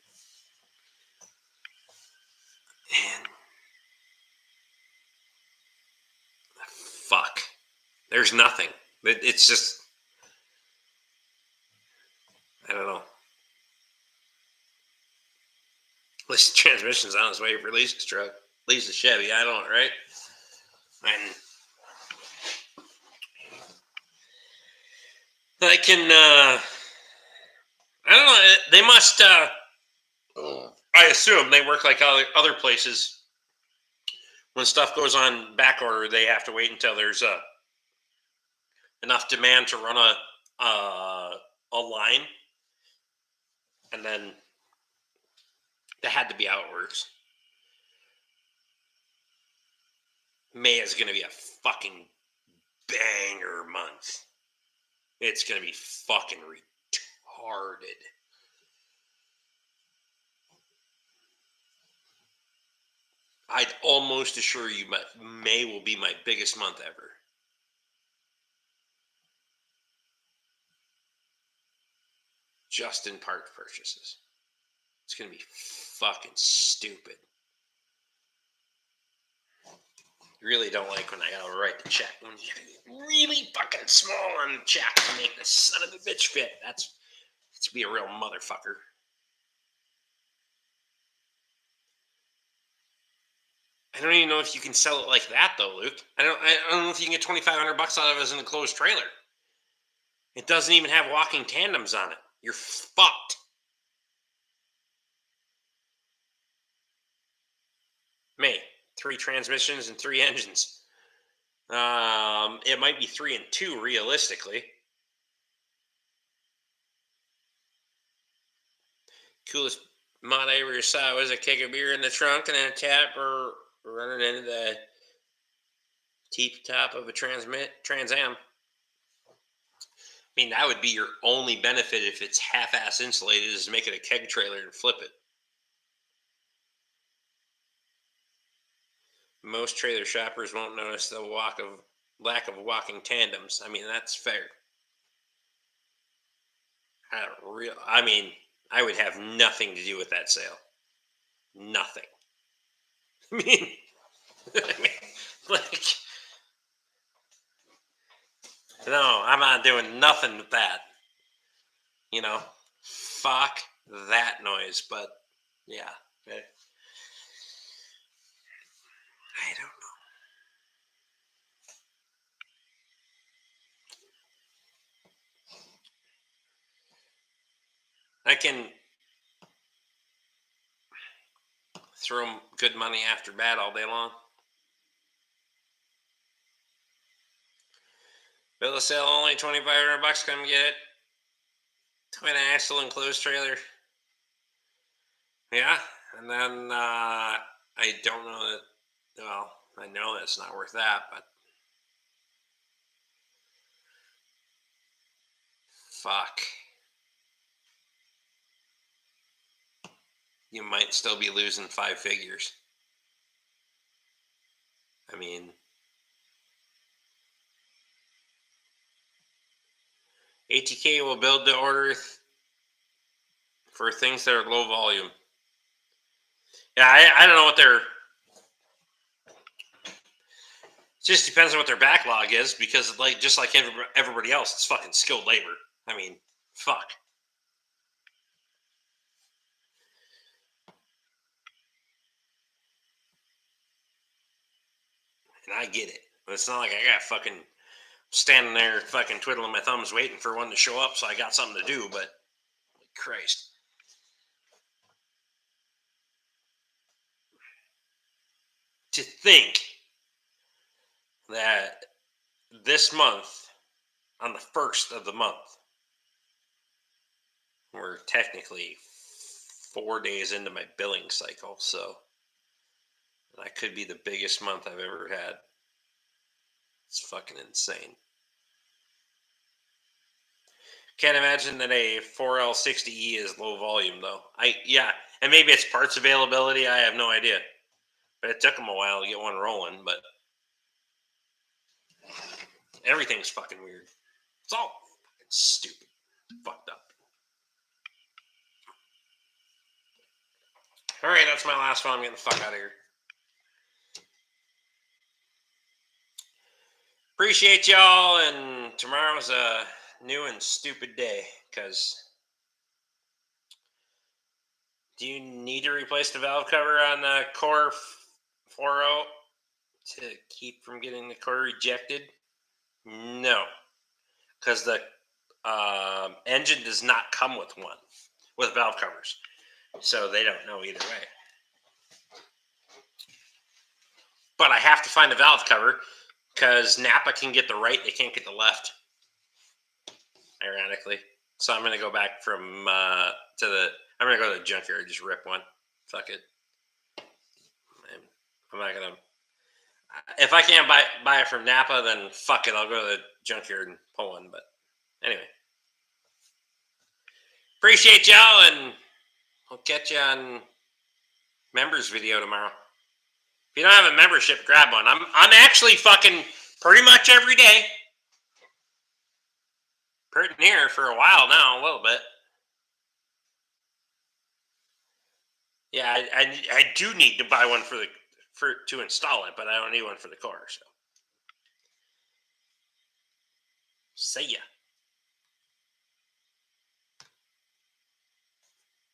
fuck, there's nothing. It's just I don't know. At least the transmission's on its way for Lisa's truck. Lisa's Chevy. I don't, right? And I can. I don't know. They must. I assume they work like other places. When stuff goes on back order, they have to wait until there's enough demand to run a line, and then that had to be how it works. May is going to be a fucking banger month. It's going to be fucking retarded. I'd almost assure you May will be my biggest month ever. Just in part purchases. It's going to be fucking stupid. Really don't like when I gotta write the check. When you get really fucking small on the check to make the son of a bitch fit. That's to be a real motherfucker. I don't even know if you can sell it like that though, Luke. I don't know if you can get $2,500 out of it as an enclosed trailer. It doesn't even have walking tandems on it. You're fucked. May 3 transmissions and 3 engines. It might be 3 and 2 realistically. Coolest mod I ever saw was a keg of beer in the trunk and then a tap or running into the teep top of a Trans Am. I mean, that would be your only benefit if it's half-ass insulated, is make it a keg trailer and flip it. Most trailer shoppers won't notice the lack of walking tandems. I mean, that's fair. I mean, I would have nothing to do with that sale. Nothing. I mean, like, no, I'm not doing nothing with that. You know, fuck that noise. But yeah, I don't know. I can throw good money after bad all day long. Bill of sale only $2,500. Come get it. Twin axle enclosed trailer. Yeah, and then I don't know that. Well, I know that's not worth that, but fuck, you might still be losing 5 figures. I mean, ATK will build the order for things that are low volume. Yeah, I don't know what their. It just depends on what their backlog is, because just like everybody else, it's fucking skilled labor. I mean, fuck. And I get it. But it's not like I got fucking standing there fucking twiddling my thumbs waiting for one to show up so I got something to do, but Christ. To think that this month, on the 1st of the month, we're technically 4 days into my billing cycle, so that could be the biggest month I've ever had. It's fucking insane. Can't imagine that a 4L60E is low volume, though. And maybe it's parts availability. I have no idea. But it took them a while to get one rolling, but everything's fucking weird. It's all fucking stupid. Fucked up. Alright, that's my last one. I'm getting the fuck out of here. Appreciate y'all, and tomorrow's a new and stupid day, because do you need to replace the valve cover on the Core 4.0 to keep from getting the core rejected? No, because the engine does not come with valve covers, so they don't know either way. But I have to find a valve cover, because Napa can get the right, they can't get the left, ironically. So I'm going to go back I'm going to go to the junkyard, just rip one. Fuck it. I'm not going to. If I can't buy it from Napa, then fuck it. I'll go to the junkyard and pull one. But anyway. Appreciate y'all, and we'll catch you on members video tomorrow. If you don't have a membership, grab one. I'm actually fucking pretty much every day. Pretty near for a while now, a little bit. Yeah, I do need to buy one to install it, but I don't need one for the car. So, see ya.